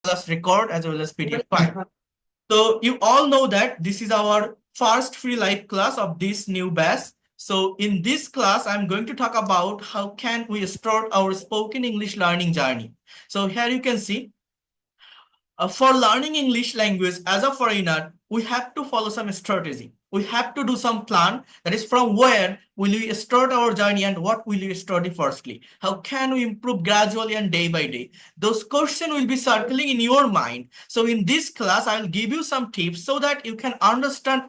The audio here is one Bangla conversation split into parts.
class record as well as PDF file. So you all know that this is our first free live class of this new batch. So in this class, I'm going to talk about how can we start our spoken English learning journey. So here you can see, for learning English language as a foreigner, we have to follow some strategy. We have to do some plan. That is, from where will we start our journey and what will we study firstly? How can we improve gradually and day by day? Those questions will be circling in your mind. So in this class, I will give you some tips so that you can understand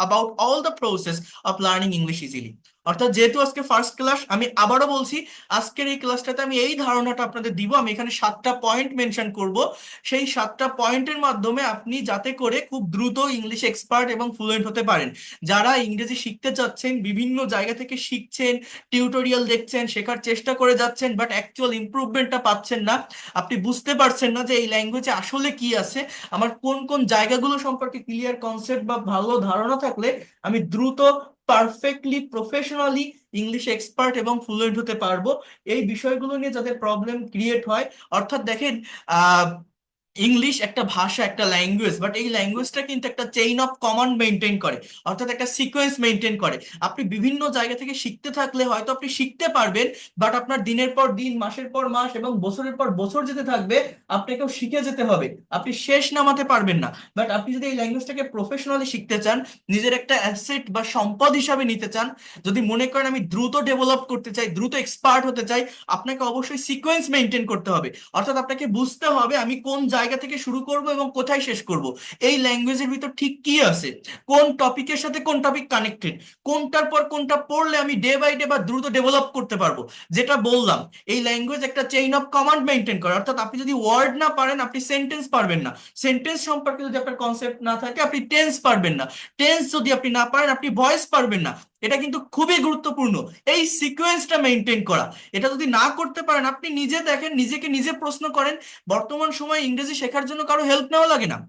about all the process of learning English easily. অর্থাৎ যেহেতু আজকে ফার্স্ট ক্লাস, আমি আবারও বলছি, আজকের এই ক্লাসটাতে আমি এই ধারণাটা আপনাদের দিব। আমি এখানে 7টা পয়েন্ট মেনশন করব। সেই 7টা পয়েন্টের মাধ্যমে আপনি যাতে করে খুব দ্রুত ইংলিশ এক্সপার্ট এবং ফ্লুয়েন্ট হতে পারেন। যারা ইংরেজি শিখতে চাচ্ছেন, বিভিন্ন জায়গা থেকে শিখছেন, টিউটোরিয়াল দেখছেন, শেখার চেষ্টা করে যাচ্ছেন, বাট অ্যাকচুয়াল ইমপ্রুভমেন্টটা পাচ্ছেন না, আপনি বুঝতে পারছেন না যে এই ল্যাঙ্গুয়েজে আসলে কি আছে, আমার কোন কোন জায়গাগুলো সম্পর্কে ক্লিয়ার কনসেপ্ট বা ভালো ধারণা থাকলে আমি দ্রুত পারফেক্টলি প্রফেশনালি ইংলিশ এক্সপার্ট এবং ফ্লুয়েন্ট হতে পারবো। এই বিষয়গুলো নিয়ে যাদের প্রবলেম ক্রিয়েট হয়, অর্থাৎ দেখেন, ইংলিশ একটা ভাষা, একটা ল্যাঙ্গুয়েজ, বাট এই ল্যাঙ্গুয়েজটা কিন্তু একটা চেইন অফ কমান্ড মেনটেন করে, অর্থাৎ একটা সিকোয়েন্স মেনটেন করে। আপনি বিভিন্ন জায়গা থেকে শিখতে থাকলে হয়তো আপনি শিখতে পারবেন, বাট আপনার দিনের পর দিন, মাসের পর মাস এবং বছরের পর বছর যেতে থাকবে, আপনাকেও শিখে যেতে হবে, আপনি শেষ নামাতে পারবেন না। বাট আপনি যদি এই ল্যাঙ্গুয়েজটাকে প্রফেশনালি শিখতে চান, নিজের একটা অ্যাসেট বা সম্পদ হিসাবে নিতে চান, যদি মনে করেন আমি দ্রুত ডেভেলপ করতে চাই, দ্রুত এক্সপার্ট হতে চাই, আপনাকে অবশ্যই সিকোয়েন্স মেনটেন করতে হবে। অর্থাৎ আপনাকে বুঝতে হবে আমি কোন জায়গা থেকে শুরু করব এবং কোথায় শেষ করব, এই ল্যাঙ্গুয়েজের ভিতর ঠিক কি আছে, কোন টপিকের সাথে কোন টপিক কানেক্টেড, কোনটার পর কোনটা পড়লে আমি ডে বাই ডে বা দ্রুত ডেভেলপ করতে পারবো। যেটা বললাম, এই ল্যাঙ্গুয়েজ একটা চেইন অফ কমান্ড মেনটেন করে, অর্থাৎ আপনি যদি ওয়ার্ড না পারেন আপনি সেন্টেন্স পারবেন না, সেন্টেন্স সম্পর্কে যদি আপনার কনসেপ্ট না থাকে আপনি টেন্স পারবেন না, টেন্স যদি আপনি না পারেন আপনি ভয়েস পারবেন না। এটা কিন্তু খুবই গুরুত্বপূর্ণ, এই সিকোয়েন্সটা মেনটেন করা। এটা যদি না করতে পারেন, আপনি নিজে দেখেন, নিজেকে নিজে প্রশ্ন করেন, বর্তমান সময়ে ইংরেজি শেখার জন্য কারো হেল্প নেওয়া লাগে না।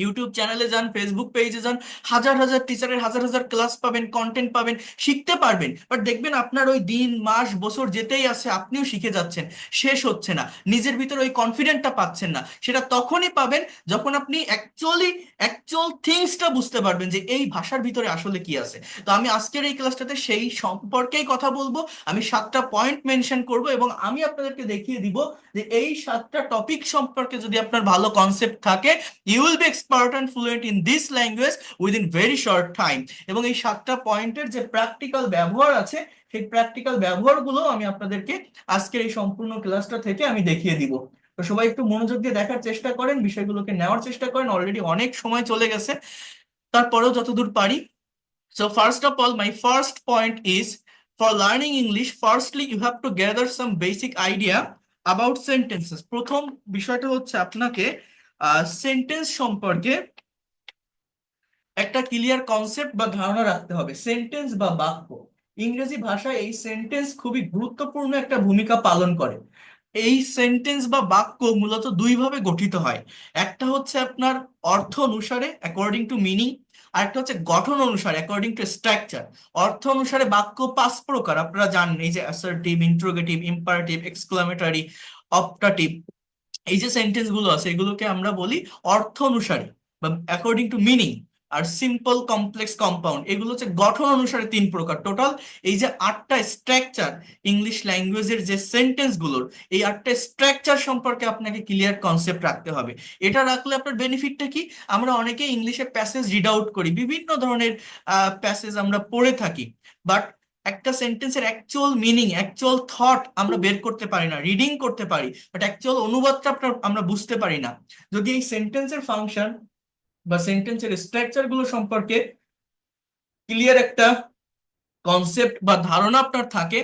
ইউটিউব চ্যানেলে যান, ফেসবুক পেজে যান, হাজার হাজার টিচারের হাজার হাজার ক্লাস পাবেন, কন্টেন্ট পাবেন, শিখতে পারবেন, বাট দেখবেন আপনার ওই দিন মাস বছর যেতেই আছে, আপনিও শিখে যাচ্ছেন, শেষ হচ্ছে না, নিজের ভিতরে ওই কনফিডেন্টটা পাচ্ছেন না। সেটা তখনই পাবেন যখন আপনি অ্যাকচুয়াল থিংসটা বুঝতে পারবেন যে এই ভাষার ভিতরে আসলে কি আছে। তো আমি আজকের এই ক্লাসটাতে সেই সম্পর্কেই কথা বলবো। আমি 7টা পয়েন্ট মেনশন করব এবং আমি আপনাদেরকে দেখিয়ে দিব যে এই 7টা টপিক সম্পর্কে যদি আপনার ভালো কনসেপ্ট থাকে, you will be expert and fluent in this language within very short time. এবং এই 7টা পয়েন্টের যে প্র্যাকটিক্যাল ব্যবহার আছে, সেই প্র্যাকটিক্যাল ব্যবহারগুলো আমি আপনাদেরকে আজকের এই সম্পূর্ণ ক্লাসটা থেকে আমি দেখিয়ে দিব। তো সবাই একটু মনোযোগ দিয়ে দেখার চেষ্টা করেন, বিষয়গুলোকে নেওয়ার চেষ্টা করেন। অলরেডি অনেক সময় চলে গেছে, তারপরেও যতদূর পারি। So first of all, my first point is, for learning English, firstly you have to gather some basic idea about sentences. প্রথম বিষয়টা হচ্ছে আপনাকে সেন্টেন্স সম্পর্কে একটা ক্লিয়ার কনসেপ্ট বা ধারণা রাখতে হবে। সেন্টেন্স বা বাক্য, ইংরেজি ভাষায় এই সেন্টেন্স খুবই গুরুত্বপূর্ণ একটা ভূমিকা পালন করে। এই সেন্টেন্স বা বাক্য মূলত দুইভাবে গঠিত হয়। একটা হচ্ছে আপনার অর্থ অনুসারে, অ্যাকর্ডিং টু মিনিং, আর একটা হচ্ছে গঠন অনুসারে, অ্যাকর্ডিং টু স্ট্রাকচার। অর্থ অনুসারে বাক্য 5 প্রকার, আপনারা জানেন, এই যে assertive, interrogative, imperative, exclamatory, optative. এই যে সেন্টেন্স গুলো আছে এগুলোকে আমরা বলি অর্থ অনুসারে বা অ্যাকর্ডিং টু মিনিং। আর সিম্পল, কমপ্লেক্স, কম্পাউন্ড, এগুলো হচ্ছে গঠন অনুসারে 3 প্রকার টোটাল। এই যে 8টা স্ট্রাকচার ইংলিশ ল্যাঙ্গুয়েজের, যে সেন্টেন্স গুলোর, এই 8টা স্ট্রাকচার সম্পর্কে আপনাকে ক্লিয়ার কনসেপ্ট রাখতে হবে। এটা রাখলে আপনার বেনিফিটটা কি? আমরা অনেকে ইংলিশে প্যাসেজ রিড আউট করি, বিভিন্ন ধরনের প্যাসেজ আমরা পড়ে থাকি, বাট একটা সেন্টেন্সের অ্যাকচুয়াল মিনিং, অ্যাকচুয়াল থট আমরা বের করতে পারি না। রিডিং করতে পারি, বাট অ্যাকচুয়াল অনুবাদটা আমরা বুঝতে পারি না। যদি এই সেন্টেন্সের ফাংশন বা সেন্টেন্সের স্ট্রাকচার গুলো সম্পর্কে ক্লিয়ার একটা কনসেপ্ট বা ধারণা আপনার থাকে,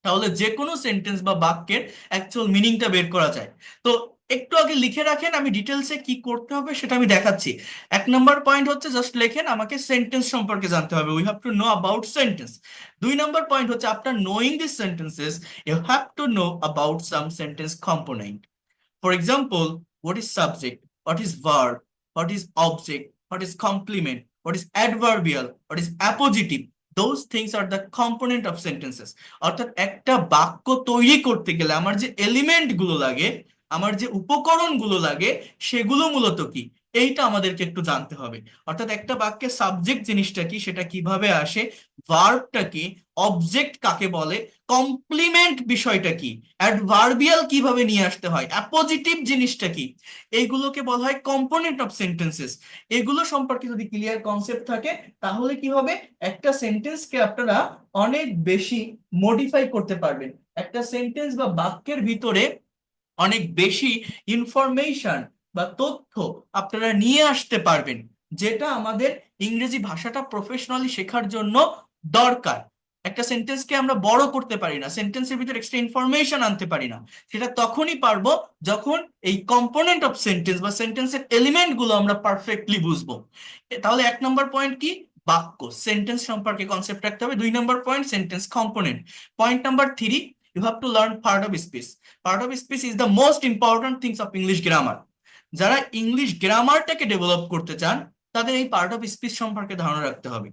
তাহলে যে কোনো সেন্টেন্স বা বাক্যের অ্যাকচুয়াল মিনিংটা বের করা যায়। তো একটু আগে লিখে রাখেন, আমি ডিটেলসে কি করতে হবে সেটা আমি দেখাচ্ছি। 1 নম্বর পয়েন্ট হচ্ছে জাস্ট লেখেন, আমাকে সেন্টেন্স সম্পর্কে জানতে হবে, we have to know about sentence. 2 number point হচ্ছে, after knowing this sentences you have to know about some sentence component. For example, what is subject? What is verb? What is object? What is complement? What is adverbial? What is appositive? Those things are the component of sentences. অর্থাৎ একটা বাক্য তৈরি করতে গেলে আমার যে এলিমেন্ট গুলো লাগে, আমার যে উপকরণগুলো লাগে সেগুলো মূলত কি, এইটা আমাদেরকে একটু জানতে হবে। অর্থাৎ একটা বাক্যে সাবজেক্ট জিনিসটা কি, সেটা কিভাবে আসে, ভার্বটা কি, অবজেক্ট কাকে বলে, কমপ্লিমেন্ট বিষয়টা কি, অ্যাডভার্বিয়াল কিভাবে নিয়ে আসতে হয়, অ্যাপোজিটিভ জিনিসটা কি, এইগুলোকে বলা হয় কম্পোনেন্ট অফ সেন্টেন্সেস। এগুলো সম্পর্কে যদি ক্লিয়ার কনসেপ্ট থাকে, তাহলে কি হবে, একটা সেন্টেন্সকে আপনারা অনেক বেশি মডিফাই করতে পারবেন। একটা সেন্টেন্স বা বাক্যের ভিতরে অনেক বেশি ইনফরমেশন বা তথ্য আপনারা নিয়ে আসতে পারবেন, যেটা আমাদের ইংরেজি ভাষাটা প্রফেশনালি শেখার জন্য দরকার। একটা সেন্টেন্সকে আমরা বড় করতে পারি না, সেন্টেন্সের ভিতরে এক্সট্রা ইনফরমেশন আনতে পারি না, সেটা তখনই পারবো যখন এই কম্পোনেন্ট অফ সেন্টেন্স বা সেন্টেন্সের এলিমেন্ট গুলো আমরা পারফেক্টলি বুঝবো। তাহলে 1 নম্বর পয়েন্ট কি, বাক্য সেন্টেন্স সম্পর্কে কনসেপ্ট রাখতে হবে। 2 number point, sentence component. Point number 3, you have to learn part of speech. Part of speech is the most important things of English grammar. যারা ইংলিশ গ্রামারটাকে ডেভেলপ করতে চান, তাদের এই পার্ট অফ স্পিচ সম্পর্কে ধারণা রাখতে হবে।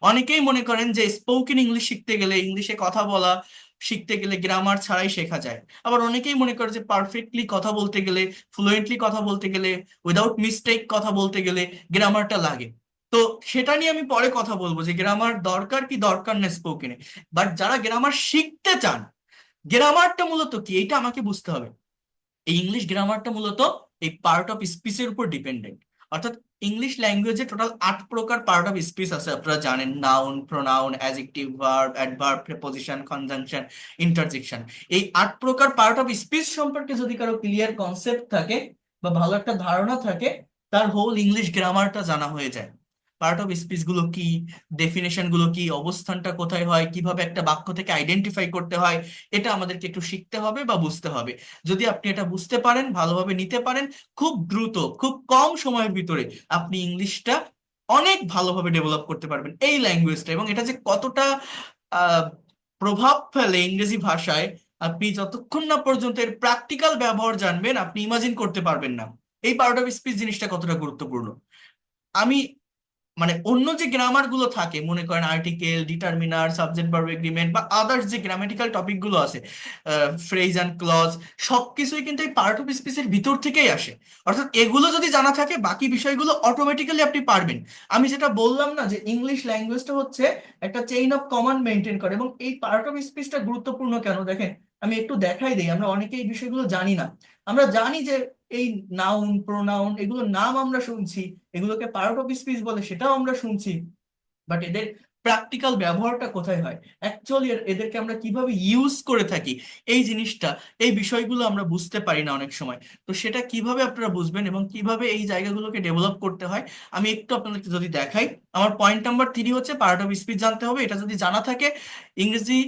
অনেকেই মনে করেন যে স্পোকেন ইংলিশ শিখতে গেলে, ইংলিশে কথা বলা শিখতে গেলে গ্রামার ছাড়াই শেখা যায়। আবার অনেকেই মনে করে যে পারফেক্টলি কথা বলতে গেলে, ফ্লুয়েন্টলি কথা বলতে গেলে, উইদাউট মিস্টেক কথা বলতে গেলে গ্রামারটা লাগে। তো সেটা নিয়ে আমি পরে কথা বলবো যে গ্রামার দরকার কি দরকার না স্পোকেনে। বাট যারা গ্রামার শিখতে চান, গ্রামারটা মূলত কি এইটা আমাকে বুঝতে হবে। এই ইংলিশ গ্রামারটা মূলত এই পার্ট অফ স্পিচের উপর ডিপেন্ডেন্ট। অর্থাৎ ইংলিশ ল্যাঙ্গুয়েজে টোটাল 8 প্রকার পার্ট অফ স্পিচ আছে, আপনারা জানেন। Noun, pronoun, adjective, verb, adverb, preposition, conjunction, interjection. এই 8 প্রকার পার্ট অফ স্পিচ সম্পর্কে যদি কারো ক্লিয়ার কনসেপ্ট থাকে বা ভালো একটা ধারণা থাকে, তার হোল ইংলিশ গ্রামারটা জানা হয়ে যায়। পার্ট অফ স্পিচ গুলো কি, ডেফিনেশন গুলো কি, অবস্থানটা কোথায় হয়, কিভাবে একটা বাক্য থেকে আইডেন্টিফাই করতে হয়, এটা আমাদেরকে একটু শিখতে হবে বা বুঝতে হবে। যদি আপনি এটা বুঝতে পারেন, ভালোভাবে নিতে পারেন, খুব দ্রুত, খুব কম সময়ের ভিতরে আপনি ইংলিশটা অনেক ভালোভাবে ডেভেলপ করতে পারবেন, এই ল্যাঙ্গুয়েজটা। এবং এটা যে কতটা আহ প্রভাব ফেলে ইংরেজি ভাষায়, আপনি যতক্ষণ না পর্যন্ত এর প্র্যাকটিক্যাল ব্যবহার জানবেন, আপনি ইমাজিন করতে পারবেন না এই পার্ট অফ স্পিচ জিনিসটা কতটা গুরুত্বপূর্ণ। আমি মানে অন্য যে গ্রামার গুলো থাকে, মনে করেন article, determiner, subject verb agreement বা আদার্স যে গ্রামাটিক্যাল টপিক গুলো আছে, ফ্রেজ অ্যান্ড ক্লজ, সবকিছুই কিন্তু এই পার্ট অফ স্পিচের ভিতর থেকেই আসে। অর্থাৎ এগুলো যদি জানা থাকে, বাকি বিষয়গুলো অটোমেটিক্যালি আপনি পারবেন। আমি যেটা বললাম না, যে ইংলিশ ল্যাঙ্গুয়েজটা হচ্ছে একটা চেইন অফ কমান্ড মেনটেন করে, এবং এই পার্ট অফ স্পিচটা গুরুত্বপূর্ণ কেন দেখেন, আমি একটু দেখাই দিই। আমরা অনেকে এই বিষয়গুলো জানি না। আমরা জানি যে এই নাউন, প্রোনাউন, এগুলোর নাম আমরা শুনছি, এগুলোকে পার্ট অফ স্পিচ বলে সেটাও আমরা শুনছি, বাট এদের প্র্যাকটিক্যাল ব্যবহারটা কোথায় হয়, অ্যাকচুয়ালি এদেরকে আমরা কিভাবে ইউজ করে থাকি, এই জিনিসটা, এই বিষয়গুলো আমরা বুঝতে পারি না অনেক সময়। তো সেটা কিভাবে আপনারা বুঝবেন এবং কিভাবে এই জায়গাগুলোকে ডেভেলপ করতে হয়, আমি একটু আপনাদেরকে যদি দেখাই। আমার পয়েন্ট নাম্বার 3 হচ্ছে পার্ট অফ স্পিচ জানতে হবে। এটা যদি জানা থাকে, ইংরেজি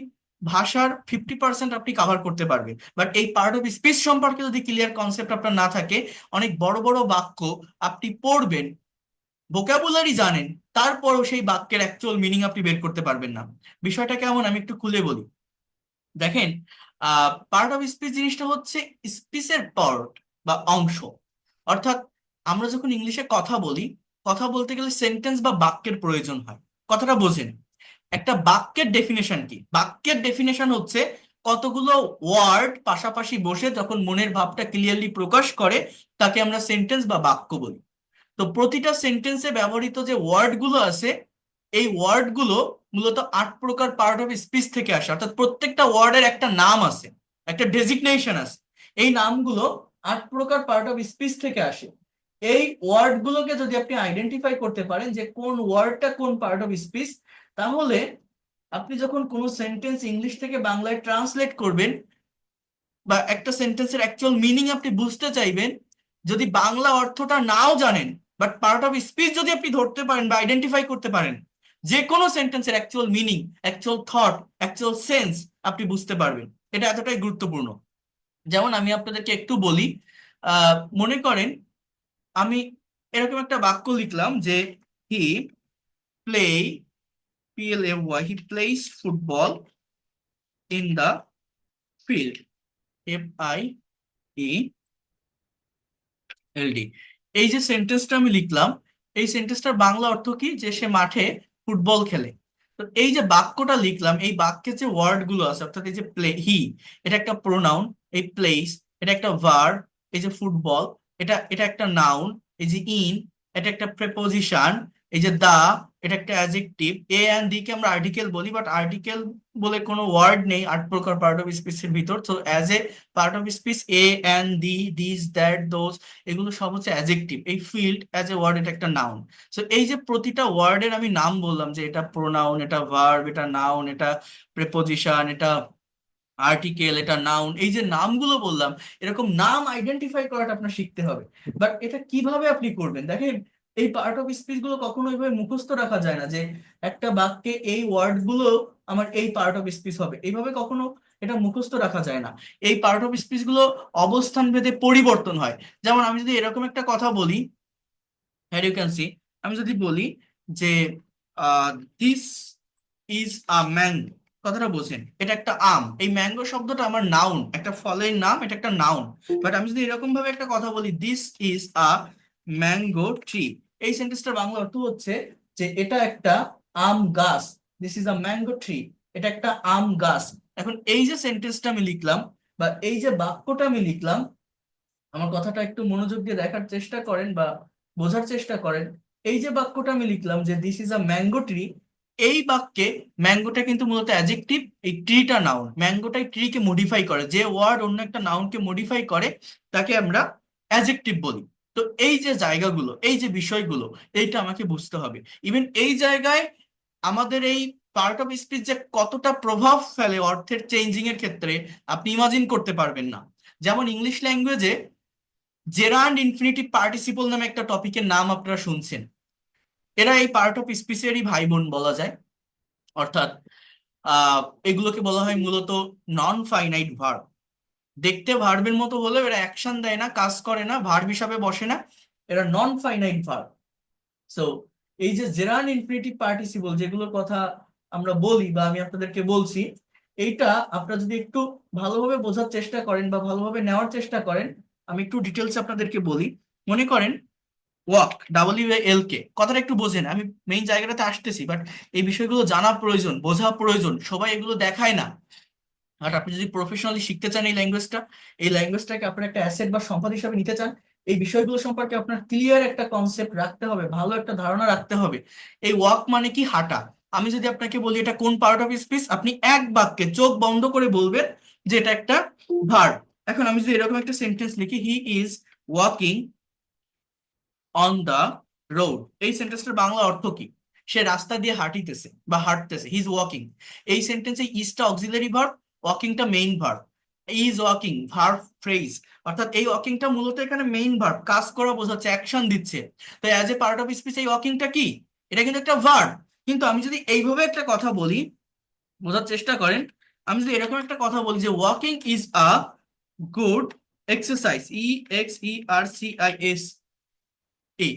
ভাষার 50% আপনি কাভার করতে পারবেন। বাট এই পার্ট অফ স্পিচ সম্পর্কে যদি ক্লিয়ার কনসেপ্ট আপনার না থাকে, অনেক বড় বড় বাক্য আপনি পড়বেন, ভোকাবুলারি জানেন, তারপরও সেই বাক্যের অ্যাকচুয়াল মিনিং আপনি বের করতে পারবেন না। বিষয়টা কেমন আমি একটু খুলে বলি। দেখেন, পার্ট অফ স্পিচ জিনিসটা হচ্ছে স্পিচের পার্ট বা অংশ। অর্থাৎ আমরা যখন ইংলিশে কথা বলি, কথা বলতে গেলে সেন্টেন্স বা বাক্যের প্রয়োজন হয়। কথাটা বোঝেন, একটা বাক্যের ডেফিনেশন কি, বাক্যের ডেফিনেশন হচ্ছে কতগুলো ওয়ার্ড পাশাপাশি বসে যখন মনের ভাবটা ক্লিয়ারলি প্রকাশ করে, তাকে আমরা সেন্টেন্স বা বাক্য বলি। তো প্রতিটা সেন্টেন্সে ব্যবহৃত যে ওয়ার্ড গুলো আছে, এই ওয়ার্ড গুলো মূলত 8 প্রকার পার্ট অফ স্পিচ থেকে আসে। অর্থাৎ প্রত্যেকটা ওয়ার্ডের একটা নাম আছে, একটা ডেজিগনেশন আছে। এই নামগুলো 8 প্রকার পার্ট অফ স্পিচ থেকে আসে। এই ওয়ার্ড গুলোকে যদি আপনি আইডেন্টিফাই করতে পারেন যে কোন ওয়ার্ডটা কোন পার্ট অফ স্পিচ, তাহলে আপনি যখন কোনো সেন্টেন্স ইংলিশ থেকে বাংলায় ট্রান্সলেট করবেন বা একটা সেন্টেন্সের অ্যাকচুয়াল মিনিং আপনি বুঝতে চাইবেন, যদি বাংলা অর্থটা নাও জানেন, বাট পার্ট অফ স্পিচ যদি আপনি ধরতে পারেন বা আইডেন্টিফাই করতে পারেন, যে কোনো সেন্টেন্সের actual meaning, actual thought, actual sense আপনি বুঝতে পারবেন। এটা এতটাই গুরুত্বপূর্ণ। যেমন আমি আপনাদেরকে একটু বলি, মনে করেন আমি এরকম একটা বাক্য লিখলাম যে he play, PLAY, he plays football in the field, FIELD। এই যে সেন্টেন্সটা আমি লিখলাম, এই সেন্টেন্সটার বাংলা অর্থ কি, যে সে মাঠে ফুটবল খেলে। তো এই যে বাক্যটা লিখলাম, এই বাক্যে যে ওয়ার্ড গুলো আছে, অর্থাৎ এই যে প্লে, হি, এটা একটা প্রোনাউন, এই প্লেস, এটা একটা ভার্ব, এই যে ফুটবল, এটা এটা একটা নাউন। এই যে ইন, এটা একটা প্রেপোজিশন। এই যে দা, এটা একটা অ্যাডজেক্টিভ। এ এন্ড দি কে আমরা আর্টিকেল বলি, বাট আর্টিকেল বলে কোনো ওয়ার্ড নেই 8 প্রকার পার্ট অফ স্পিচের ভিতর। তো as a part of speech a an the, this, that, those, এগুলো সব হচ্ছে অ্যাডজেক্টিভ। এই ফিল্ড অ্যাজ এ ওয়ার্ড, এটা একটা নাউন। সো এই যে প্রতিটা ওয়ার্ডের আমি নাম বললাম, যে এটা প্রোনাউন, এটা ভার্ব, এটা নাউন, এটা প্রেপোজিশন, এটা আর্টিকেল, এটা নাউন, এই যে নামগুলো বললাম, এরকম নাম আইডেন্টিফাই করাটা আপনার শিখতে হবে। বাট এটা কিভাবে আপনি করবেন? দেখেন, এই পার্ট অফ স্পিচ গুলো কখনো এইভাবে মুখস্থ রাখা যায় না, যে একটা বাক্যে এই ওয়ার্ড গুলো আমার এই পার্ট অফ স্পিচ হবে, এইভাবে কখনো এটা মুখস্থ রাখা যায় না। এই পার্ট অফ স্পিচ গুলো অবস্থান ভেদে পরিবর্তন হয়। যেমন আমি যদি এরকম একটা কথা বলি, হ্যাঁ ইউ ক্যান সি, আমি যদি বলি যে দিস ইজ আ ম্যাঙ্গো, কথাটা বোঝেন, এটা একটা আম। এই ম্যাঙ্গো শব্দটা আমার নাউন, একটা ফলের নাম, এটা একটা নাউন। বাট আমি যদি এরকম ভাবে একটা কথা বলি, this is a mango tree, এই সেন্টেন্সটার বাংলা অর্থ হচ্ছে যে এটা একটা আম গাছ। This is a mango tree, এটা একটা আম গাছ। এখন এই যে সেন্টেন্সটা আমি লিখলাম, বা এই যে বাক্যটা আমি লিখলাম, আমার কথাটা একটু মনোযোগ দিয়ে দেখার চেষ্টা করেন বা বোঝার চেষ্টা করেন। এই যে বাক্যটা আমি লিখলাম যে this is a mango tree, এই বাক্যে ম্যাঙ্গোটা কিন্তু মূলত অ্যাডজেক্টিভ, এই ট্রিটা নাউন। ম্যাঙ্গোটাই ট্রিকে মডিফাই করে, যে ওয়ার্ড অন্য একটা নাউনকে মডিফাই করে তাকে আমরা অ্যাডজেক্টিভ বলি। তো এই যে জায়গাগুলো, এই যে বিষয়গুলো, এইটা আমাকে বুঝতে হবে। ইভেন এই জায়গায় আমাদের এই পার্ট অফ স্পিচ যে কতটা প্রভাব ফেলে অর্থের চেঞ্জিং এর ক্ষেত্রে, আপনি ইমাজিন করতে পারবেন না। যেমন ইংলিশ ল্যাঙ্গুয়েজে জেরান্ড ইনফিনিটিভ পার্টিসিপল নামে একটা টপিকের নাম আপনারা শুনছেন। এরা এই পার্ট অফ স্পিচেরই ভাই বোন বলা যায়। অর্থাৎ আহ এগুলোকে বলা হয় মূলত নন ফাইনাইট ভার্ব। দেখতে ভার্বের মতো হলেও এরা অ্যাকশন দেয় না, কাজ করে না, ভার্ব হিসাবে বসে না, এরা নন ফাইনাইট ভার্ব। সো এই যে জেরান্ড ইনফিনিটিভ পার্টিসিপল যেগুলোর কথা আমরা বলি বা আমি আপনাদেরকে বলছি, এইটা আপনারা যদি একটু ভালোভাবে বোঝার চেষ্টা করেন বা ভালোভাবে নেওয়ার চেষ্টা করেন, আমি একটু ডিটেলস আপনাদেরকে বলি। মনে করেন ওয়াক, WALK, কথাটা একটু বোঝেন, আমি মেইন জায়গাটাতে আসতেছি, বাট এই বিষয়গুলো জানা প্রয়োজন, বোঝা প্রয়োজন, সবাই এগুলো দেখায় না। আর আপনি যদি প্রফেশনালি শিখতে চান এই ল্যাঙ্গুয়েজটা, এই ল্যাঙ্গুয়েজটাকে আপনার একটা অ্যাসেট বা সম্পদ হিসাবে নিতে চান, এই বিষয়গুলো সম্পর্কে আপনার ক্লিয়ার একটা কনসেপ্ট রাখতে হবে, ভালো একটা ধারণা রাখতে হবে। এই ওয়াক মানে কি? হাঁটা। আমি যদি আপনাকে বলি এটা কোন পার্ট অফ স্পিচ, আপনি এক বাক্যে চোখ বন্ধ করে বলবেন যে এটা একটা ভার্ব। এখন আমি যদি এরকম একটা সেন্টেন্স লিখি, he is walking on the road, এই সেন্টেন্সটার বাংলা অর্থ কি? সে রাস্তা দিয়ে হাঁটিতেছে বা হাঁটতেছে, হি ইজ ওয়াকিং। এই সেন্টেন্সে ইজটা অক্সিলারি ভার্ব, ওয়াকিংটা main verb. Is walking verb phrase, অর্থাৎ এই ওয়াকিংটা মূলত এখানে মেইন ভার্ব, কাজ করা বোঝাচ্ছে, অ্যাকশন দিচ্ছে। তো as a part of speech এই ওয়াকিংটা কি? এটা কিন্তু একটা ভার্ব। কিন্তু আমি যদি এইভাবে একটা কথা বলি, বোঝার চেষ্টা করেন, আমি যদি এরকম একটা কথা বলি যে walking is a good exercise, EXERCIS, এই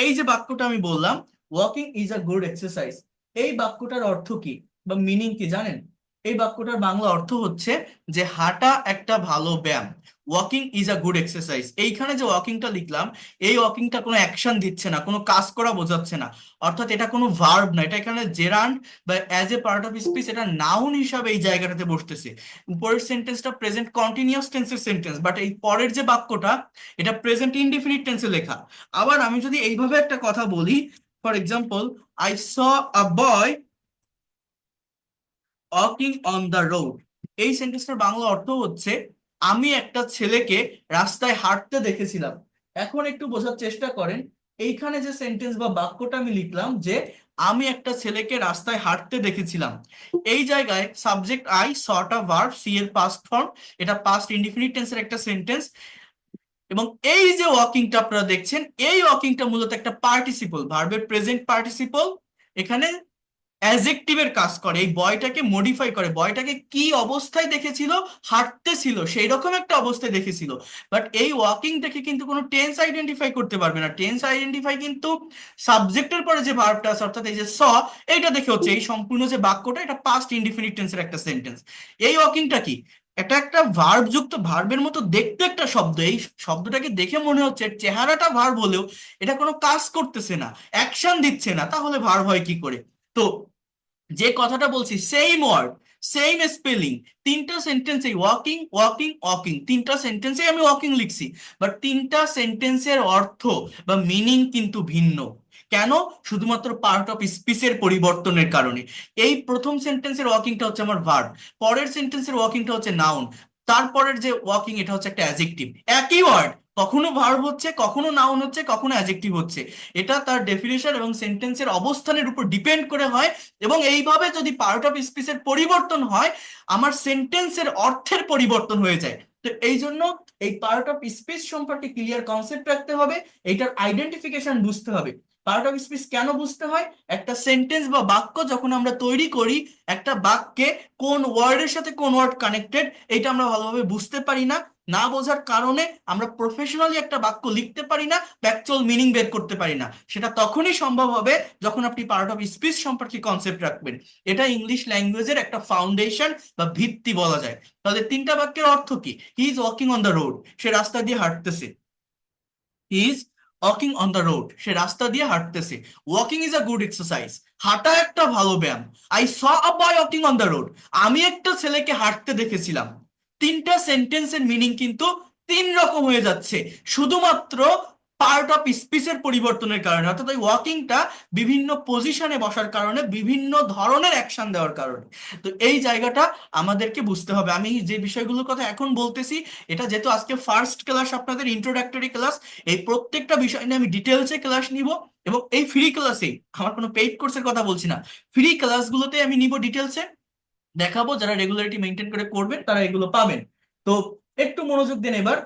এই যে বাক্যটা আমি বললাম, walking is a good exercise, এই বাক্যটার অর্থ কি বা মিনিং কি জানেন? এই বাক্যটার বাংলা অর্থ হচ্ছে যে হাঁটা একটা ভালো ব্যায়াম। Walking is a good exercise, এইখানে যে ওয়াকিংটা লিখলাম, এই ওয়াকিংটা কোনো অ্যাকশন দিচ্ছে না, কোনো কাজ করা বোঝাচ্ছে না, অর্থাৎ এটা কোনো ভার্ব না, এটা এখানে জেরান্ড বা as a part of speech এটা নাউন হিসাবে এই জায়গাটাতে বসতেছে। উপরের সেন্টেন্সটা প্রেজেন্ট কন্টিনিউয়াস টেন্সের সেন্টেন্স, বাট এই পরের যে বাক্যটা, এটা প্রেজেন্ট ইনডিফিনিট টেন্সে লেখা। আবার আমি যদি এইভাবে একটা কথা বলি, for example, I saw a boy walking on the road, এই সেন্টেন্সটার বাংলা অর্থ হচ্ছে আমি একটা ছেলেকে রাস্তায় হাঁটতে দেখেছিলাম। এখন একটু বোঝার চেষ্টা করেন, এইখানে যে সেন্টেন্স বা বাক্যটা আমি লিখলাম যে আমি একটা ছেলেকে রাস্তায় হাঁটতে দেখেছিলাম, এই জায়গায় সাবজেক্ট আই, সটা ভার্ব, সি এর পাস্ট ফর্ম, এটা পাস্ট ইনডিফিনিট টেন্সের একটা সেন্টেন্স। এবং এই যে ওয়াকিংটা আপনারা দেখছেন, এই ওয়াকিংটা মূলত একটা পার্টিসিপল, ভার্বের প্রেজেন্ট পার্টিসিপল, এখানে অ্যাডজেক্টিভের কাজ করে, এই বয়টাকে মডিফাই করে। বয়টাকে কি অবস্থায় দেখেছিল? হাঁটতেছিল, সেই রকম একটা অবস্থায় দেখেছিল। বাট এই ওয়াকিংটাকে কিন্তু কোনো টেন্স আইডেন্টিফাই করতে পারবে না। টেন্স আইডেন্টিফাই কিন্তু সাবজেক্টের পরে যে ভার্বটা আছে, অর্থাৎ এই যে স, এইটা দেখে হচ্ছে। এই সম্পূর্ণ যে বাক্যটা, এটা পাস্ট ইনডিফিনিট টেন্সের একটা সেন্টেন্স। এই ওয়াকিংটা কি? এটা একটা ভার্ব যুক্ত, ভার্বের মতো দেখতে একটা শব্দ। এই শব্দটাকে দেখে মনে হচ্ছে এর চেহারাটা ভার্ব হলেও এটা কোনো কাজ করতেছে না, অ্যাকশন দিচ্ছে না, তাহলে ভার্ব হয় কি করে? তো যে কথাটা বলছি, সেম ওয়ার্ড, সেম স্পেলিং, তিনটা সেন্টেন্সে ওয়াকিং ওয়াকিং ওয়াকিং, তিনটা সেন্টেন্সে আমি ওয়াকিং লিখছি, বাট তিনটা সেন্টেন্সের অর্থ বা মিনিং কিন্তু ভিন্ন। কেন? শুধুমাত্র পার্ট অফ স্পিচের পরিবর্তনের কারণে। এই প্রথম সেন্টেন্সের ওয়াকিংটা হচ্ছে আমার ভার্ব, পরের সেন্টেন্সের ওয়াকিংটা হচ্ছে নাউন, তারপরের যে ওয়াকিং এটা হচ্ছে একটা অ্যাডজেক্টিভ। একই ওয়ার্ড, কখনো ভার্ব হচ্ছে, কখনো নাউন হচ্ছে, কখনো অ্যাডজেক্টিভ হচ্ছে। এটা তার ডেফিনেশন এবং সেন্টেন্সের অবস্থানের উপর ডিপেন্ড করে হয়। এবং এইভাবে যদি পার্ট অফ স্পিচের পরিবর্তন হয়, আমার সেন্টেন্সের অর্থের পরিবর্তন হয়ে যায়। তো এই জন্য এই পার্ট অফ স্পিচ সম্পর্কে ক্লিয়ার কনসেপ্ট রাখতে হবে, এইটার আইডেন্টিফিকেশন বুঝতে হবে। পার্ট অফ স্পিচ কেন বুঝতে হয়? একটা সেন্টেন্স বা বাক্য যখন আমরা তৈরি করি, একটা বাক্যে কোন ওয়ার্ডের সাথে কোন ওয়ার্ড কানেক্টেড, এটা আমরা ভালোভাবে বুঝতে পারি না। না বোঝার কারণে আমরা প্রফেশনালি একটা বাক্য লিখতে পারি না, অ্যাকচুয়াল মিনিং বের করতে পারি না। সেটা তখনই সম্ভব হবে যখন আপনি পার্ট অফ স্পিচ সম্পর্কে কনসেপ্ট রাখবেন। এটা ইংলিশ ল্যাঙ্গুয়েজের একটা ফাউন্ডেশন বা ভিত্তি বলা যায়। তাহলে তিনটা বাক্যের অর্থ কি? He is walking on the road, সে রাস্তা দিয়ে হাঁটতেছে। He is walking on the road, সে রাস্তা দিয়ে হাঁটতেছে। Walking is a good exercise, হাঁটা একটা ভালো ব্যায়াম। I saw a boy walking on the road, আমি একটা ছেলেকে হাঁটতে দেখেছিলাম। তিনটা সেন্টেন্সের মিনিং কিন্তু তিন রকম হয়ে যাচ্ছে, শুধুমাত্র পার্ট অফ স্পিচের পরিবর্তনের কারণে। অর্থাৎ ওই ওয়াকিংটা বিভিন্ন পজিশনে বসার কারণে, বিভিন্ন ধরনের অ্যাকশন দেওয়ার কারণে। তো এই জায়গাটা আমাদেরকে বুঝতে হবে। আমি যে বিষয়গুলোর কথা এখন বলতেছি, এটা যেহেতু আজকে ফার্স্ট ক্লাস, আপনাদের ইন্ট্রোডাক্টরি ক্লাস, এই প্রত্যেকটা বিষয় নিয়ে আমি ডিটেলসে ক্লাস নিব। এবং এই ফ্রি ক্লাসে, আমার কোনো পেইড কোর্সের কথা বলছি না, ফ্রি ক্লাসগুলোতে আমি নিব ডিটেলসে, দেখাবো। যারা রেগুলারিটি মেনটেন করে করবেন তারা এগুলো পাবেন। তো একটু মনোযোগ দেন এবার।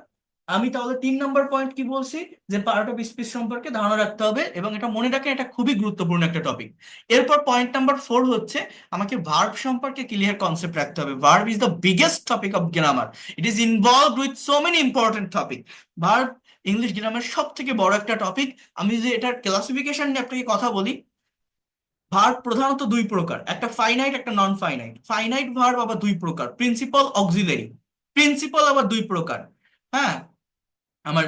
আমি তাহলে 3 নম্বর পয়েন্ট কি বলছি, যে পার্ট অফ স্পিচ সম্পর্কে ধারণা রাখতে হবে, এবং এটা মনে রাখেন, এটা খুবই গুরুত্বপূর্ণ একটা টপিক। এরপর পয়েন্ট নাম্বার 4 হচ্ছে, আমাকে ভার্ব সম্পর্কে ক্লিয়ার কনসেপ্ট রাখতে হবে। Verb is the biggest topic of grammar, it is involved with so many important topic. Verb English grammar সব থেকে বড় একটা টপিক। আমি যদি এটার ক্লাসিফিকেশন নিয়ে আপনাকে কথা বলি, ভার্ব প্রধানত দুই প্রকার, একটা ফাইনাইট, একটা নন ফাইনাইট। ফাইনাইট ভার্ব আবার দুই প্রকার, প্রিন্সিপাল, অক্সিলারি। প্রিন্সিপাল আবার দুই প্রকার, হ্যাঁ, আমার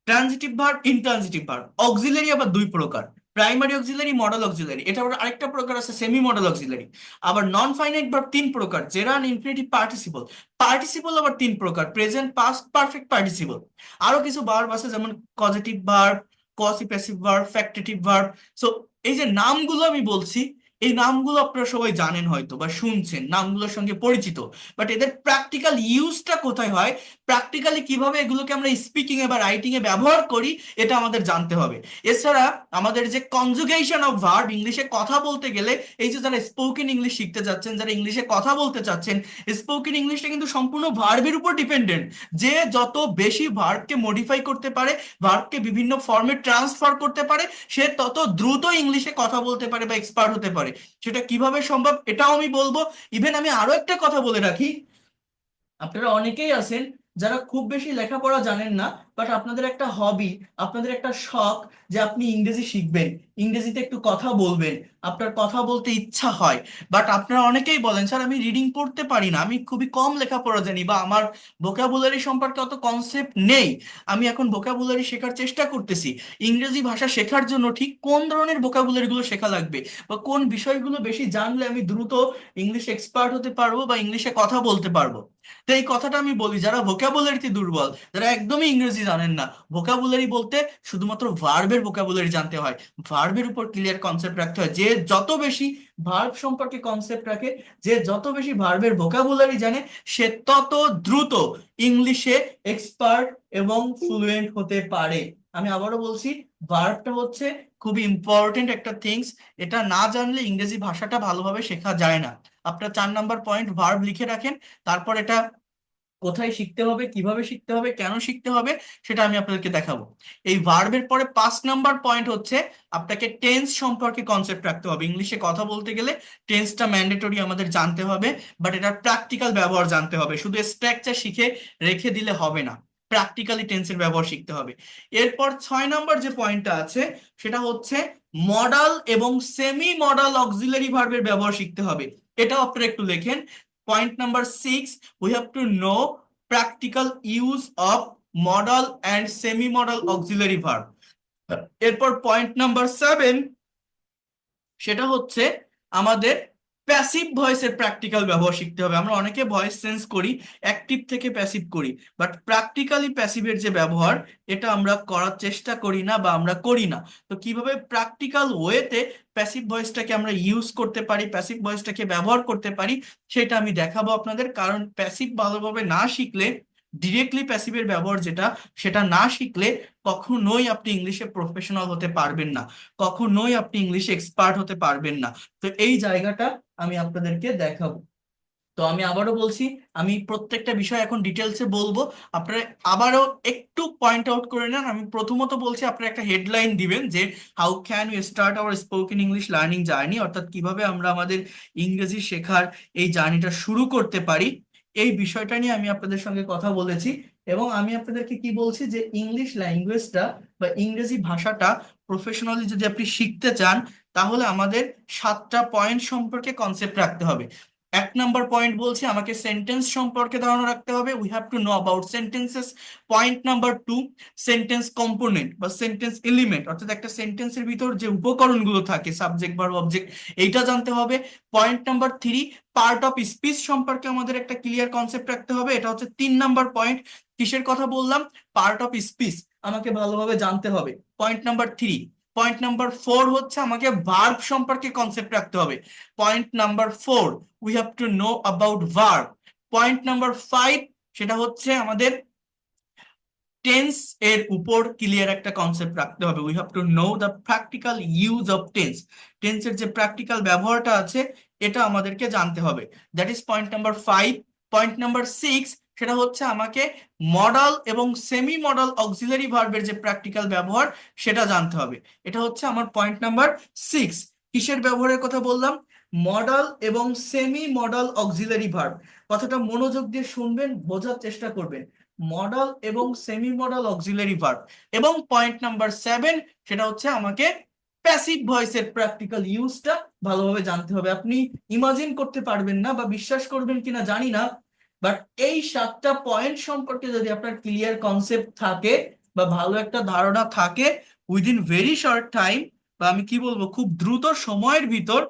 transitive verb, intransitive verb. Auxiliary আবার দুই প্রকার, প্রাইমারি অক্সিলারি, মডেল অক্সিলারি। এটা আবার আরেকটা প্রকার আছে, সেমি মডেল অক্সিলারি। আবার নন ফাইনাইট ভার্ব তিন প্রকার, জেরান্ড, ইনফিনিটিভ, পার্টিসিপল। পার্টিসিপল আবার তিন প্রকার, প্রেজেন্ট, পাস্ট, পারফেক্ট পার্টিসিপল। আরো কিছু ভার্ব আছে, যেমন causative verb, quasi passive verb, factitive verb. So এই যে নামগুলো আমি বলছি, এই নামগুলো আপনারা সবাই জানেন হয়তো বা শুনছেন, নামগুলোর সঙ্গে পরিচিত। বাট এদের প্র্যাকটিক্যাল ইউজটা কোথায় হয়, প্র্যাকটিক্যালি কিভাবে এগুলোকে আমরা স্পিকিং এ বা রাইটিং এ ব্যবহার করি, এটা আমাদের জানতে হবে। এছাড়া আমাদের যে কনজুগেশন অফ ভার্ব, ইংলিশে কথা বলতে গেলে, এই যে যারা স্পোকেন ইংলিশ শিখতে যাচ্ছেন, যারা ইংলিশে কথা বলতে চাচ্ছেন, স্পোকেন ইংলিশটা কিন্তু সম্পূর্ণ ভার্বের উপর ডিপেন্ডেন্ট। যে যত বেশি ভার্বকে মডিফাই করতে পারে, ভার্বকে বিভিন্ন ফর্মে ট্রান্সফার করতে পারে, সে তত দ্রুত ইংলিশে কথা বলতে পারে বা এক্সপার্ট হতে পারে। সেটা কিভাবে সম্ভব এটাও আমি বলবো। ইভেন আমি আরো একটা কথা বলে রাখি, আপনারা অনেকেই আছেন যারা খুব বেশি লেখাপড়া জানেন না, বাট আপনাদের একটা হবি, আপনাদের একটা শখ, যে আপনি ইংরেজি শিখবেন, ইংরেজিতে একটু কথা বলবেন, আপনার কথা বলতে ইচ্ছা হয়। বাট আপনারা অনেকেই বলেন, স্যার আমি রিডিং পড়তে পারি না, আমি খুবই কম লেখাপড়া জানি, বা আমার ভোকাবুলারি সম্পর্কে অত কনসেপ্ট নেই, আমি এখন ভোকাবুলারি শেখার চেষ্টা করতেছি। ইংরেজি ভাষা শেখার জন্য ঠিক কোন ধরনের ভোকাবুলারি গুলো শেখা লাগবে, বা কোন বিষয়গুলো বেশি জানলে আমি দ্রুত ইংলিশ এক্সপার্ট হতে পারবো বা ইংলিশে কথা বলতে পারবো? তো এই কথাটা আমি বলি, যারা ভোকাবুলারিতে দুর্বল, যারা একদমই ইংরেজি জানেন না, ভোকাবুলারি বলতে শুধুমাত্র ভার্বের ভোকাবুলারি জানতে হয়, ভার্বের উপর ক্লিয়ার কনসেপ্ট রাখতে হয়। যে যত বেশি ভার্ব সম্পর্কে কনসেপ্ট রাখে, যে যত বেশি ভার্বের ভোকাবুলারি জানে, সে তত দ্রুত ইংলিশে এক্সপার্ট এবং ফ্লুয়েন্ট হতে পারে। আমি আবারও বলছি, ভার্বটা হচ্ছে খুবই ইম্পর্টেন্ট একটা থিংস, এটা না জানলে ইংরেজি ভাষাটা ভালোভাবে শেখা যায় না। আপনার 4 নম্বর পয়েন্ট ভার্ব লিখে রাখেন। তারপর এটা কোথায় শিখতে হবে, কিভাবে শিখতে হবে, কেন শিখতে হবে, সেটা আমি আপনাদেরকে দেখাবো। এই ভার্বের পরে 5 নম্বর পয়েন্ট হচ্ছে, আপনাকে টেন্স সম্পর্কে কনসেপ্ট রাখতে হবে। ইংলিশে কথা বলতে গেলে টেন্সটা ম্যান্ডেটরি আমাদের জানতে হবে, বাট এটার প্র্যাকটিক্যাল ব্যবহার জানতে হবে। শুধু স্ট্রাকচার শিখে রেখে দিলে হবে না, প্র্যাকটিক্যালি টেন্সের ব্যবহার শিখতে হবে। এরপর 6 নম্বর যে পয়েন্টটা আছে, সেটা হচ্ছে মডাল এবং সেমি মডাল অক্সিলারি ভার্বের ব্যবহার শিখতে হবে। এটাও আপনারা একটু লেখেন। Point number 6, we have to know practical use of modal and semi modal auxiliary verb। এরপর পয়েন্ট নাম্বার 7, সেটা হচ্ছে আমাদের প্যাসিভ ভয়েসের প্র্যাকটিক্যাল ব্যবহার শিখতে হবে। আমরা অনেকে ভয়েস চেঞ্জ করি, অ্যাক্টিভ থেকে প্যাসিভ করি, বাট প্র্যাকটিক্যালি প্যাসিভের যে ব্যবহার এটা আমরা করার চেষ্টা করি না বা আমরা করি না। তো কিভাবে প্র্যাকটিক্যাল ওয়েতে প্যাসিভ ভয়েসটাকে আমরা ইউজ করতে পারি, প্যাসিভ ভয়েসটাকে ব্যবহার করতে পারি, সেটা আমি দেখাবো আপনাদের। কারণ প্যাসিভ ভালোভাবে না শিখলে, ডিরেক্টলি প্যাসিভের ব্যবহার যেটা, সেটা না শিখলে কখনোই আপনি ইংলিশে প্রফেশনাল হতে পারবেন না, কখনোই আপনি ইংলিশে এক্সপার্ট হতে পারবেন না। তো এই জায়গাটা আমি আপনাদেরকে দেখাবো। তো আমি আবারও বলছি, আমি প্রত্যেকটা বিষয় এখন ডিটেলসে বলবো, আপনারা আবারও একটু পয়েন্ট আউট করে নেন। আমি প্রথমত বলছি, আপনারা একটা হেডলাইন দিবেন যে how can you start our spoken English learning journey, অর্থাৎ কিভাবে আমরা আমাদের ইংরেজি শেখার এই জার্নিটা শুরু করতে পারি। এই বিষয়টা নিয়ে আমি আপনাদের সঙ্গে কথা বলেছি, এবং আমি আপনাদেরকে কি বলছি যে ইংলিশ ল্যাঙ্গুয়েজটা বা ইংরেজি ভাষাটা প্রফেশনালি যদি আপনি শিখতে চান, তাহলে আমাদের 7টা পয়েন্ট সম্পর্কে কনসেপ্ট রাখতে হবে। 1 নম্বর পয়েন্ট বলছি, আমাকে সেন্টেন্স সম্পর্কে ধারণা রাখতে হবে, we have to know about sentences. Point number 2, sentence component বা সেন্টেন্স এলিমেন্ট, অর্থাৎ একটা সেন্টেন্সের ভিতর যে উপকরণগুলো থাকে, সাবজেক্ট ভার্ব অবজেক্ট, এইটা জানতে হবে। Point number 3, part of speech সম্পর্কে আমাদের একটা ক্লিয়ার কনসেপ্ট রাখতে হবে, এটা হচ্ছে 3 নম্বর পয়েন্ট। কিসের কথা বললাম? পার্ট অফ স্পিচ আমাকে ভালোভাবে জানতে হবে, পয়েন্ট নাম্বার 3। পয়েন্ট নাম্বার 4 হচ্ছে আমাকে ভার্ব সম্পর্কে কনসেপ্ট রাখতে হবে, point number 4, we have to know about verb. Point number 5, সেটা হচ্ছে আমাদের টেন্স এর উপর ক্লিয়ার একটা কনসেপ্ট রাখতে হবে, we have to know the practical use of tense. টেন্সের যে প্র্যাকটিক্যাল ব্যবহারটা আছে এটা আমাদেরকে জানতে হবে, that is point number 5। Point number 6, সেটা হচ্ছে আমাকে মডাল এবং সেমি মডাল অক্সিলারি ভার্বের যে প্র্যাকটিক্যাল ব্যবহার সেটা জানতে হবে। এটা হচ্ছে আমার পয়েন্ট নাম্বার 6। কিসের ব্যবহারের কথা বললাম? মডাল এবং সেমি মডাল অক্সিলারি ভার্ব। কথাটা মনোযোগ দিয়ে শুনবেন, বোঝার চেষ্টা করবেন, মডাল এবং সেমি মডাল অক্সিলারি ভার্ব। এবং পয়েন্ট নাম্বার 7, সেটা হচ্ছে আমাকে প্যাসিভ ভয়েসের প্র্যাকটিক্যাল ইউজটা ভালোভাবে জানতে হবে। আপনি ইমাজিন করতে পারবেন না বা বিশ্বাস করবেন কিনা জানি না, বাট এই 7টা পয়েন্ট সম্পর্কে যদি আপনার ক্লিয়ার কনসেপ্ট থাকে বা ভালো একটা ধারণা থাকে, উইদিন ভেরি শর্ট টাইম, বা আমি কি বলবো, খুব দ্রুত সময়ের ভিতর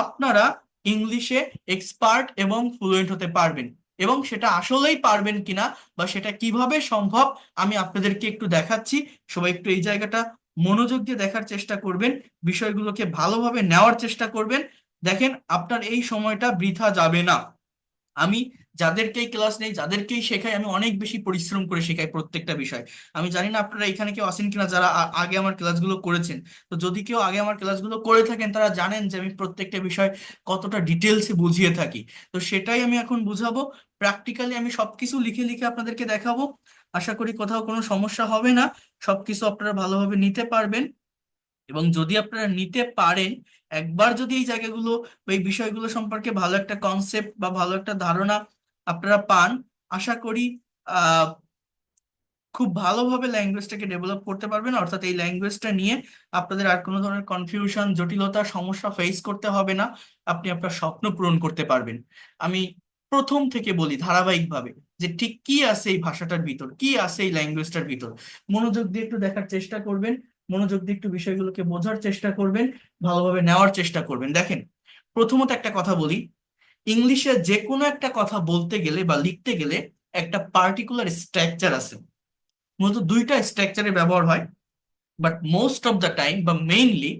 আপনারা ইংলিশে এক্সপার্ট এবং ফ্লুয়েন্ট হতে পারবেন। এবং সেটা আসলেই পারবেন কিনা বা সেটা কিভাবে সম্ভব আমি আপনাদেরকে একটু দেখাচ্ছি। সবাই একটু এই জায়গাটা মনোযোগ দিয়ে দেখার চেষ্টা করবেন, বিষয়গুলোকে ভালোভাবে নেওয়ার চেষ্টা করবেন। দেখেন, আপনার এই সময়টা বৃথা যাবে না। আমি যাদেরকেই ক্লাস নেই, যাদেরকেই শেখাই, আমি অনেক বেশি পরিশ্রম করে শেখাই প্রত্যেকটা বিষয়। আমি জানি না আপনারা এখানে কেউ আছেন কিনা যারা আগে আমার ক্লাসগুলো করেছেন। তো যদি কেউ আগে আমার ক্লাসগুলো করে থাকেন, তারা জানেন যে আমি প্রত্যেকটা বিষয় কতটা ডিটেলসে বুঝিয়ে থাকি। তো সেটাই আমি এখন বুঝাবো, প্র্যাকটিক্যালি আমি সবকিছু লিখে লিখে আপনাদেরকে দেখাবো। আশা করি কোথাও কোনো সমস্যা হবে না, সবকিছু আপনারা ভালোভাবে নিতে পারবেন। এবং যদি আপনারা নিতে পারেন, একবার যদি এই জায়গাগুলো বা এই বিষয়গুলো সম্পর্কে ভালো একটা কনসেপ্ট বা ভালো একটা ধারণা আপনারা পান, আশা করি আহ খুব ভালোভাবে ল্যাঙ্গুয়েজটাকে ডেভেলপ করতে পারবেন। অর্থাৎ এই ল্যাঙ্গুয়েজটা নিয়ে আপনাদের আর কোনো ধরনের কনফিউশন, জটিলতা, সমস্যা ফেস করতে হবে না। আপনি আপনার স্বপ্ন পূরণ করতে পারবেন। আমি প্রথম থেকে বলি ধারাবাহিকভাবে যে ঠিক কি আছে এই ভাষাটার ভিতর, কি আছে এই ল্যাঙ্গুয়েজটার ভিতর। মনোযোগ দিয়ে একটু দেখার চেষ্টা করবেন, মনোযোগ দিয়ে একটু বিষয়গুলোকে বোঝার চেষ্টা করবেন, ভালোভাবে নেওয়ার চেষ্টা করবেন। দেখেন, প্রথমত একটা কথা বলি, ইংলিশে যে কোনো একটা কথা বলতে গেলে বা লিখতে গেলে একটা পার্টিকুলার স্ট্রাকচার আছে। মূলত 2টা স্ট্রাকচারের ব্যবহার হয়, but most of the time বা মেইনলি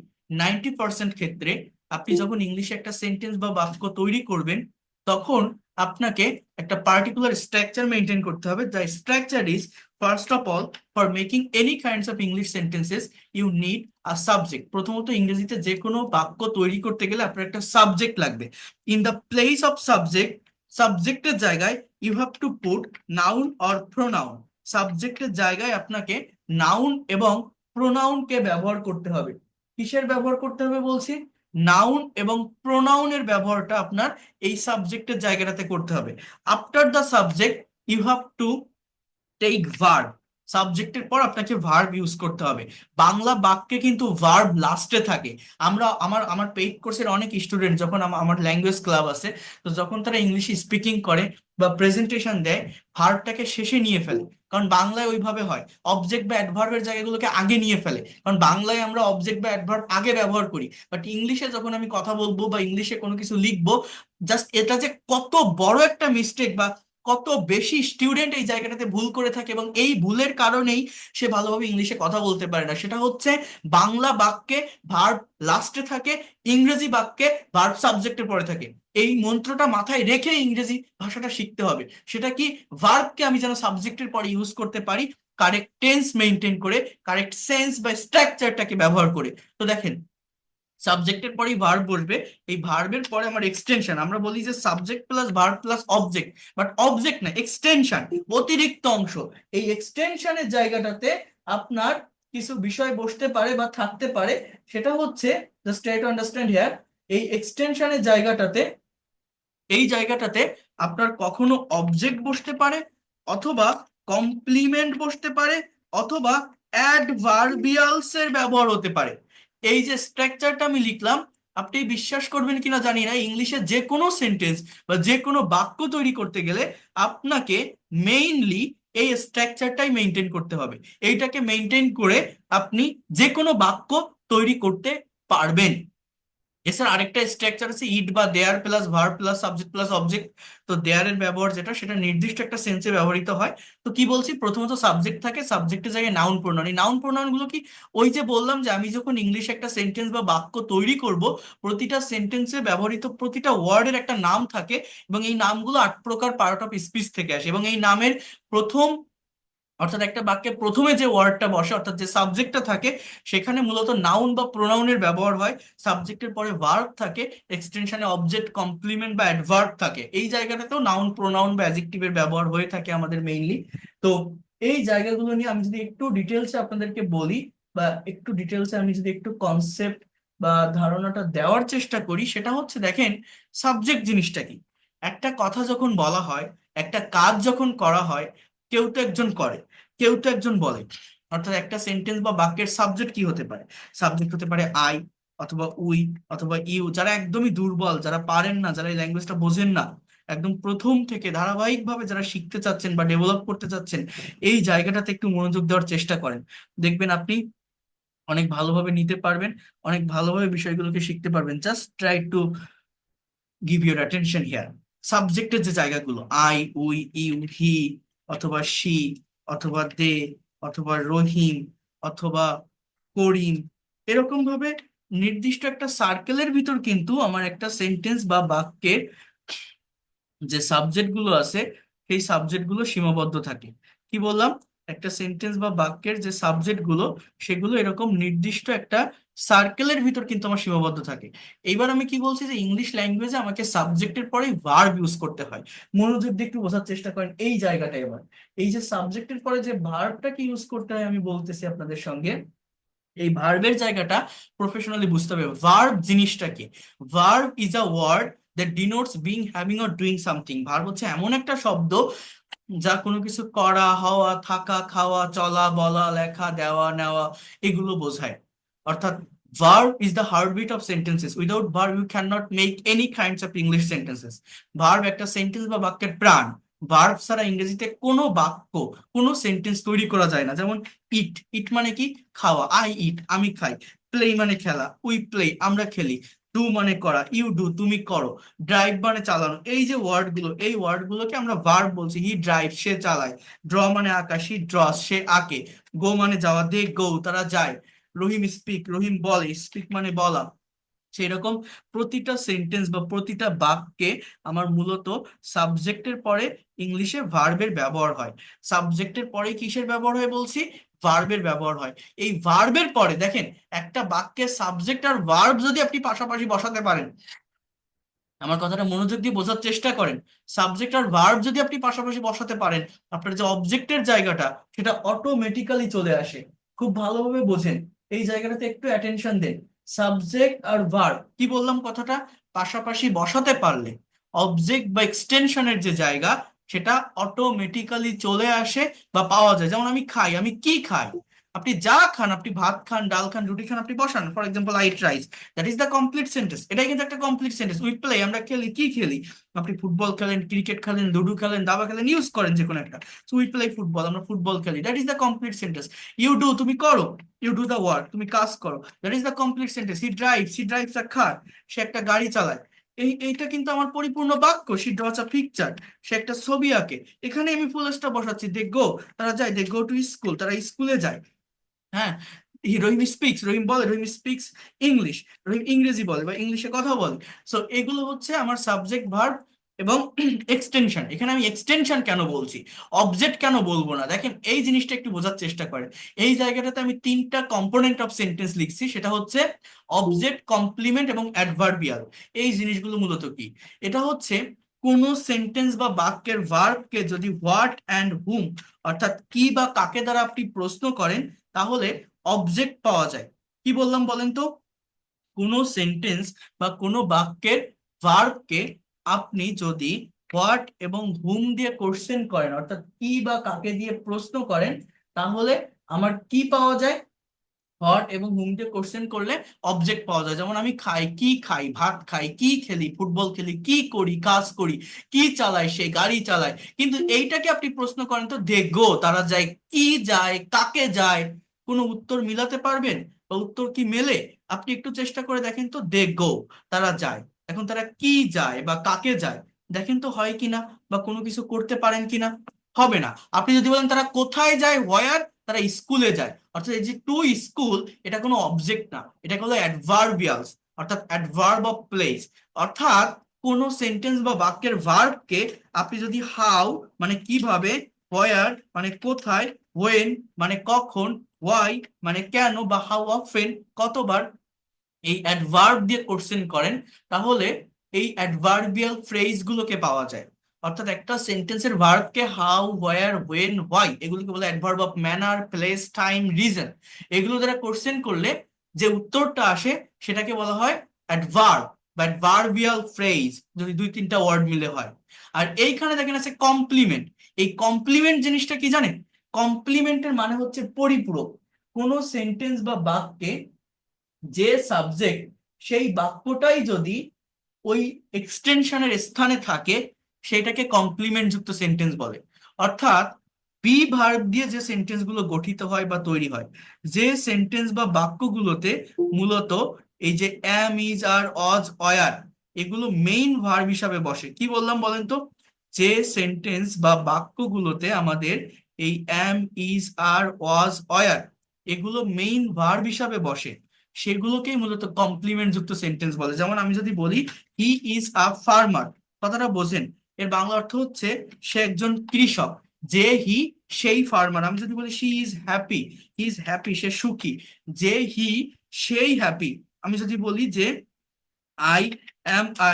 90% ক্ষেত্রে আপনি যখন ইংলিশে একটা সেন্টেন্স বা বাক্য তৈরি করবেন, তখন আপনাকে একটা পার্টিকুলার স্ট্রাকচার মেনটেন করতে হবে। The structure is, first of all, for making any kinds of English sentences you need a subject. প্রথমত ইংরেজিতে যে কোনো বাক্য তৈরি করতে গেলে আপনার একটা সাবজেক্ট লাগবে। In the place of subject, সাবজেক্টের জায়গায় you have to put noun or pronoun. সাবজেক্টের জায়গায় আপনাকে নাউন এবং প্রোনাউনকে ব্যবহার করতে হবে। কিসের ব্যবহার করতে হবে বলছি? নাউন এবং প্রোনাউনের ব্যবহারটা আপনার এই সাবজেক্টের জায়গাটাতে করতে হবে। After the subject you have to take verb. সাবজেক্টের পর আপনাকে ভার্ব ইউজ করতে হবে। বাংলা বাক্যে কিন্তু ভার্ব লাস্টে থাকে। আমরা আমার আমার পেইড কোর্সের অনেক স্টুডেন্ট, যখন আমার ল্যাঙ্গুয়েজ ক্লাব আছে, তো যখন তারা ইংলিশ স্পিকিং করে বা প্রেজেন্টেশন দেয়, ভার্বটাকে শেষে নিয়ে ফেলে। কারণ বাংলায় ওইভাবে হয়, অবজেক্ট বা অ্যাডভার্বের জায়গাগুলোকে আগে নিয়ে ফেলে, কারণ বাংলায় আমরা অবজেক্ট বা অ্যাডভার্ব আগে ব্যবহার করি। বাট ইংলিশে যখন আমি কথা বলবো বা ইংলিশে কোনো কিছু লিখবো, জাস্ট এটা যে কত বড় একটা মিস্টেক বা কত বেশি স্টুডেন্ট এই জায়গাটাতে ভুল করে থাকে, এবং এই ভুলের কারণেই সে ভালোভাবে ইংলিশে কথা বলতে পারে না, সেটা হচ্ছে বাংলা বাক্যে ভার্ব লাস্টে থাকে, ইংরেজি বাক্যে ভার্ব সাবজেক্টের পরে থাকে। এই মন্ত্রটা মাথায় রেখে ইংরেজি ভাষাটা শিখতে হবে। সেটা কি, ভার্বকে আমি যেন সাবজেক্টের পরে ইউজ করতে পারি, কারেক্ট টেন্স মেনটেন করে, কারেক্ট সেন্স বা স্ট্রাকচারটাকে ব্যবহার করে। তো দেখেন, সাবজেক্টের পরেই ভার্ব বসবে, এই ভার্বের পরে আমার এক্সটেনশন, আমরা বলি যে subject plus verb plus object, but object না, এক্সটেনশন, অতিরিক্ত অংশ। এই এক্সটেনশনের জায়গাটাতে আপনার কিছু বিষয় বসতে পারে বা থাকতে পারে, সেটা হচ্ছে, just try to understand here, এই এক্সটেনশনের জায়গাটাতে, এই জায়গাটাতে আপনার কখনো অবজেক্ট বসতে পারে, অথবা কমপ্লিমেন্ট বসতে পারে, অথবা অ্যাডভার্বিয়ালস এর ব্যবহার হতে পারে। এই যে স্ট্রাকচারটা আমি লিখলাম, আপনি বিশ্বাস করবেন কিনা জানি না, ইংলিশে যে কোনো সেন্টেন্স বা যে কোনো বাক্য তৈরি করতে গেলে আপনাকে মেইনলি এই স্ট্রাকচারটাই মেনটেন করতে হবে। এইটাকে মেনটেন করে আপনি যে কোনো বাক্য তৈরি করতে পারবেন। এছাড়া আরেকটা স্ট্রাকচার আছে, ইট বা there plus verb plus subject plus object. তো দেয়ার এর ব্যবহার যেটা, সেটা নির্দিষ্ট একটা সেন্সে ব্যবহৃত হয়। তো কি বলছি, প্রথমত সাবজেক্ট থাকে, সাবজেক্টের জায়গায় নাউন প্রোনাউন। এই নাউন প্রোনাউন গুলো কি, ওই যে বললাম যে আমি যখন ইংলিশে একটা সেন্টেন্স বা বাক্য তৈরি করব, প্রতিটা সেন্টেন্সে ব্যবহৃত প্রতিটা ওয়ার্ডের একটা নাম থাকে, এবং এই নামগুলো 8 প্রকার পার্ট অফ স্পিচ থেকে আসে, এবং এই নামের প্রথম, অর্থাৎ একটা বাক্যে প্রথমে যে ওয়ার্ডটা বসে, অর্থাৎ যে সাবজেক্টটা থাকে, সেখানে মূলত নাউন বা প্রোনাউনের ব্যবহার হয়। সাবজেক্টের পরে ভার্ব থাকে, এক্সটেনশনে অবজেক্ট, কমপ্লিমেন্ট বা অ্যাডভার্ব থাকে। এই জায়গাটাতেও নাউন প্রোনাউন বা অ্যাডজেক্টিভের ব্যবহার হয়ে থাকে আমাদের মেইনলি। তো এই জায়গাগুলো নিয়ে আমি যদি একটু ডিটেলসে আপনাদেরকে বলি, বা একটু ডিটেলসে আমি যদি একটু কনসেপ্ট বা ধারণাটা দেওয়ার চেষ্টা করি, সেটা হচ্ছে, দেখেন, সাবজেক্ট জিনিসটা কি। একটা কথা যখন বলা হয়, একটা কাজ যখন করা হয়, কেউ তো একজন করে, কেউ তো একজন বলে। অর্থাৎ একটা সেন্টেন্স বা বাক্যের সাবজেক্ট কি হতে পারে, সাবজেক্ট হতে পারে আই, অথবা উই, অথবা ইউ। যারা একদমই দুর্বল, যারা পারেন না, যারা এই ল্যাঙ্গুয়েজটা বোঝেন না, একদম প্রথম থেকে ধারাবাহিকভাবে যারা শিখতে চাচ্ছেন বা ডেভেলপ করতে চাচ্ছেন, এই জায়গাটাতে একটু মনোযোগ দেওয়ার চেষ্টা করেন, দেখবেন আপনি অনেক ভালোভাবে নিতে পারবেন, অনেক ভালোভাবে বিষয়গুলোকে শিখতে পারবেন। Just try to give your attention here. সাবজেক্টের যে জায়গাগুলো, আই, উই, ইউ, হি, অথবা শি, অথবা দে, অথবা রহিম, অথবা করিম, এরকম ভাবে নির্দিষ্ট একটা সার্কেলের ভিতর কিন্তু আমার একটা সেন্টেন্স বা বাক্যের যে সাবজেক্ট গুলো আছে, সেই সাবজেক্ট গুলো সীমাবদ্ধ থাকে। কি বললাম, একটা সেন্টেন্স বা বাক্যের যে সাবজেক্ট গুলো, সেগুলো এরকম নির্দিষ্ট একটা সার্কেলের ভিতর কিন্তু আমার সীমাবদ্ধ থাকে। এইবার আমি কি বলছি, যে ইংলিশ ল্যাঙ্গুয়েজে আমাকে সাবজেক্টের পরে ভার্ব ইউজ করতে হয়। মনোযোগ দিয়ে একটু বোঝার চেষ্টা করেন এই জায়গাটা। এবার এই যে সাবজেক্টের পরে যে ভার্বটাকে ইউজ করতে হয়, আমি বলতেছি আপনাদের সঙ্গে, এই ভার্বের জায়গাটা প্রফেশনালি বুঝতে হবে। ভার্ব জিনিসটা কি, verb is a word that denotes being, having or doing something. Verb হচ্ছে এমন একটা শব্দ যা কোনো কিছু করা, হওয়া, থাকা, খাওয়া, চলা, বলা, লেখা, দেওয়া, নেওয়া, এগুলো বোঝায়। অর্থাৎ verb is the heartbeat of sentences. Without verb you cannot make any kinds of English sentences. Verb একটা সেন্টেন্স বা বাক্যের প্রাণ। ভার্ব ছাড়া ইংরেজিতে কোনো বাক্য, কোনো সেন্টেন্স তৈরি করা যায় না। যেমন ইট, ইট মানে কি, খাওয়া, আই ইট, আমি খাই। প্লে মানে খেলা, উই প্লে, আমরা খেলি। ডু মানে করা, ইউ ডু, তুমি করো। ড্রাইভ মানে চালানো। এই যে ওয়ার্ড গুলো, এই ওয়ার্ড গুলোকে আমরা ভার্ব বলছি। হি ড্রাইভ, সে চালায়। ড্র মানে আঁকা, হি ড্রস, সে আঁকে। গো মানে যাওয়া, দে গো, তারা যায়। রহিম স্পিক, রহিম বলে, স্পিক মানে বলা। সেরকম প্রতিটা সেন্টেন্স বা প্রতিটা বাক্যে আমার মূলত সাবজেক্টের পরে ইংলিশে ভার্বের ব্যবহার হয়। সাবজেক্টের পরে কিসের ব্যবহার হয় বলছি, ভার্বের ব্যবহার হয়। এই ভার্বের পরে দেখেন, একটা বাক্যের সাবজেক্ট আর ভার্ব যদি আপনি পাশাপাশি বসাতে পারেন, আমার কথাটা মনোযোগ দিয়ে বোঝার চেষ্টা করেন, সাবজেক্ট আর ভার্ব যদি আপনি পাশাপাশি বসাতে পারেন, আপনার যে অবজেক্টের জায়গাটা, সেটা অটোমেটিক্যালি চলে আসে। খুব ভালোভাবে বোঝেন, এই জায়গাটাতে একটু অ্যাটেনশন দেন। সাবজেক্ট আর ভার্ব, কি বললাম কথাটা, পাশাপাশি বসাতে পারলে অবজেক্ট বা এক্সটেনশনের যে জায়গা, সেটা অটোমেটিক্যালি চলে আসে বা পাওয়া যায়। যেমন আমি খাই, আমি কি খাই, আপনি যা খান, আপনি ভাত খান, ডাল খান, রুটি খান, আপনি বসান, for example I eat rice, that is the complete sentence. এটাই কিন্তু একটা কমপ্লিট সেন্টেন্স। উই প্লে, আমরা খেলি, কি খেলি? আপনি ফুটবল খেলেন, ক্রিকেট খেলেন, লুডো খেলেন, দাবা খেলেন, ইউজ করেন যে কোনো একটা। সো উই প্লে ফুটবল, আমরা ফুটবল খেলি, that is the complete sentence. You do, তুমি করো, ইউ ডু দ্য ওয়ার্ক, তুমি কাজ করো, that is the complete sentence. He drives a car, সে একটা গাড়ি চালায়। এইটা কিন্তু আমার পরিপূর্ণ বাক্য। শি ড্রস আ পিকচার, সে একটা ছবি আঁকে। এখানে আমি ফুল স্টপ বসাচ্ছি, দে গো, তারা যায়, দে গো টু স্কুল, তারা স্কুলে যায়। হ্যাঁ, রহিম স্পিক্স, রহিম বলে, রহিম স্পিক্স ইংলিশ, রহিম ইংরেজি বলে বা ইংলিশে কথা বলে। সো এগুলো হচ্ছে আমার সাবজেক্ট, ভার্ব এবং এক্সটেনশন। এখানে আমি এক্সটেনশন কেন বলছি, অবজেক্ট কেন বলবো না, দেখেন এই জিনিসটা একটু বোঝার চেষ্টা করেন। এই জায়গাটাতে আমি তিনটা কম্পোনেন্ট অফ সেন্টেন্স লিখছি, সেটা হচ্ছে অবজেক্ট, কমপ্লিমেন্ট এবং অ্যাডভার্বিয়াল। এই জিনিসগুলো মূলত কি, এটা হচ্ছে কোন সেন্টেন্স বা বাক্যের ভার্বকে যদি হোয়াট অ্যান্ড হুম, অর্থাৎ কি বা কাকে দ্বারা আপনি প্রশ্ন করেন, তাহলে অবজেক্ট পাওয়া যায়। কি বললাম বলেন তো? কোনো সেন্টেন্স বা কোনো বাক্যের ভার্বকে আপনি যদি হোয়াট এবং হুম দিয়ে কোশ্চেন করেন, অর্থাৎ কি বা কাকে দিয়ে প্রশ্ন করেন, তাহলে আমার কি পাওয়া যায়? হোয়াট এবং হুম দিয়ে কোশ্চেন করলে অবজেক্ট পাওয়া যায়। যেমন আমি খাই, কি খাই, ভাত খাই, কি খেলি, ফুটবল খেলি, কি করি, কাজ করি, কি চালাই, সে গাড়ি চালায়। কিন্তু এইটাকে আপনি প্রশ্ন করেন তো, দে গো, তারা যায়, কি যায়, কাকে যায়, কোনো উত্তর মিলাতে পারবেন বা উত্তর কি মেলে? আপনি একটু চেষ্টা করে দেখেন তো, দে গো, তারা যায়। এখন তারা কি যায় বা কাকে যায়, দেখেন তো হয় কিনা, বা কোনো কিছু করতে পারেন কিনা। হবে না। আপনি যদি বলেন তারা কোথায় যায়, হোয়ার, তারা স্কুলে যায়, অর্থাৎ এই যে টু স্কুল, এটা কোনো অবজেক্ট না, এটা হলো অ্যাডভার্বিয়ালস, অর্থাৎ অ্যাডভার্ব অফ প্লেস। অর্থাৎ কোন সেন্টেন্স বা বাক্যের ভার্বকে আপনি যদি হাউ মানে কিভাবে, হোয়ার মানে কোথায়, ওয়েন মানে কখন, ওয়াই মানে কেন, বা হাউ অফেন কতবার, এই অ্যাডভার্ব দিয়ে কোশ্চেন করেন, তাহলে এই অ্যাডভার্বিয়াল ফ্রেজ গুলোকে পাওয়া যায়। অর্থাৎ একটা সেন্টেন্সের ভার্বকে হাউ, হোয়ার, হোয়েন, হোয়াই, এগুলোকে বলে adverb of manner, place, time, reason. এগুলো দ্বারা কোশ্চেন করলে যে উত্তরটা আসে, সেটাকে বলা হয় অ্যাডভার্ব বা অ্যাডভার্বিয়াল ফ্রেজ, যদি দুই তিনটা ওয়ার্ড মিলে হয়। আর এইখানে দেখেন আছে কমপ্লিমেন্ট। এই কমপ্লিমেন্ট জিনিসটা কি জানেন? কমপ্লিমেন্টের মানে হচ্ছে পরিপূরক। কোনো সেন্টেন্স বা বাক্যে যে সাবজেক্ট, সেই বাক্যটাই যদি ওই এক্সটেনশনের স্থানে থাকে, সেটাকে কমপ্লিমেন্ট যুক্ত সেন্টেন্স বলে। অর্থাৎ বি ভার্ব দিয়ে যে সেন্টেন্স গুলো গঠিত হয় বা তৈরি হয়, যে সেন্টেন্স বা বাক্যগুলোতে মূলত এই যে অ্যাম, ইজ, আর, অজ, অয়ার, এগুলো মেইন ভার্ব হিসাবে বসে। কি বললাম বলেন তো? যে সেন্টেন্স বা বাক্যগুলোতে আমাদের এই অ্যাম, ইজ, আর, ওয়াজ, অয়ার, এগুলো মেইন ভার্ব হিসাবে বসে, সেগুলোকেই মূলত কমপ্লিমেন্ট যুক্ত সেন্টেন্স বলে। যেমন আমি যদি বলি হি ইজ আ ফার্মার, কথাটা বোঝেন, এর বাংলা অর্থ হচ্ছে সে একজন কৃষক। যে হি, সেই ফার্মার। আমি যদি বলি she is happy, he is happy, সে সুখী। যে হি, সেই হ্যাপি। আমি যদি বলি যে আই অ্যাম আ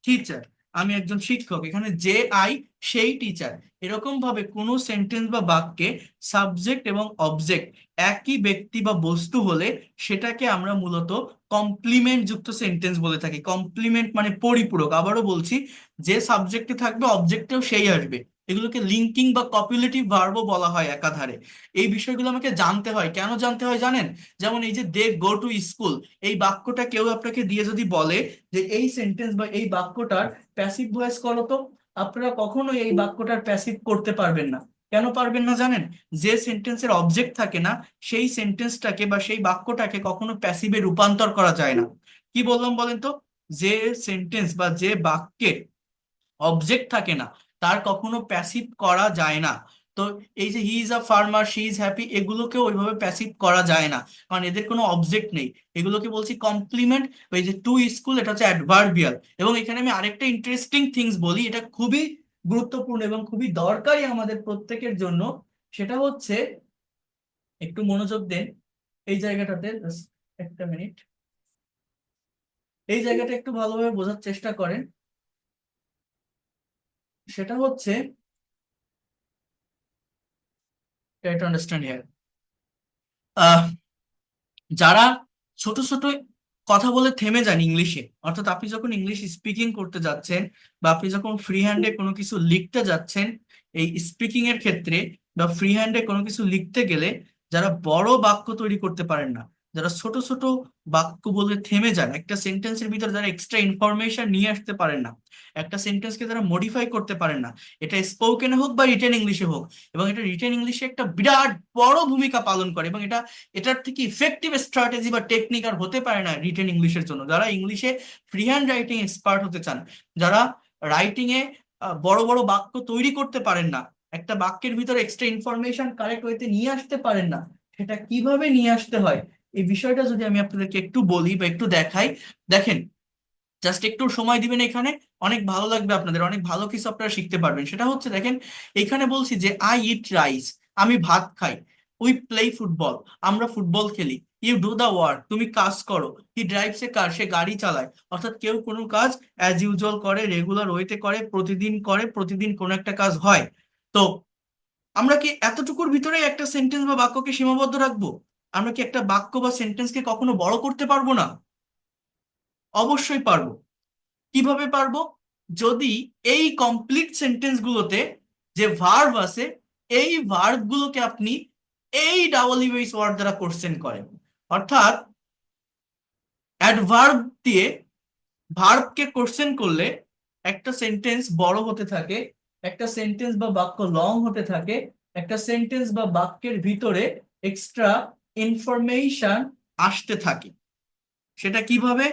টিচার, আমি একজন শিক্ষক, এখানে যে আই, সেই টিচার। এরকম ভাবে কোনো সেন্টেন্স বা বাক্যে সাবজেক্ট এবং অবজেক্ট একই ব্যক্তি বা বস্তু হলে, সেটাকে আমরা মূলত কমপ্লিমেন্ট যুক্ত সেন্টেন্স বলে থাকি। কমপ্লিমেন্ট মানে পরিপূরক। আবারও বলছি, যে সাবজেক্টে থাকবে অবজেক্টেও সেই আসবে। এগুলোকে লিঙ্কিং বা কপিউলেটিভ ভার্বও বলা হয় একাধারে। এই বিষয়গুলো আমাকে জানতে হয়। কেন জানতে হয় জানেন? যেমন এই যে দে গো টু স্কুল, এই বাক্যটা কেউ আপনাকে দিয়ে যদি বলে যে এই সেন্টেন্স বা এই বাক্যটার প্যাসিভ ভয়েস করো তো, আপনারা কখনোই এই বাক্যটার প্যাসিভ করতে পারবেন না। কেন পারবেন না জানেন? যে সেন্টেন্সের অবজেক্ট থাকে না, সেই সেন্টেন্সটাকে বা সেই বাক্যটাকে কখনো প্যাসিভে রূপান্তর করা যায় না। কি বললাম বলেন তো? যে সেন্টেন্স বা যে বাক্যে অবজেক্ট থাকে না, তার কখনো প্যাসিভ করা যায় না। তো এই যে he is a farmer, she is happy, এগুলোকে ওইভাবে প্যাসিভ করা যায় না, কারণ এদের কোনো অবজেক্ট নেই। এগুলোকে বলছি কমপ্লিমেন্ট। এই যে টু স্কুল, এটা হচ্ছে অ্যাডভার্বিয়াল। এবং এখানে আমি আরেকটা ইন্টারেস্টিং থিংস বলি, এটা খুবই গুরুত্বপূর্ণ এবং খুবই দরকারি আমাদের প্রত্যেকের জন্য। সেটা হচ্ছে, একটু মনোযোগ দেন এই জায়গাটাতে, just একটা মিনিট, এই জায়গাটা একটু ভালোভাবে বোঝার চেষ্টা করেন। সেটা হচ্ছে, try to understand here. যারা ছোট ছোট কথা বলে থেমে যান ইংলিশে, অর্থাৎ আপনি যখন ইংলিশ স্পিকিং করতে যাচ্ছেন বা আপনি যখন ফ্রি হ্যান্ডে কোনো কিছু লিখতে যাচ্ছেন, এই স্পিকিং এর ক্ষেত্রে বা ফ্রি হ্যান্ডে কোনো কিছু লিখতে গেলে যারা বড় বাক্য তৈরি করতে পারেন না, যারা ছোট ছোট বাক্য বলে থেমে যান, একটা সেন্টেন্সের ভিতরে যারা এক্সট্রা ইনফরমেশন নিয়ে আসতে পারেন না, একটা সেন্টেন্সকে যারা মডিফাই করতে পারেন না, এটা স্পোকেনে হোক বা রিটেন ইংলিশে হোক, এবং এটা রিটেন ইংলিশে একটা বিরাট বড় ভূমিকা পালন করে, এবং এটার থেকে ইফেক্টিভ স্ট্র্যাটেজি বা টেকনিক আর হতে পারে না রিটেন ইংলিশের জন্য। যারা ইংলিশে ফ্রি হ্যান্ড রাইটিং এক্সপার্ট হতে চান, যারা রাইটিং এ বড় বড় বাক্য তৈরি করতে পারেন না, একটা বাক্যের ভিতরে এক্সট্রা ইনফরমেশন কারেক্ট ওয়েতে নিয়ে আসতে পারেন না, সেটা কিভাবে নিয়ে আসতে হয় এই বিষয়টা যদি আমি আপনাদেরকে একটু বলি বা একটু দেখাই। দেখেন, জাস্ট একটু সময় দিবেন এখানে, অনেক ভালো লাগবে আপনাদের, অনেক ভালো কিছু আপনারা শিখতে পারবেন। সেটা হচ্ছে দেখেন, এখানে বলছি যে আই ইট রাইস, আমি ভাত খাই। উই প্লে ফুটবল, আমরা ফুটবল খেলি। ইউ ডু দা ওয়ার্ক, তুমি কাজ করো। হি ড্রাইভস এ কার, সে গাড়ি চালায়। অর্থাৎ কেউ কোনো কাজ অ্যাজ ইউজুয়াল করে, রেগুলার ওয়েতে করে, প্রতিদিন কোনো একটা কাজ হয়। তো আমরা কি এতটুকুর ভিতরে একটা সেন্টেন্স বা বাক্যকে সীমাবদ্ধ রাখবো? আমরা কি একটা বাক্য বা সেন্টেন্সকে কখনো বড় করতে পারবো না? অবশ্যই পারবো। কিভাবে পারবো? যদি এই কমপ্লিট সেন্টেন্স গুলোতে যে ভার্ব আছে, এই ভার্ব গুলোকে আপনি এই ডাবল ইউএস ওয়ার্ড দ্বারা কোশ্চেন করেন। অর্থাৎ অ্যাডভার্ব দিয়ে ভার্বকে কোশ্চেন করলে একটা সেন্টেন্স বড় হতে থাকে, একটা সেন্টেন্স বা বাক্য লং হতে থাকে, একটা সেন্টেন্স বা বাক্যের ভিতরে এক্সট্রা ইনফরমেশন আসতে থাকে। সেটা কিভাবে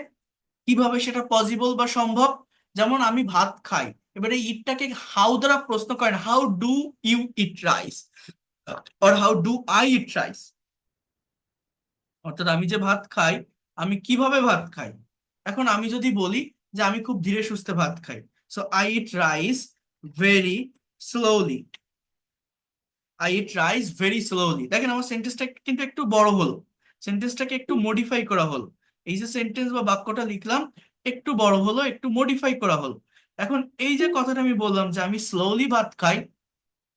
কিভাবে সেটা পসিবল বা সম্ভব? যেমন আমি ভাত খাই, এবারে ইটটাকে হাউ দ্বারা প্রশ্ন করেন, how do you eat rice, or how do I eat rice. অর্থাৎ আমি যে ভাত খাই, আমি কিভাবে ভাত খাই। এখন আমি যদি বলি যে আমি খুব ধীরে সুস্থে ভাত খাই, so I eat rice very slowly. I eat rice very slowly. দেখেন আমার সেন্টেন্সটা কিন্তু একটু বড় হলো, সেন্টেন্সটাকে একটু মডিফাই করা হলো। এই যে সেন্টেন্স বা বাক্যটা লিখলাম, একটু বড় হলো, একটু মডিফাই করা হলো। এখন এই যে কথাটা আমি বললাম যে আমি স্লোলি ভাত খাই,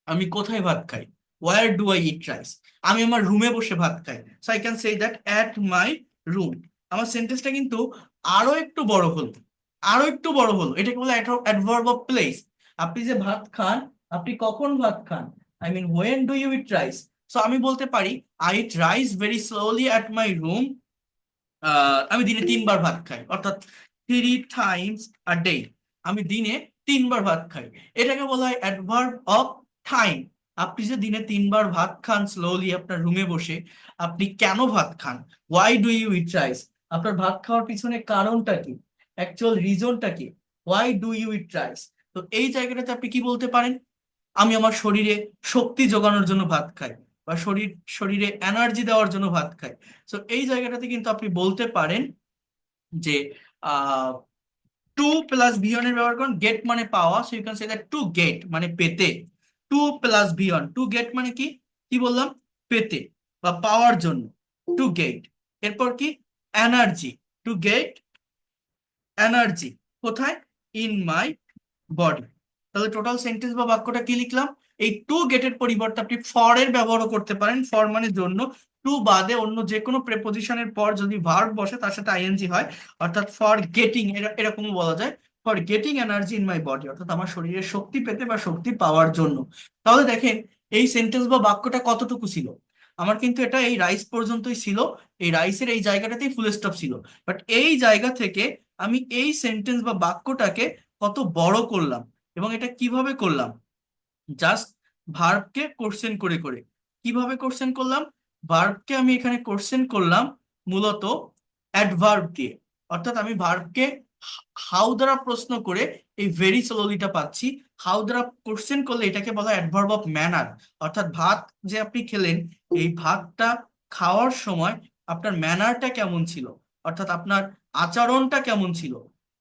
আমি কোথায় ভাত খাই? War do I eat rice? আমি আমার রুমে বসে ভাত খাই, so I can say that at my room. আমার সেন্টেন্সটা কিন্তু আরো একটু বড় হলো, আরো একটু বড় হলো। এটাকে বলে অ্যাডভার্ব অফ প্লেস। আপনি যে ভাত খান, আপনি কখন ভাত খান? I mean when do you eat rice? So আমি বলতে পারি I eat rice very slowly at my room. আমি দিনে 3 বার ভাত খাই, অর্থাৎ 3 টাইমস আ ডে। আমি দিনে 3 বার ভাত খাই। এটাকে বলা হয় অ্যাডভার্ব অফ টাইম। আপনি যে দিনে 3 বার ভাত খান স্লোলি আপনার রুমে বসে, আপনি কেন ভাত খান? Why do you eat rice? আপনার ভাত খাওয়ার পিছনে কারণটা কি? অ্যাকচুয়াল রিজনটা কি? Why do you eat rice? তো এই জায়গাটাতে আপনি কি বলতে পারেন? আমি আমার শরীরে শক্তি যোগানোর জন্য ভাত খাই, বা শরীরে এনার্জি দেওয়ার জন্য ভাত খাই। তো এই জায়গাটাতে কিন্তু আপনি বলতে পারেন যে টু প্লাস ভিয়ন এর ব্যবহার করুন, গেট মানে পাওয়া, so you can say that to get মানে পেতে। To plus V one, to get মানে কি, কি বললাম? পেতে বা পাওয়ার জন্য, টু গেট। এরপর কি? Energy, to get energy. কোথায়? In my body. তাহলে টোটাল সেন্টেন্স বা বাক্যটা কি লিখলাম? এই টু গেটের পরিবর্তে আপনি ফর এর ব্যবহারও করতে পারেন। ফর মানে জন্য, টু বাদে অন্য যে কোনো প্রেপোজিশনের পর যদি ভার্ব বসে তার সাথে আইএনজি হয়, অর্থাৎ ফর গেটিং, এরকমও বলা যায়, for getting energy in my body, অর্থাৎ আমার শরীরে শক্তি পেতে বা শক্তি পাওয়ার জন্য। তাহলে দেখেন এই সেন্টেন্স বা বাক্যটা কতটুকু ছিল। আমার কিন্তু এটা এই রাইস পর্যন্তই ছিল, এই রাইসের এই জায়গাটাতেই ফুল স্টপ ছিল। বাট এই জায়গা থেকে আমি এই সেন্টেন্স বা বাক্যটাকে কত বড় করলাম, এবং এটা কিভাবে করলাম? জাস্ট ভার্বকে কোশ্চেন করে করে। কিভাবে কোশ্চেন করলাম? ভার্বকে আমি এখানে কোশ্চেন করলাম মূলত অ্যাডভার্ব দিয়ে। অর্থাৎ আমি ভার্বকে হাউ দ্বারা প্রশ্ন করে এই ভেরি স্লোলিটা পাচ্ছি। হাউ দ্বারা কোশ্চেন করলে এটাকে বলা হয় অ্যাডভার্ব অফ ম্যানার। অর্থাৎ ভাত যে আপনি খেলেন, এই ভাতটা খাওয়ার সময় আপনার ম্যানারটা কেমন ছিল, অর্থাৎ আপনার আচরণটা কেমন ছিল,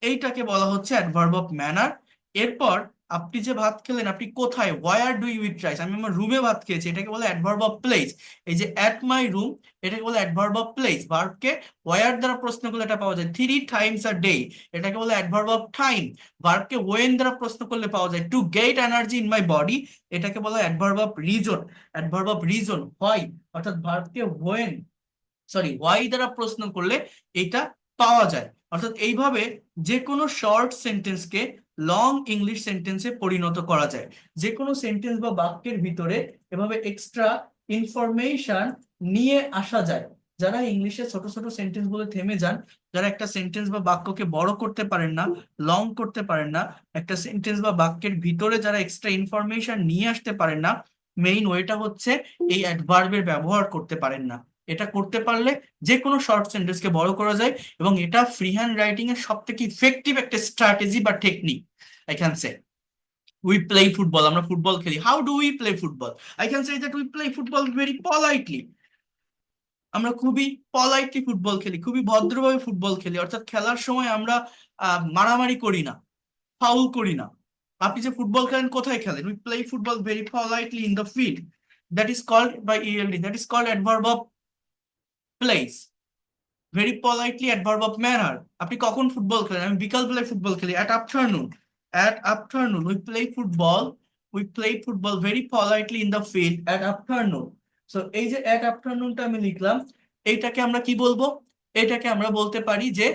এইটাকে বলা হচ্ছে অ্যাডভার্ব অফ ম্যানার। এরপর আপনি যে ভাত খেলেন, আপনি কোথায়, where do you eat rice? আমি আমার রুমে ভাত খেয়েছি, এটাকে বলে অ্যাডভার্ব অফ প্লেস। এই যে অ্যাট মাই রুম, এটাকে বলে অ্যাডভার্ব অফ প্লেস। ভার্বকে ওয়ার দ্বারা প্রশ্ন করলে এটা পাওয়া যায় 3 টাইমস আ ডে, এটাকে বলে অ্যাডভার্ব অফ টাইম। ভার্বকে ওয়েন দ্বারা প্রশ্ন করলে পাওয়া যায় two get energy in my body, এটাকে বলা হয় adverb of reason. Adverb of reason হয়, অর্থাৎ ভার্বকে ওয়েন, সরি ওয়াই দ্বারা প্রশ্ন করলে এটা পাওয়া যায়। অর্থাৎ এইভাবে যে কোনো শর্ট সেন্টেন্সকে লং ইংলিশ সেন্টেন্সে পরিণত করা যায়। যে কোনো সেন্টেন্স বা বাক্যের ভিতরে এভাবে এক্সট্রা ইনফরমেশন নিয়ে আসা যায়। যারা ইংলিশে ছোট ছোট সেন্টেন্স বলে থেমে যান, যারা একটা সেন্টেন্স বা বাক্যকে বড় করতে পারেন না, লং করতে পারেন না, একটা সেন্টেন্স বা বাক্যের ভিতরে যারা এক্সট্রা ইনফরমেশন নিয়ে আসতে পারেন না, মেইন ওয়েটা হচ্ছে এই অ্যাডভার্বের ব্যবহার করতে পারেন না। এটা করতে পারলে যে কোনো শর্ট সেন্টেন্সকে বড় করা যায়, এবং এটা ফ্রি হ্যান্ড রাইটিং এর সব থেকে ইফেক্টিভ একটা স্ট্র্যাটেজি বা technique I can say. We play football, আমরা ফুটবল খেলি। How do we play football? I can say that we play football very politely. আমরা খুবই পলাইটলি ফুটবল খেলি, খুবই ভদ্রভাবে ফুটবল খেলি, অর্থাৎ খেলার সময় আমরা মারামারি করি না, ফাউল করি না। আপনি যে ফুটবল খেলেন কোথায় খেলেন? We play football very politely in the field. That is called by ELD, that is called adverb of place. Very politely adverb of manner. আপনি কখন ফুটবল খেলেন? আমি বিকাল বেলায় ফুটবল খেলি, at afternoon. At afternoon we play football, we play football very politely in the field at afternoon. So এই যে অ্যাট আফটারনুনটা আমি লিখলাম, এইটাকে আমরা কি বলবো? এটাকে আমরা বলতে পারি যে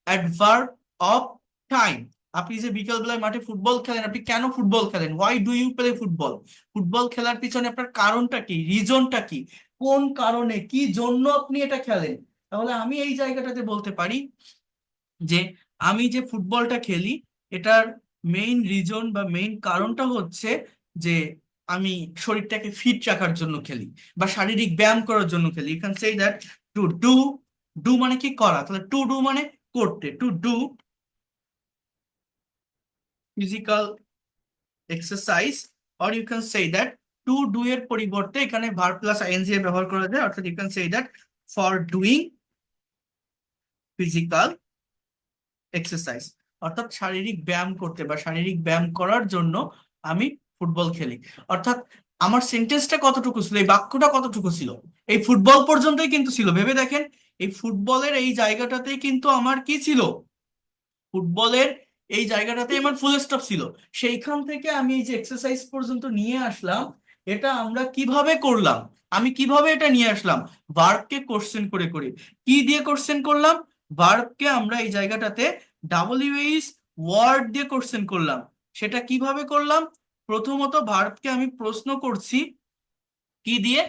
অ্যাডভার্ব অফ টাইম। আপনি যে বিকাল বেলায় মাঠে ফুটবল খেলেন, আপনি কেন ফুটবল খেলেন? Why do you play football? Football খেলার পিছনে আপনার কারণটা কি, রিজনটা কি, কোন কারণে কি জন্য আপনি এটা খেলেন? তাহলে আমি এই জায়গাটাতে বলতে পারি যে আমি যে ফুটবলটা খেলি, এটার মেইন রিজন বা মেইন কারণটা হচ্ছে যে আমি শরীরটাকে ফিট রাখার জন্য খেলি, বা শারীরিক ব্যায়াম করার জন্য খেলি। এখান সেই দ্যাট টু ডু, ডু মানে কি করা, তাহলে টু ডু মানে করতে, to do physical exercise. Or you can say that to do এর পরিবর্তে এখানে ভার্ব প্লাস আইএনজি এর ব্যবহার করা যায়, অর্থাৎ you can say that for doing physical exercise, অর্থাৎ শারীরিক ব্যায়াম করতে বা শারীরিক ব্যায়াম করার জন্য আমি ফুটবল খেলি। অর্থাৎ আমার সেন্টেন্সটা কতটুকু ছিল, এই বাক্যটা কতটুকু ছিল? এই ফুটবল পর্যন্তই কিন্তু ছিল। ভেবে দেখেন, এই ফুটবলের এই জায়গাটাতেই কিন্তু আমার কি ছিল? ফুটবলের এই জায়গাটাতে আমার ফুল স্টপ ছিল। সেইখান থেকে আমি এই যে এক্সারসাইজ পর্যন্ত নিয়ে আসলাম, এটা আমরা কিভাবে করলাম? আমি কিভাবে এটা নিয়ে আসলাম? ভার্বকে কোশ্চেন করে করে। কি দিয়ে কোশ্চেন করলাম? ভার্বকে আমরা এই জায়গাটাতে ডাব্লিউএইচ ওয়ার্ড দিয়ে কোশ্চেন করলাম। সেটা কিভাবে করলাম? প্রথমত ভার্বকে আমি প্রশ্ন করছি কি দিয়ে?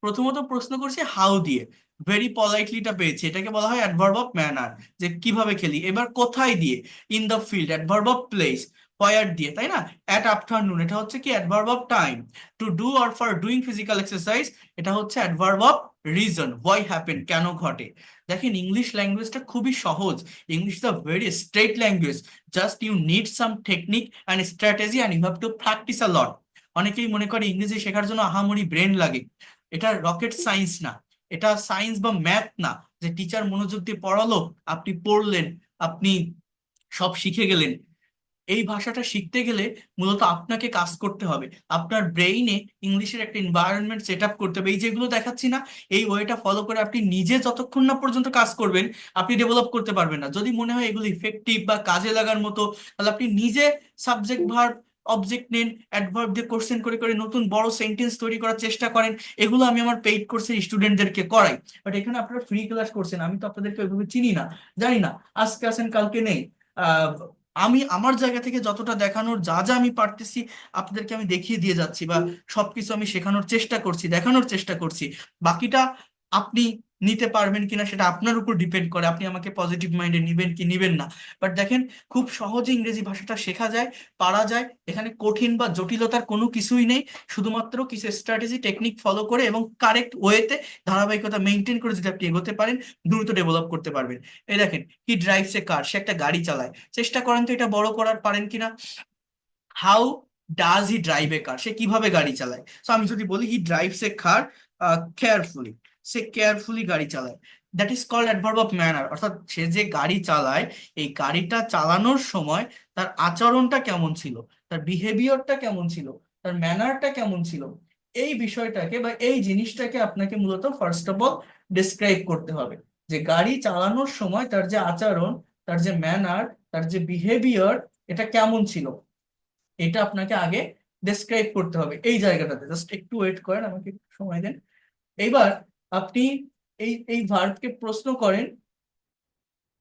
প্রথমত প্রশ্ন করছি হাউ দিয়ে। ভেরি পলাইটলিটা পেয়েছি, এটাকে বলা হয় অ্যাডভার্ব অফ ম্যানার, যে কিভাবে খেলি। এবার কোথায় দিয়ে? In the field, adverb of place. Where দিয়ে, তাই না? অ্যাট আফটারনুন, এটা হচ্ছে কি adverb of time. To do or for doing physical exercise, এটা হচ্ছে adverb of reason, why happen, কেন ঘটে। দেখেন ইংলিশ ল্যাঙ্গুয়েজটা খুবই সহজ। English is a very straight language. Just you need some technique and strategy and you have to practice a lot. অনেকেই মনে করে ইংরেজি শেখার জন্য আহামরি ব্রেন লাগে। এটা রকেট সায়েন্স না, এটা সায়েন্স বা ম্যাথ না যে টিচার মনোযোগ দিয়ে পড়ালো, আপনি পড়লেন, আপনি সব শিখে গেলেন। এই ভাষাটা শিখতে গেলে মূলত আপনাকে কাজ করতে হবে। আপনার ব্রেইনে ইংলিশের একটা এনভায়রনমেন্ট সেট আপ করতে হবে। এই যেগুলো দেখাচ্ছি না, এই ওয়েটা ফলো করে আপনি নিজে যতক্ষণ না পর্যন্ত কাজ করবেন, আপনি ডেভেলপ করতে পারবেন না। যদি মনে হয় এগুলো ইফেক্টিভ বা কাজে লাগার মতো, তাহলে আপনি নিজে সাবজেক্ট ভার্ব অবজেক্ট নেন, অ্যাডভার্ব দিয়ে কোশ্চেন করে করে নতুন বড় সেন্টেন্স তৈরি করার চেষ্টা করেন। এগুলো আমি আমার পেইড কোর্সের স্টুডেন্টদেরকে করাই। বাট এখানে আপনারা ফ্রি ক্লাস করছেন, আমি তো আপনাদেরকে ওইভাবে চিনি না, জানি না। আজকে আছেন কালকে নেই। আহ আমি আমার জায়গা থেকে যতটা দেখানোর, যা যা আমি পারতেছি আপনাদেরকে আমি দেখিয়ে দিয়ে যাচ্ছি, বা সবকিছু আমি শেখানোর চেষ্টা করছি, দেখানোর চেষ্টা করছি। বাকিটা আপনি নিতে পারবেন কিনা সেটা আপনার উপর ডিপেন্ড করে, আপনি আমাকে পজিটিভ মাইন্ডে নিবেন কি নিবেন না। বাট দেখেন, খুব সহজে ইংরেজি ভাষাটা শেখা যায়, পারা যায়। এখানে কঠিন বা জটিলতার কোনো কিছুই নেই। শুধুমাত্র কিছু স্ট্র্যাটেজি টেকনিক ফলো করে এবং কারেক্ট ওয়েতে ধারাবাহিকতা মেনটেন করে যদি আপনি এগোতে পারেন, দ্রুত ডেভেলপ করতে পারবেন। এই দেখেন, হি ড্রাইভস এ কার, সে একটা গাড়ি চালায়। চেষ্টা করেন তো এটা বড় করার পারেন কিনা। How does he drive a car, সে কিভাবে গাড়ি চালায়। তো আমি যদি বলি he drives a car carefully, সে কেয়ারফুলি গাড়ি চালায়। That is called adverb of manner, অর্থাৎ সে যে গাড়ি চালায়, এই গাড়িটা চালানোর সময় তার আচরণটা কেমন ছিল, তার বিহেভিয়ারটা কেমন ছিল, তার ম্যানারটা কেমন ছিল, এই বিষয়টাকে বা এই জিনিসটাকে আপনাকে মূলত ফার্স্ট অফ অল ডিসক্রাইব করতে হবে। যে গাড়ি চালানোর সময় তার যে আচরণ, তার যে ম্যানার, তার যে বিহেভিয়ার, এটা কেমন ছিল, এটা আপনাকে আগে ডেসক্রাইব করতে হবে। এই জায়গাটাতে জাস্ট একটু ওয়েট করেন, আমাকে একটু সময় দেন। এইবার আপনি এই এই ভার্বকে প্রশ্ন করেন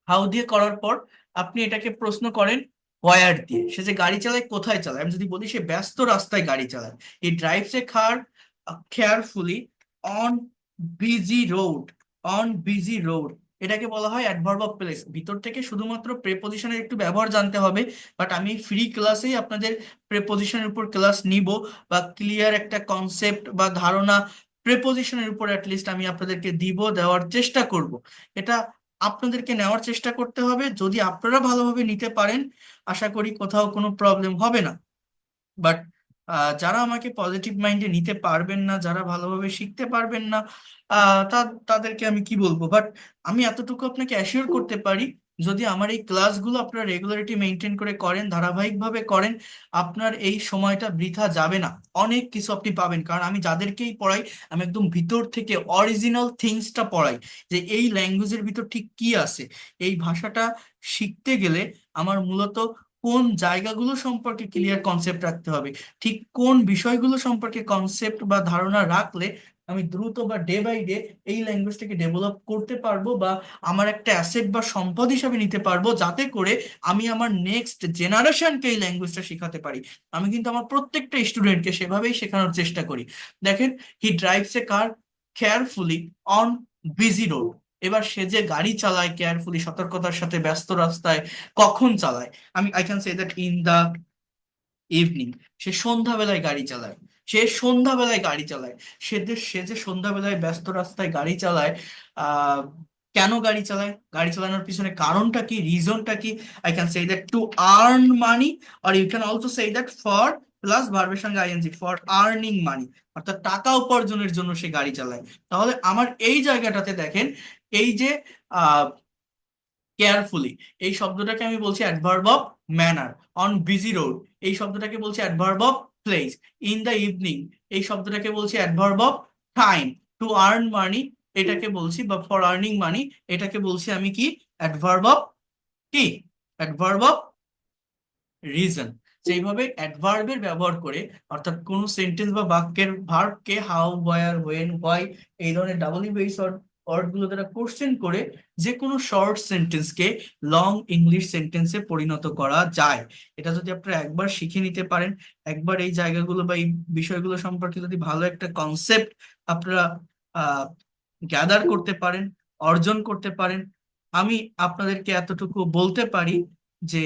হাউ দিয়ে করার পর, আপনি এটাকে প্রশ্ন করেন হোয়ার দিয়ে। সে যে গাড়ি চালায় কোথায় চালায়? আমি যদি বলি সে ব্যস্ত রাস্তায় গাড়ি চালায়, he drives a car carefully on busy road, on busy road, এটাকে বলা হয় অ্যাডভার্ব অফ প্লেস। ভিতর থেকে শুধুমাত্র প্রেপোজিশনের একটু ব্যবহার জানতে হবে, বাট আমি ফ্রি ক্লাসেই আপনাদের প্রেপোজিশনের উপর ক্লাস নিব, বা ক্লিয়ার একটা কনসেপ্ট বা ধারণা প্রেপোজিশনের উপর অ্যাটলিস্ট আমি আপনাদেরকে দিব, দেওয়ার চেষ্টা করব। এটা আপনাদেরকে নেওয়ার চেষ্টা করতে হবে। যদি আপনারা ভালোভাবে নিতে পারেন, আশা করি কোথাও কোনো প্রবলেম হবে না। বাট যারা আমাকে পজিটিভ মাইন্ডে নিতে পারবেন না, যারা ভালোভাবে শিখতে পারবেন না, তাদেরকে আমি কি বলবো, বাট আমি এতটুকু আপনাকে অ্যাসিওর করতে পারি, যদি আমার এই ক্লাসগুলো আপনারা রেগুলারিটি মেনটেন করে করেন, ধারাবাহিকভাবে করেন, আপনার এই সময়টা বৃথা যাবে না। অনেক কিছু আপনি পাবেন, কারণ আমি যাদেরকেই পড়াই, আমি একদম ভিতর থেকে অরিজিনাল থিংসটা পড়াই, যে এই ল্যাঙ্গুয়েজের ভিতর ঠিক কি আছে। এই ভাষাটা শিখতে গেলে আমার মূলত কোন জায়গাগুলো সম্পর্কে ক্লিয়ার কনসেপ্ট রাখতে হবে, ঠিক কোন বিষয়গুলো সম্পর্কে কনসেপ্ট বা ধারণা রাখলে আমি দ্রুত বা ডে বাই ডে এই ল্যাঙ্গুয়েজটাকে ডেভেলপ করতে পারবো, বা আমার একটা অ্যাসেট বা সম্পদ হিসাবে নিতে পারবো, যাতে করে আমি আমার নেক্সট জেনারেশনকে এই ল্যাঙ্গুয়েজটা শেখাতে পারি। আমি কিন্তু আমার প্রত্যেকটা স্টুডেন্টকে সেভাবেই শেখানোর চেষ্টা করি। দেখেন, হি drives a car carefully on busy road. এবার সে যে গাড়ি চালায় কেয়ারফুলি, সতর্কতার সাথে, ব্যস্ত রাস্তায়, কখন চালায়? I can say that in the evening. সে সন্ধ্যাবেলায় গাড়ি চালায়, সে সন্ধ্যাবেলায় গাড়ি চালায়। সে যে সন্ধ্যাবেলায় ব্যস্ত রাস্তায় গাড়ি চালায়, আহ কেন গাড়ি চালায়, গাড়ি চালানোর পিছনে কারণটা কি, রিজনটা কি? I can say that to earn money, আর you can also say that for plus ভার্বের সঙ্গে আইএনজি, ফর আর্নিং মানি, অর্থাৎ টাকা উপার্জনের জন্য সে গাড়ি চালায়। তাহলে আমার এই জায়গাটাতে দেখেন, এই যে কেয়ারফুলি, এই শব্দটাকে আমি বলছি adverb of manner. On busy road, এই শব্দটাকে বলছি adverb of place. In the evening, এই শব্দটাকে বলছি adverb of time. Two earn মানি, এটাকে বলছি, বা ফর আর্নিং মানি, এটাকে বলছি আমি কি, অ্যাডভার্ব অফ কি, অ্যাডভার্ব অফ রিজন। সেইভাবে অ্যাডভার্বের ব্যবহার করে, অর্থাৎ কোন সেন্টেন্স বা বাক্যের ভার্বকে হাউ, হোয়ার, হোয়েন, হোয়াই, এই ধরনের ডাবল বেস ওয়ার্ড গুলো দ্বারা কোশ্চেন করে যে কোনো শর্ট সেন্টেন্সকে লং ইংলিশ সেন্টেন্সে পরিণত করা যায়। এটা যদি আপনারা একবার শিখে নিতে পারেন, একবার এই জায়গাগুলো বা এই বিষয়গুলো সম্পর্কে যদি ভালো একটা কনসেপ্ট আপনারা আহ গ্যাদার করতে পারেন, অর্জন করতে পারেন, আমি আপনাদেরকে এতটুকু বলতে পারি যে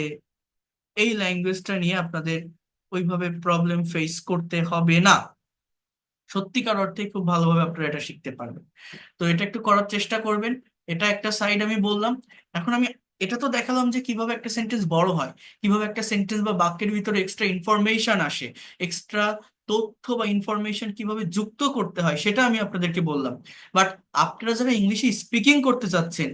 এই ল্যাঙ্গুয়েজটা নিয়ে আপনাদের ওইভাবে প্রবলেম ফেস করতে হবে না। সত্যিকার অর্থে খুব ভালোভাবে আপনারা এটা শিখতে পারবেন। তো এটা একটু করার চেষ্টা করবেন। এটা একটা সাইড আমি বললাম। এখন আমি এটা তো দেখালাম যে কিভাবে একটা সেন্টেন্স বড় হয়, কিভাবে একটা সেন্টেন্স বা বাক্যের ভিতরে এক্সট্রা ইনফরমেশন আসে, এক্সট্রা তথ্য বা ইনফরমেশন কিভাবে যুক্ত করতে হয়, সেটা আমি আপনাদেরকে বললাম। বাট আপনারা যারা ইংলিশে স্পিকিং করতে চাচ্ছেন,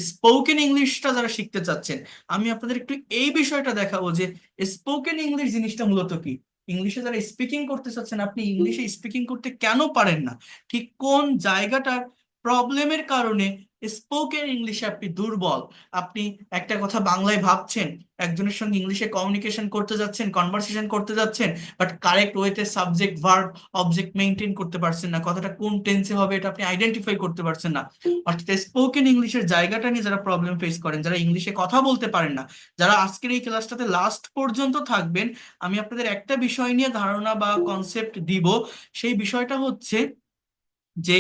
স্পোকেন ইংলিশটা যারা শিখতে চাচ্ছেন, আমি আপনাদের একটু এই বিষয়টা দেখাবো যে স্পোকেন ইংলিশ জিনিসটা মূলত কি। ইংলিশে যারা স্পিকিং করতে চাচ্ছেন, আপনি ইংলিশে স্পিকিং করতে কেন পারেন না, ঠিক কোন জায়গাটার প্রবলেমের কারণে স্পোকেন ইংলিশে আপনি দুর্বল। আপনি একটা কথা বাংলায় ভাবছেন, একজনের সঙ্গে ইংলিশে কমিউনিকেশন করতে যাচ্ছেন, কনভারসেশন করতে যাচ্ছেন, বাট কারেক্ট ওয়েতে সাবজেক্ট ভার্ব অবজেক্ট মেনটেন করতে পারছেন না, কথাটা কোন টেন্সে হবে এটা আপনি আইডেন্টিফাই করতে পারছেন না। অর্থাৎ স্পোকেন ইংলিশের জায়গাটা নিয়ে যারা প্রবলেম ফেস করেন, যারা ইংলিশে কথা বলতে পারেন না, যারা আজকের এই ক্লাসটাতে লাস্ট পর্যন্ত থাকবেন, আমি আপনাদের একটা বিষয় নিয়ে ধারণা বা কনসেপ্ট দিব। সেই বিষয়টা হচ্ছে যে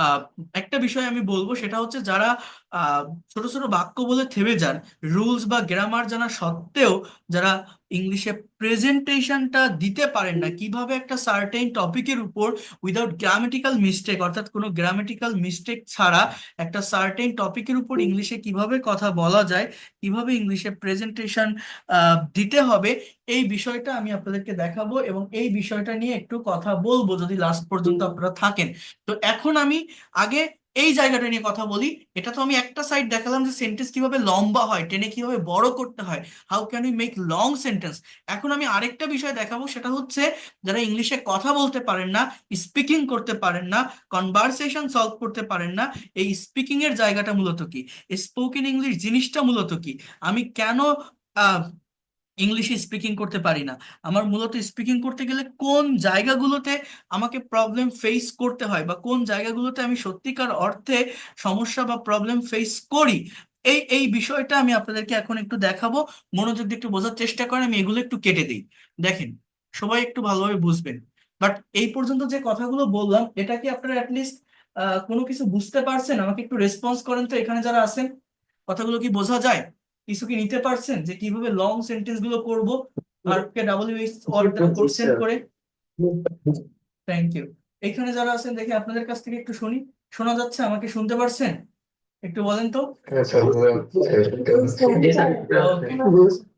আহ, একটা বিষয় আমি বলবো, সেটা হচ্ছে যারা আহ, ছোট ছোট বাক্য বলে থেমে যান, রুলস বা গ্রামার জানা সত্ত্বেও যারা ইংলিশে প্রেজেন্টেশনটা দিতে পারেন না, কিভাবে একটা সার্টেন টপিকের উপর উইদাউট গ্রামেটিক্যাল মিস্টেক, অর্থাৎ কোনো গ্রামেটিক্যাল মিস্টেক ছাড়া একটা সার্টেন টপিকের উপর ইংলিশে কিভাবে কথা বলা যায়, কিভাবে ইংলিশে প্রেজেন্টেশন দিতে হবে, এই বিষয়টা আমি আপনাদেরকে দেখাবো, এবং এই বিষয়টা নিয়ে একটু কথা বলবো যদি লাস্ট পর্যন্ত আপনারা থাকেন। তো এখন আমি আগে এই জায়গাটা নিয়ে কথা বলি। এটা তো আমি একটা সাইড দেখালাম যে সেন্টেন্স কিভাবে লম্বা হয়, টেনে কিভাবে বড় করতে হয়, how can you make long sentence. এখন আমি আরেকটা বিষয় দেখাবো, সেটা হচ্ছে যারা ইংলিশে কথা বলতে পারেন না, স্পিকিং করতে পারেন না, কনভারসেশন সলভ করতে পারেন না, এই স্পিকিং এর জায়গাটা মূলত কি, স্পোকেন ইংলিশ জিনিসটা মূলত কি, আমি কেন ইংলিশে স্পিকিং করতে পারি না, আমার মূলত স্পিকিং করতে গেলে কোন জায়গাগুলোতে আমাকে প্রবলেম ফেস করতে হয়, বা কোন জায়গাগুলোতে আমি সত্যিকার অর্থে সমস্যা বা প্রবলেম ফেস করি, এই এই বিষয়টা আমি আপনাদেরকে এখন একটু দেখাবো। মনোযোগ দিয়ে একটু বোঝার চেষ্টা করেন, আমি এগুলো একটু কেটে দিই। দেখেন, সবাই একটু ভালোভাবে বুঝবেন। বাট এই পর্যন্ত যে কথাগুলো বললাম, এটা কি আপনারা অ্যাটলিস্ট কোনো কিছু বুঝতে পারছেন? আমাকে একটু রেসপন্স করেন তো, এখানে যারা আছেন। কথাগুলো কি বোঝা যায়? কিছু কি নিতে পারছেন যে কিভাবে লং সেন্টেন্স গুলো করবো ভার্বকে ডাব্লিউএইচ অর দ্বারা কোশ্চেন করে? Thank you. এখানে যারা আছেন দেখি আপনাদের কাছ থেকে একটু শুনি। শোনা যাচ্ছে? আমাকে শুনতে পারছেন? একটু বলেন তো। ওকে,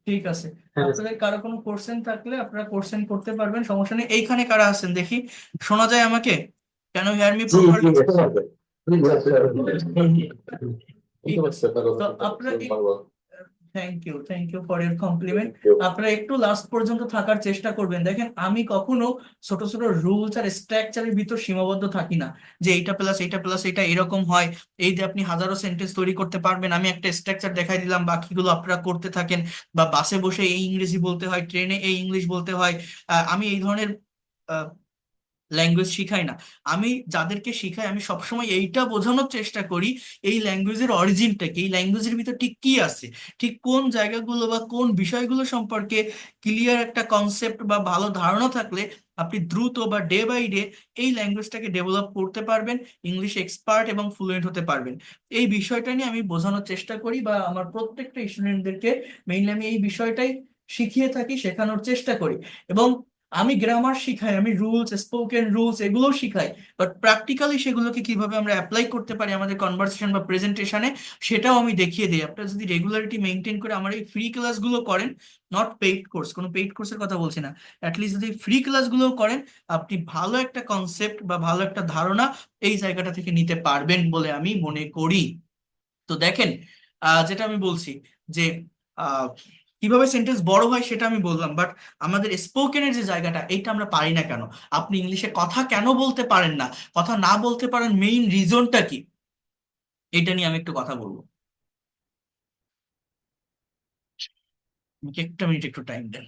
ঠিক আছে। আপনাদের কারো কোনো কোশ্চেন থাকলে আপনারা কোশ্চেন করতে পারবেন, সমস্যা নেই। এইখানে কারা আছেন দেখি, শোনা যায় আমাকে? Can you hear me properly? তো আপনারা, thank you for your compliment. আপনারা একটু লাস্ট পর্যন্ত থাকার চেষ্টা করবেন। দেখেন, আমি কখনো ছোট ছোট রুলস আর স্ট্রাকচারের ভিতর সীমাবদ্ধ থাকি না, যে এইটা প্লাস এইটা প্লাস এইটা এরকম হয়, এই যে আপনি হাজারো সেন্টেন্স তৈরি করতে পারবেন। আমি একটা স্ট্রাকচার দেখাই দিলাম, বাকিগুলো আপনারা করতে থাকেন। বা বাসে বসে এই ইংরেজি বলতে হয়, ট্রেনে এই ইংলিশ বলতে হয়। আমি এই ধরনের ল্যাঙ্গুয়েজ শিখাই না। আমি যাদেরকে শিখাই আমি সবসময় এইটা বোঝানোর চেষ্টা করি, এই ল্যাঙ্গুয়েজের অরিজিনটা কি, এই ল্যাঙ্গুয়েজের ভিতর ঠিক কি আছে, ঠিক কোন জায়গাগুলো বা কোন বিষয়গুলো সম্পর্কে ক্লিয়ার একটা কনসেপ্ট বা ভালো ধারণা থাকলে আপনি দ্রুত বা ডে বাই ডে এই ল্যাঙ্গুয়েজটাকে ডেভেলপ করতে পারবেন, ইংলিশ এক্সপার্ট এবং ফ্লুয়েন্ট হতে পারবেন। এই বিষয়টা নিয়ে আমি বোঝানোর চেষ্টা করি, বা আমার প্রত্যেকটা স্টুডেন্টদেরকে মেইনলি আমি এই বিষয়টাই শিখিয়ে থাকি, শেখানোর চেষ্টা করি। এবং আমি গ্রামার শিখাই, আমি রুলস, স্পোকেন রুলস এগুলো শিখাই, বাট প্র্যাকটিক্যালি সেগুলোকে কিভাবে আমরা অ্যাপ্লাই করতে পারি আমাদের কনভারসেশন বা প্রেজেন্টেশনে, সেটাও আমি দেখিয়ে দিই। আপনারা যদি রেগুলারিটি মেনটেন করে আমার এই ফ্রি ক্লাসগুলো করেন, নট পেইড কোর্স, কোনো পেইড কোর্সের কথা বলছি না, অ্যাটলিস্ট যদি ফ্রি ক্লাসগুলো করেন, আপনি ভালো একটা কনসেপ্ট বা ভালো একটা ধারণা এই জায়গাটা থেকে নিতে পারবেন বলে আমি মনে করি। তো দেখেন, যেটা আমি বলছি যে আহ, কিভাবে সেন্টেন্স বড় হয় সেটা আমি বললাম, বাট আমাদের স্পোকেনের যে জায়গাটা, এইটা আমরা পারি না কেন? আপনি ইংলিশে কথা কেন বলতে পারেন না? কথা না বলতে পারেন মেইন রিজনটা কি? এটা নিয়ে আমি একটু কথা বলবো। আমাকে একটা মিনিট একটু টাইম দেন।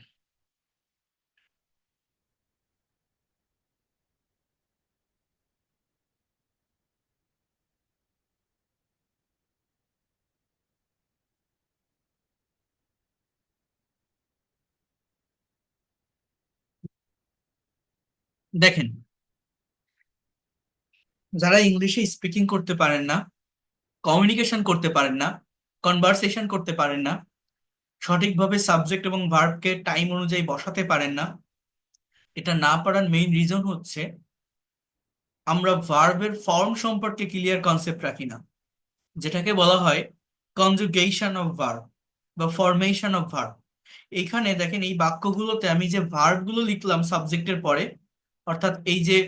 দেখেন, যারা ইংলিশে স্পিকিং করতে পারেন না, কমিউনিকেশন করতে পারেন না, কনভারসেশন করতে পারেন না, সঠিকভাবে সাবজেক্ট এবং ভার্বকে টাইম অনুযায়ী বসাতে পারেন না, এটা না পারার মেইন রিজন হচ্ছে আমরা ভার্বের ফর্ম সম্পর্কে ক্লিয়ার কনসেপ্ট রাখি না, যেটাকে বলা হয় কনজুগেশন অফ ভার্ব বা ফরমেশন অফ ভার্ব। এইখানে দেখেন, এই বাক্যগুলোতে আমি যে ভার্ব গুলো লিখলাম সাবজেক্টের পরে, অর্থাৎ এই যে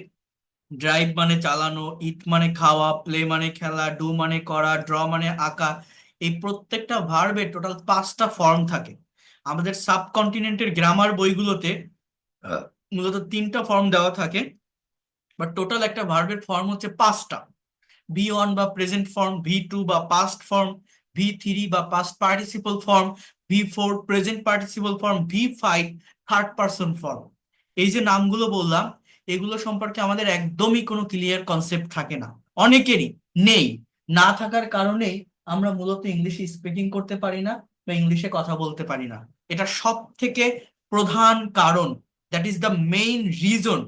ড্রাইভ মানে চালানো, ইট মানে খাওয়া, প্লে মানে খেলা, ডু মানে করা, ড্র মানে আঁকা, এই প্রত্যেকটা ভার্বের টোটাল 5টা ফর্ম থাকে। আমাদের সাবকন্টিনেন্টের গ্রামার বইগুলোতে আহ, মূলত 3টা ফর্ম দেওয়া থাকে, বাট টোটাল একটা ভার্বের ফর্ম হচ্ছে 5টা। V1 বা প্রেজেন্ট ফর্ম, V2 বা পাস্ট ফর্ম, V3 বা past participle form, V4 present participle form, V5 third person form. এই যে নামগুলো বললাম, এগুলো সম্পর্কে আমাদের একদমই কোনো ক্লিয়ার কনসেপ্ট থাকে না, অনেকেরই নেই। না থাকার কারণেই আমরা মূলত ইংলিশে স্পিকিং করতে পারি না বা ইংলিশে কথা বলতে পারি না। এটা সব থেকে প্রধান কারণ, that is the main reason.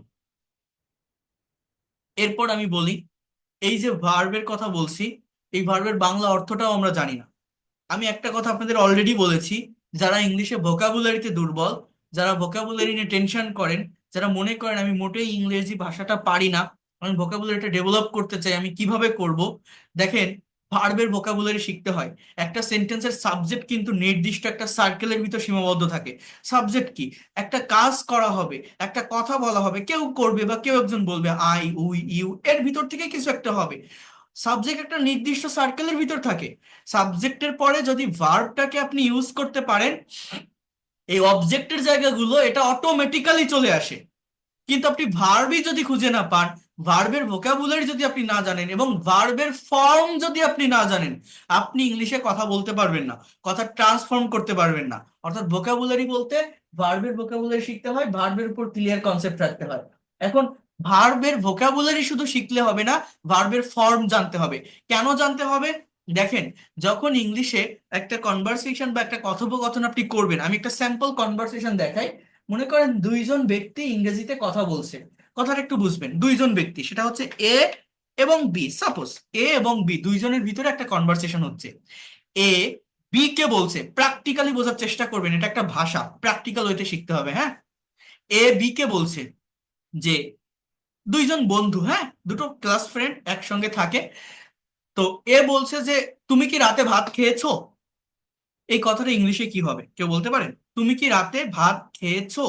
এরপর আমি বলি, এই যে ভার্বের কথা বলছি, এই ভার্বের বাংলা অর্থটাও আমরা জানি না। আমি একটা কথা আপনাদের অলরেডি বলেছি, যারা ইংলিশে ভোকাবুলারিতে দুর্বল, যারা ভোকাবুলারি নিয়ে টেনশন করেন, যারা মনে করেন আমি মোটেই ইংরেজি ভাষাটা পারি না, আমি ভোকাবুলারিটা ডেভেলপ করতে চাই, আমি কিভাবে করব? দেখেন, ভার্বের ভোকাবুলারি শিখতে হয়। একটা সেন্টেন্সের সাবজেক্ট কিন্তু নির্দিষ্ট একটা সার্কেলের ভিতর সীমাবদ্ধ থাকে। সাবজেক্ট কি? একটা কাজ করা হবে, একটা কথা বলা হবে, কেউ করবে বা কেউ একজন বলবে, আই, উই, ইউ, এর ভিতর থেকে কিছু একটা হবে। সাবজেক্ট একটা নির্দিষ্ট সার্কেলের ভিতর থাকে। সাবজেক্টের পরে যদি ভার্বটাকে আপনি ইউজ করতে পারেন, এই অবজেক্টের জায়গাগুলো এটা অটোমেটিক্যালি চলে আসে। কিন্তু আপনি ভার্বই যদি খুঁজে না পান, ভার্বের ভোকাবুলারি যদি আপনি না জানেন এবং ভার্বের ফর্ম যদি আপনি না জানেন, আপনি ইংলিশে কথা বলতে পারবেন না, কথা ট্রান্সফর্ম করতে পারবেন না। অর্থাৎ ভোকাবুলারি বলতে ভার্বের ভোকাবুলারি শিখতে হয়, ভার্বের উপর ক্লিয়ার কনসেপ্ট রাখতে হয়। এখন ভার্বের ভোকাবুলারি শুধু শিখলে হবে না, ভার্বের ফর্ম জানতে হবে। কেন জানতে হবে? দেখেন, যখন ইংলিশে একটা কনভারসেশন বা একটা কথোপকথন আপনি করবেন, আমি একটা স্যাম্পল কনভারসেশন দেখাই। মনে করেন দুইজন ব্যক্তি ইংরেজিতে কথা বলছে, কথাটা একটু বুঝবেন। দুইজন ব্যক্তি, সেটা হচ্ছে এ এবং বি, সাপোজ এ এবং বি দুইজনের ভিতরে একটা কনভারসেশন হচ্ছে। এ বি কে বলছে, প্র্যাকটিক্যালি বোঝার চেষ্টা করবেন, এটা একটা ভাষা, প্র্যাকটিক্যাল ওইতে শিখতে হবে, হ্যাঁ। এ বি কে বলছে যে দুইজন বন্ধু, হ্যাঁ, দুটো ক্লাস ফ্রেন্ড একসঙ্গে থাকে। তো এ বলছে যে তুমি কি রাতে ভাত খেয়েছো? এই কথাটা ইংলিশে কি হবে কেউ বলতে পারেন? তুমি কি রাতে ভাত খেয়েছো?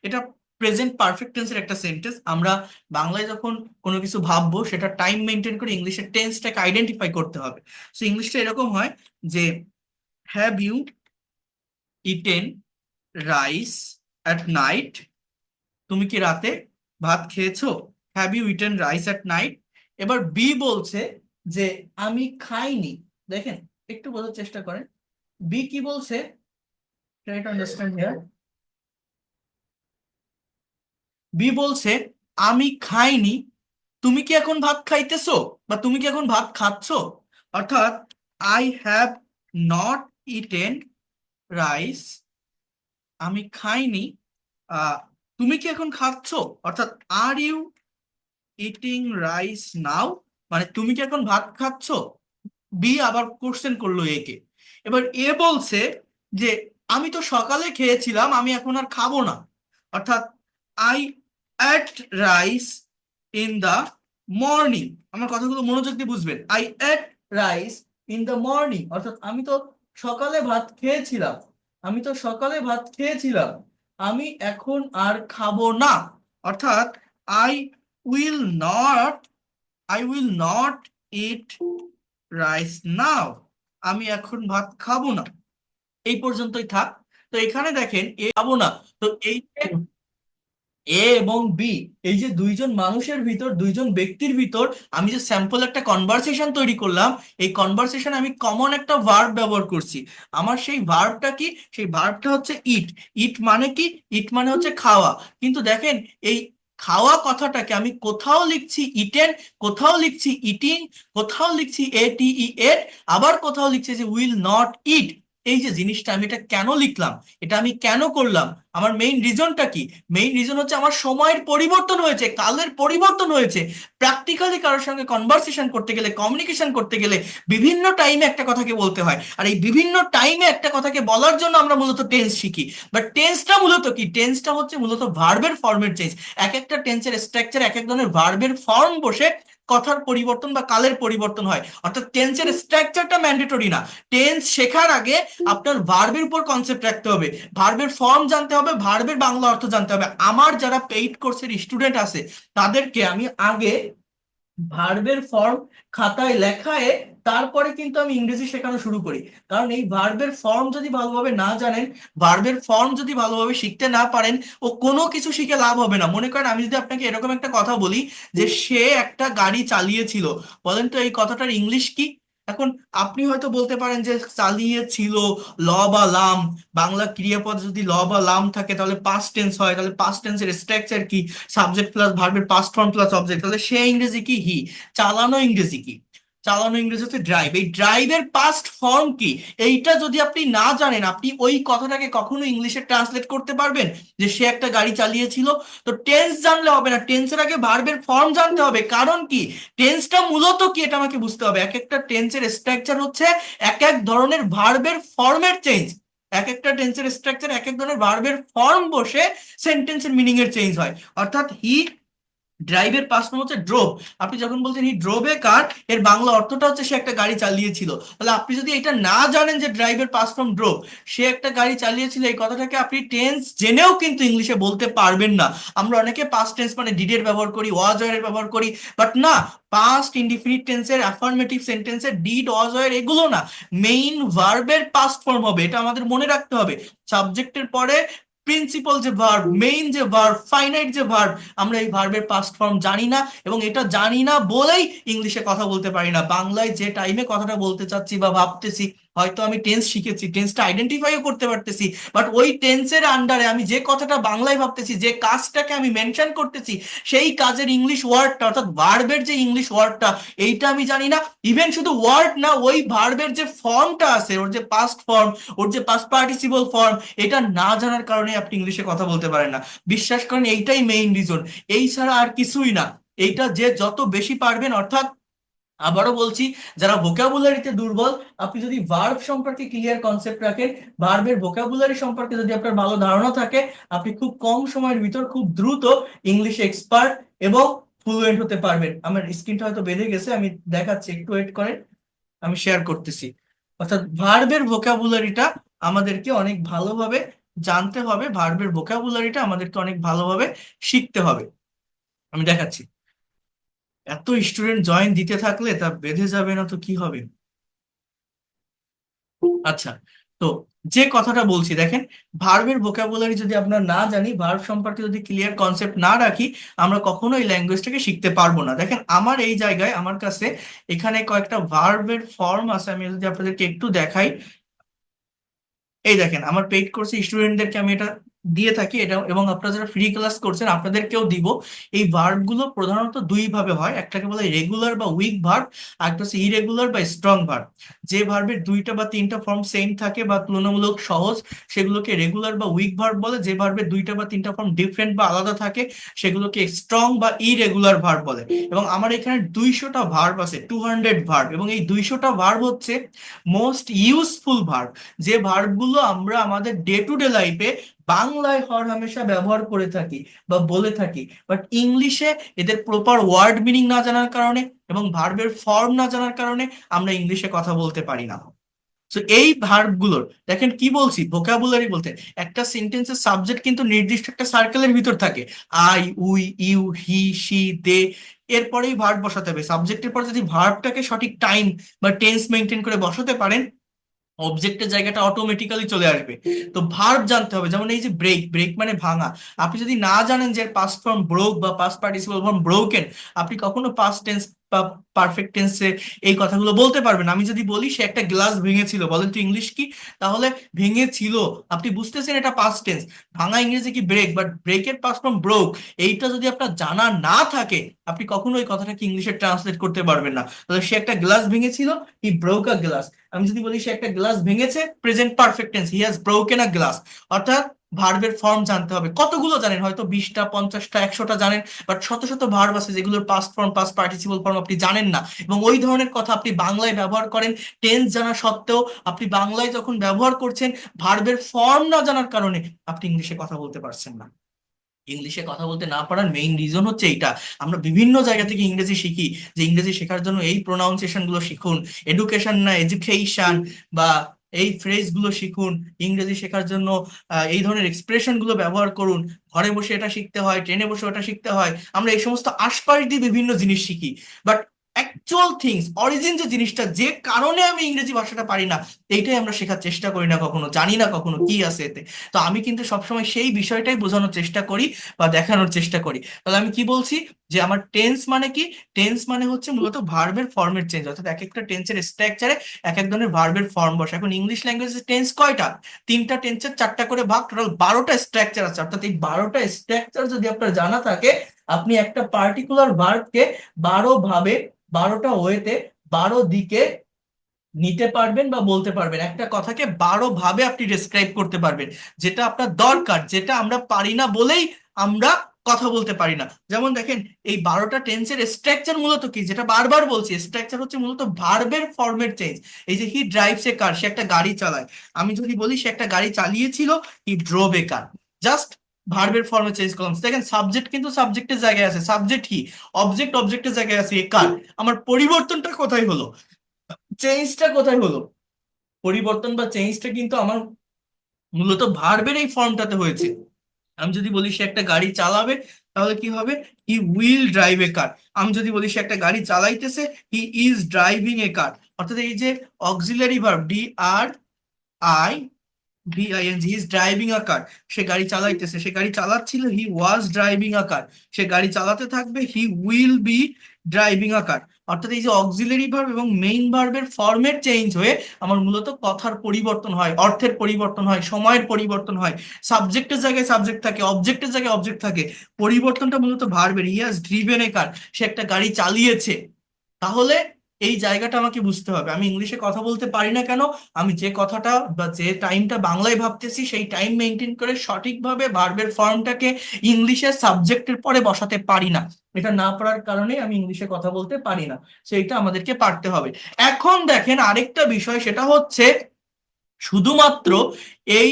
এটা প্রেজেন্ট পারফেক্ট টেন্সের একটা সেন্টেন্স। আমরা বাংলায় যখন কোনো কিছু ভাববো সেটা টাইম মেনটেন করে ইংলিশের টেন্সটাকে আইডেন্টিফাই করতে হবে। সো ইংলিশটা এরকম হয় যে have you eaten rice at night? তুমি কি রাতে ভাত খেয়েছো? Have you eaten rice at night. এবার বি বলছে যে আমি খাইনি। দেখেন, একটু বোঝার চেষ্টা করেন, বি কি বলছে, try to understand here. B বলছে আমি খাইনি, তুমি কি এখন ভাত খাইতেছো, বা তুমি কি এখন ভাত খাচ্ছো? অর্থাৎ I have not eaten rice, আমি খাইনি। আহ তুমি কি এখন খাচ্ছো, অর্থাৎ আর ইউ ইটিং রাইস নাও, মানে তুমি কি এখন ভাত খাচ্ছো? বি আবার কোশ্চেন করলো এ কে। এবার এ বলছে যে আমি তো সকালে খেয়েছিলাম, আমি এখন আর খাবো না। অর্থাৎ I ate rice in the morning. আমার কথাগুলো মনোযোগ দিয়ে বুঝবেন। I ate rice in the morning, অর্থাৎ আমি তো সকালে ভাত খেয়েছিলাম, আমি তো সকালে ভাত খেয়েছিলাম, আমি এখন আর খাবো না। অর্থাৎ I will not, I will not eat rice now, আমি এখন ভাত খাবো না। এই পর্যন্তই থাক। তো এখানে দেখেন এ খাবো না। তো এই যে এ এবং বি, এই যে দুইজন মানুষের ভিতর, দুইজন ব্যক্তির ভিতর আমি যে স্যাম্পল একটা কনভারসেশন তৈরি করলাম, এই কনভারসেশন আমি কমন একটা ভার্ব ব্যবহার করছি। আমার সেই ভার্বটা কি? সেই ভার্বটা হচ্ছে ইট। ইট মানে কি? ইট মানে হচ্ছে খাওয়া। কিন্তু দেখেন, এই খাওয়া কথাটাকে আমি কোথাও লিখছি ইটেন, কোথাও লিখছি ইটিং, কোথাও লিখছি এ টি ই এট, আবার কোথাও লিখছি যে উইল নট ইট। এই যে জিনিসটা আমি এটা কেন লিখলাম, এটা আমি কেন করলাম, আমার মেইন রিজনটা কি? মেইন রিজন হচ্ছে আমার সময়ের পরিবর্তন হয়েছে, কালের পরিবর্তন হয়েছে। প্র্যাকটিক্যালি কারোর সঙ্গে কনভারসেশন করতে গেলে, কমিউনিকেশন করতে গেলে বিভিন্ন টাইমে একটা কথাকে বলতে হয়। আর এই বিভিন্ন টাইমে একটা কথাকে বলার জন্য আমরা মূলত টেন্স শিখি। বাট টেন্সটা মূলত কি? টেন্সটা হচ্ছে মূলত ভার্বের ফর্মের চেঞ্জ। এক একটা টেন্সের স্ট্রাকচার, এক এক ধরনের ভার্বের ফর্ম বসে কথার পরিবর্তন বা কালের পরিবর্তন হয়। অর্থাৎ টেন্সের স্ট্রাকচারটা ম্যান্ডেটরি না। টেন্স শেখার আগে আপনার ভার্বের উপর কনসেপ্ট রাখতে হবে, ভার্বের ফর্ম জানতে হবে, ভার্বের বাংলা অর্থ জানতে হবে। আমার যারা পেইড কোর্সের স্টুডেন্ট আছে তাদেরকে আমি আগে ভার্বের ফর্ম খাতায় লেখায়, তারপরে কিন্তু আমি ইংরেজি শেখানো শুরু করি। কারণ এই ভার্বের ফর্ম যদি ভালোভাবে না জানেন, ভার্বের ফর্ম যদি ভালোভাবে শিখতে না পারেন, ও কোনো কিছু শিখে লাভ হবে না। মনে করেন আমি যদি আপনাকে এরকম একটা কথা বলি যে সে একটা গাড়ি চালিয়েছিল, বলেন তো এই কথাটার ইংলিশ কি? এখন আপনি হয়তো বলতে পারেন যে চালিয়েছিল, ল বা লাম, বাংলা ক্রিয়াপদ যদি ল বা লাম থাকে তাহলে পাস্ট টেন্স হয়, তাহলে পাস্ট টেন্সের স্ট্রাকচার কি? সাবজেক্ট প্লাস ভার্বের পাস্ট ফর্ম প্লাস অবজেক্ট, তাহলে সে ইংরেজি কি? হি। চালানো ইংরেজি কি? চালানো ইংরেজি হচ্ছে ড্রাইভ। এই ড্রাইভের পাস্ট ফর্ম কি? এইটা যদি আপনি না জানেন, আপনি ওই কথাটাকে কখনো ইংলিশে ট্রান্সলেট করতে পারবেন যে সে একটা গাড়ি চালিয়েছিল? তো টেন্স জানলে হবে না, টেন্সের আগে ভার্বের ফর্ম জানতে হবে। কারণ কি? টেন্সটা মূলত কি এটা আমাকে বুঝতে হবে। এক একটা টেন্সের স্ট্রাকচার হচ্ছে এক এক ধরনের ভার্বের ফর্মের চেঞ্জ। এক একটা টেন্সের স্ট্রাকচার, এক এক ধরনের ভার্বের ফর্ম বসে সেন্টেন্সের মিনিং এর চেঞ্জ হয়। অর্থাৎ হি ড্রাইভের পাস্ট ফর্ম হচ্ছে ড্রোভ। আপনি যখন বলছেন হি ড্রোভ এ কার, এর বাংলা অর্থটা হচ্ছে সে একটা গাড়ি চালিয়েছিল। তাহলে আপনি যদি এটা না জানেন যে ড্রাইভের পাস্ট ফর্ম ড্রোভ, সে একটা গাড়ি চালিয়েছিল, এই কথাটাকে আপনি টেন্স জেনেও কিন্তু ইংলিশে বলতে পারবেন না। আমরা অনেকে পাস্ট টেন্স মানে ডিডের ব্যবহার করি, ওয়াজ এর ব্যবহার করি, বাট না, পাস্ট ইনডিফিনিট টেন্সের, অ্যাফার্মেটিভ সেন্টেন্সের ডিড, ওয়াজ এর এগুলো না, মেইন ভার্বের পাস্ট ফর্ম হবে। এটা আমাদের মনে রাখতে হবে। সাবজেক্টের পরে প্রিন্সিপাল যে ভার্ব, মেইন যে ভার্ব, ফাইনাইট যে ভার্ব, আমরা এই ভার্বের পাস্ট ফর্ম জানি না। এবং এটা জানি না বলেই ইংলিশে কথা বলতে পারি না। বাংলায় যে টাইমে কথাটা বলতে চাচ্ছি বা ভাবতেছি, হয়তো আমি টেন্স শিখেছি, টেন্সটা আইডেন্টিফাইও করতে পারতেছি, বাট ওই টেন্সের আন্ডারে আমি যে কথাটা বাংলায় ভাবতেছি, যে কাজটাকে আমি মেনশন করতেছি, সেই কাজের ইংলিশ ওয়ার্ডটা, অর্থাৎ ভার্বের যে ইংলিশ ওয়ার্ডটা, এইটা আমি জানি না। ইভেন শুধু ওয়ার্ড না, ওই ভার্বের যে ফর্মটা আছে, ওর যে পাস্ট ফর্ম, ওর যে পাস্ট পার্টিসিপল ফর্ম, এটা না জানার কারণে আপনি ইংলিশে কথা বলতে পারেন না। বিশ্বাস করেন এইটাই মেইন রিজন, এই ছাড়া আর কিছুই না। এইটা যে যত বেশি পারবেন, অর্থাৎ আবারও বলছি, যারা ভোকাবুলারিতে দুর্বল, আপনি যদি ভার্ব সম্পর্কে ক্লিয়ার কনসেপ্ট রাখেন, ভার্বের ভোকাবুলারি সম্পর্কে যদি আপনার ভালো ধারণা থাকে, আপনি খুব কম সময়ের ভিতর খুব দ্রুত ইংলিশ এক্সপার্ট এবং ফ্লুয়েন্ট হতে পারবেন। আমার স্ক্রিনটা হয়তো বেঁধে গেছে, আমি দেখাচ্ছি, একটু ওয়েট করেন, আমি শেয়ার করতেছি। অর্থাৎ ভার্বের ভোকাবুলারিটা আমাদেরকে অনেক ভালোভাবে জানতে হবে, ভার্বের ভোকাবুলারিটা আমাদেরকে অনেক ভালোভাবে শিখতে হবে। আমি দেখাচ্ছি। এত স্টুডেন্ট জয়েন দিতে থাকলে তা বেঁধে যাবে না তো কি হবে। আচ্ছা, তো যে কথাটা বলছি দেখেন, ভার্বের ভোকাবুলারি যদি আমরা না জানি, ভার্ব সম্পর্কে যদি ক্লিয়ার কনসেপ্ট না রাখি, আমরা কখনো এই ল্যাঙ্গুয়েজটাকে শিখতে পারবো না। দেখেন আমার এই জায়গায় আমার কাছে এখানে কয়েকটা ভার্বের ফর্ম আছে, আমি যদি আপনাদেরকে একটু দেখাই। এই দেখেন, আমার পেইড কোর্সে স্টুডেন্টদেরকে আমি এটা দিয়ে থাকি, এটা এবং আপনারা যারা ফ্রি ক্লাস করছেন আপনাদেরকেও দিব। এই ভার্ব গুলো প্রধানত দুই ভাবে হয়, একটাকে বলে রেগুলার বা উইক ভার্ব, আর একটা হচ্ছে ইরেগুলার বা স্ট্রং ভার্ব। যে ভার্বের দুইটা বা তিনটা ফর্ম সেম থাকে বা তুলনামূলক সহজ, সেগুলোকে রেগুলার বা উইক ভার্ব বলে। যে ভার্বের দুইটা বা তিনটা ফর্ম ডিফারেন্ট বা আলাদা থাকে, সেগুলোকে স্ট্রং বা ইরেগুলার ভার্ব বলে। এবং আমার এখানে 200টা ভার্ব আছে, 200 ভার্ব, এবং এই 200টা ভার্ব হচ্ছে মোস্ট ইউজফুল ভার্ব, যে ভার্বগুলো আমরা আমাদের ডে টু ডে লাইফে বাংলায় হর হামেশা ব্যবহার করে থাকি বা বলে থাকি, বাট ইংলিশে এদের প্রপার ওয়ার্ড মিনিং না জানার কারণে এবং ভার্বের ফর্ম না জানার কারণে আমরা ইংলিশে কথা বলতে পারি না। তো এই ভার্ব গুলোর, দেখেন কি বলছি, ভোকাবুলারি বলতে একটা সেন্টেন্সের সাবজেক্ট কিন্তু নির্দিষ্ট একটা সার্কেলের ভিতর থাকে, I, we, you, he, she, they, এরপরেই ভার্ব বসাতে হবে। সাবজেক্টের পর যদি ভার্বটাকে সঠিক টাইম বা টেন্স মেনটেন করে বসাতে পারেন, অবজেক্টের জায়গাটা অটোমেটিক্যালি চলে আসবে। তো ভার্ব জানতে হবে, যেমন এই যে ব্রেক, ব্রেক মানে ভাঙা। আপনি যদি না জানেন যে পাস্ট ফর্ম ব্রোক বা পাস্ট পার্টিসিপল ফর্ম ব্রোকেন, আপনি কখনো পাস্ট টেন্স বা পারফেক্ট টেন্সে এই কথাগুলো বলতে পারবেন। আমি যদি বলি সে একটা গ্লাস ভেঙেছিল, বলেন তো ইংলিশ কি? তাহলে ভেঙেছিল, আপনি বুঝতেছেন এটা পাস্ট টেন্স। ভাঙা ইংরেজি কি ব্রেক, বাট ব্রেকের পাস্ট ফর্ম ব্রোক। এইটা যদি আপনার জানা না থাকে, আপনি কখনো ওই কথাটাকে ইংলিশে ট্রান্সলেট করতে পারবেন না। তাহলে সে একটা গ্লাস ভেঙেছিল, হি ব্রোক আ গ্লাস। আমি যদি বলি সে একটা গ্লাস ভেঙেছে, present perfect tense, he has broken a glass. অর্থাৎ ভার্বের ফর্ম জানতে হবে। কতগুলো জানেন? হয়তো 20টা, 50টা, 100টা জানেন, বাট শত শত ভার্ব আছে যেগুলোর past form, past participle form আপনি জানেন না, এবং ওই ধরনের কথা আপনি বাংলায় ব্যবহার করেন টেন্স জানা সত্ত্বেও। আপনি বাংলায় যখন ব্যবহার করছেন, ভার্বের ফর্ম না জানার কারণে আপনি ইংলিশে কথা বলতে পারছেন না। ইংলিশে কথা বলতে না পারার মেইন রিজন হচ্ছে এইটা। আমরা বিভিন্ন জায়গা থেকে ইংরেজি শিখি, যে ইংরেজি শেখার জন্য এই প্রোনাউন্সিয়েশন গুলো শিখুন, এডুকেশন না এডুকেশন, বা এই ফ্রেজ গুলো শিখুন, ইংরেজি শেখার জন্য এই ধরনের এক্সপ্রেশন গুলো ব্যবহার করুন, ঘরে বসে এটা শিখতে হয়, ট্রেনে বসে ওটা শিখতে হয়। আমরা এই সমস্ত আশপাশ দিয়ে বিভিন্ন জিনিস শিখি, বাট অ্যাকচুয়াল থিংস, অরিজিন যে জিনিসটা, যে কারণে আমি ইংরেজি ভাষাটা পারি না, এইটাই আমরা শেখার চেষ্টা করি না, কখনো জানি না কখনো কি আছে এতে। তো আমি কিন্তু সবসময় সেই বিষয়টাই বোঝানোর চেষ্টা করি বা দেখানোর চেষ্টা করি। তাহলে আমি কি বলছি, যে আমার টেন্স মানে কি? টেন্স মানে হচ্ছে মূলত ভার্বের ফর্মের চেঞ্জ, অর্থাৎ এক একটা টেন্সের স্ট্রাকচারে এক এক ধরনের ভার্বের ফর্ম বসে। এখন ইংলিশ ল্যাঙ্গুয়েজে টেন্স কয়টা? তিনটা টেন্সের চারটা করে ভাগ, টোটাল 12টা স্ট্রাকচার আছে। অর্থাৎ এই 12টা স্ট্রাকচার যদি আপনার জানা থাকে, আপনি একটা পার্টিকুলার ভার্বকে 12 ভাবে, 12টা ওয়েতে, 12 দিকে নিতে পারবেন বা বলতে পারবেন। একটা কথাকে 12 ভাবে আপনি ডেসক্রাইব করতে পারবেন, যেটা আপনার দরকার, যেটা আমরা পারি না বলেই আমরা কথা বলতে পারি না। যেমন দেখেন, এই 12টা টেন্সের স্ট্রাকচার মূলত কি, যেটা বারবার বলছি, স্ট্রাকচার হচ্ছে মূলত ভার্বের ফর্মের চেঞ্জ। এই যে হি ড্রাইভস এ কার, সে একটা গাড়ি চালায়, আমি যদি বলি সে একটা গাড়ি চালিয়েছিল, হি ড্রোভ এ কার, জাস্ট ভার্বের ফর্মে চেঞ্জ করলাম। দেখেন সাবজেক্ট কিন্তু সাবজেক্টের জায়গায় আছে, সাবজেক্ট কি, অবজেক্ট অবজেক্টের জায়গায় আছে এ কার। আমার পরিবর্তনটা কোথায় হলো, চেঞ্জটা কোথায় হলো? পরিবর্তন বা চেঞ্জটা কিন্তু আমার মূলত ভার্বের এই ফর্মটাতে হয়েছে। আমি যদি বলি সে একটা গাড়ি চালাবে, তাহলে কি হবে, হি উইল ড্রাইভ এ কার। আমি যদি বলি সে একটা গাড়ি চালাইতেছে, হি ইজ ড্রাইভিং এ কার। অর্থাৎ এই যে auxiliary verb, DRI VING, he is driving a car, সে গাড়ি চালাইতেছে, সে গাড়ি চালাচ্ছিল, হি ওয়াজ ড্রাইভিং আ কার, সে গাড়ি চালাতে থাকবে, he will be driving a car. অর্থাৎ এই যে অক্সিলারি ভার্ব এবং মেইন ভার্বের ফর্মেট চেঞ্জ হয়ে আমার মূলত কথার পরিবর্তন হয়, অর্থের পরিবর্তন হয়, সময়ের পরিবর্তন হয়। সাবজেক্টের জায়গায় সাবজেক্ট থাকে, অবজেক্টের জায়গায় অবজেক্ট থাকে। পরিবর্তনটা মূলত ভার্বের, he has driven A car, সে একটা গাড়ি চালিয়েছে। তাহলে এই জায়গাটা আমাকে বুঝতে হবে। আমি ইংলিশে কথা বলতে পারি না কেন? আমি যে কথাটা বা যে টাইমটা বাংলায় ভাবতেছি সেই টাইম মেনটেন করে সঠিকভাবে ভার্বের ফর্মটাকে ইংলিশের সাবজেক্টের পরে বসাতে পারি না। এটা না পারার কারণে আমি ইংলিশে কথা বলতে পারি না। সেইটা আমাদেরকে পারতে হবে। এখন দেখেন আরেকটা বিষয়, সেটা হচ্ছে শুধুমাত্র এই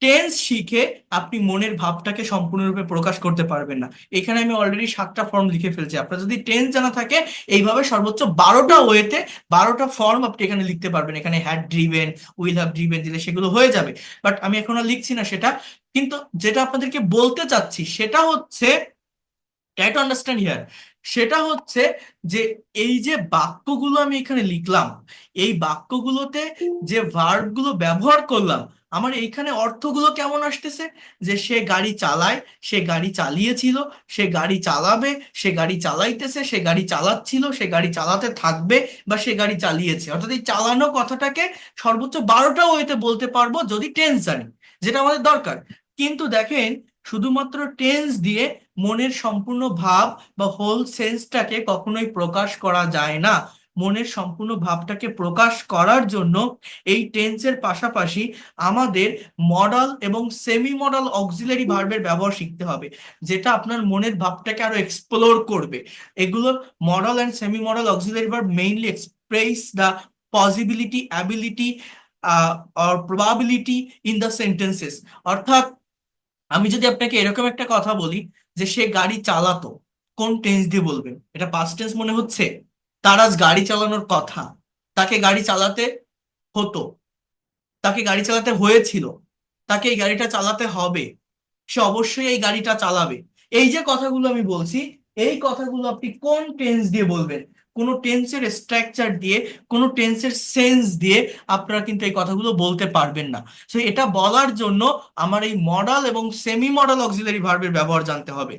টেন্স শিখে আপনি মনের ভাবটাকে সম্পূর্ণরূপে প্রকাশ করতে পারবেন না। এখানে আমি অলরেডি 7টা ফর্ম লিখে ফেলছি। আপনার যদি টেন্স জানা থাকে, এইভাবে সর্বোচ্চ 12টা ওয়েতে 12টা ফর্ম আপনি এখানে লিখতে পারবেন। এখানে had driven, will have driven দিলে সেগুলো হয়ে যাবে। বাট আমি এখন আর লিখছি না সেটা। কিন্তু যেটা আপনাদেরকে বলতে চাচ্ছি সেটা হচ্ছে, ট্রাই টু আন্ডারস্ট্যান্ড হিয়ার, সেটা হচ্ছে যে এই যে বাক্যগুলো আমি এখানে লিখলাম, এই বাক্যগুলোতে যে ভার্বগুলো ব্যবহার করলাম, আমার এইখানে অর্থগুলো কেমন আসতেছে? যে সে গাড়ি চালায়, সে গাড়ি চালিয়েছিল, সে গাড়ি চালাবে, সে গাড়ি চালাইতেছে, সে গাড়ি চালাচ্ছিল, সে গাড়ি চালাতে থাকবে, বা সে গাড়ি চালিয়েছে। অর্থাৎ এই চালানো কথাটাকে সর্বোচ্চ 12টা ওয়েতে বলতে পারবো যদি টেন্স জানি, যেটা আমাদের দরকার। কিন্তু দেখেন, শুধুমাত্র টেন্স দিয়ে মনের সম্পূর্ণ ভাব বা হোল সেন্সটাকে কখনোই প্রকাশ করা যায় না। মনের সম্পূর্ণ ভাবটাকে প্রকাশ করার জন্য এই টেন্সের পাশাপাশি আমাদের মডাল এবং সেমি মডাল অক্সিলারি ভার্বের ব্যবহার শিখতে হবে, যেটা আপনার মনের ভাবটাকে আরো এক্সপ্লোর করবে। এগুলো modal and semi modal auxiliary verb mainly express the possibility, ability or probability in the sentences. অর্থাৎ আমি যদি আপনাকে এরকম একটা কথা বলি যে সে গাড়ি চালাতো, কোন টেন্স দিয়ে বলবেন? এটা পাস্ট টেন্স মনে হচ্ছে? তার আজ গাড়ি চালানোর কথা, তাকে গাড়ি চালাতে হতো, তাকে গাড়ি চালাতে হয়েছিল, তাকে এই গাড়িটা চালাতে হবে, সে অবশ্যই এই গাড়িটা চালাবে। এই যে কথাগুলো আমি বলছি, এই কথাগুলো আপনি কোন টেন্স দিয়ে বলবেন? কোনো টেন্সের স্ট্রাকচার দিয়ে, কোনো টেন্সের সেন্স দিয়ে আপনারা কিন্তু এই কথাগুলো বলতে পারবেন না। তো এটা বলার জন্য আমার এই মডাল এবং সেমি মডাল অক্সিলারি ভার্বের ব্যবহার জানতে হবে।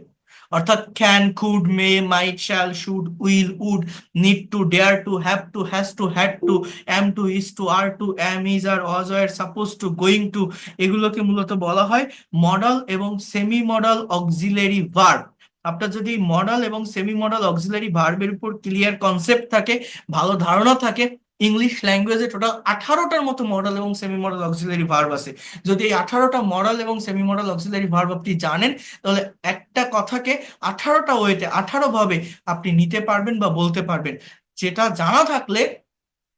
অর্থাৎ can, could, may, might, shall, should, will, would, need to, dare to, have to, has to, had to, am to, is to, are to, am, is, are, was, were, suppose to, going to, এগুলোকে মূলত বলা হয় মডাল এবং সেমি মডাল অক্সিলারি ভার্ব। আপনার যদি মডাল এবং সেমি মডাল অক্সিলারি ভার্বের উপর ক্লিয়ার কনসেপ্ট থাকে, ভালো ধারণা থাকে, ইংলিশ ল্যাঙ্গুয়েজে টোটাল 18টার মতো মডাল এবং সেমি মডাল অক্সিলারি ভার্ব আছে। যদি এই 18টা মডাল এবং সেমি মডাল অক্সিলারি ভার্ব আপনি জানেন, তাহলে একটা কথাকে 18টা ওয়েতে 18 ভাবে আপনি নিতে পারবেন বা বলতে পারবেন। যেটা জানা থাকলে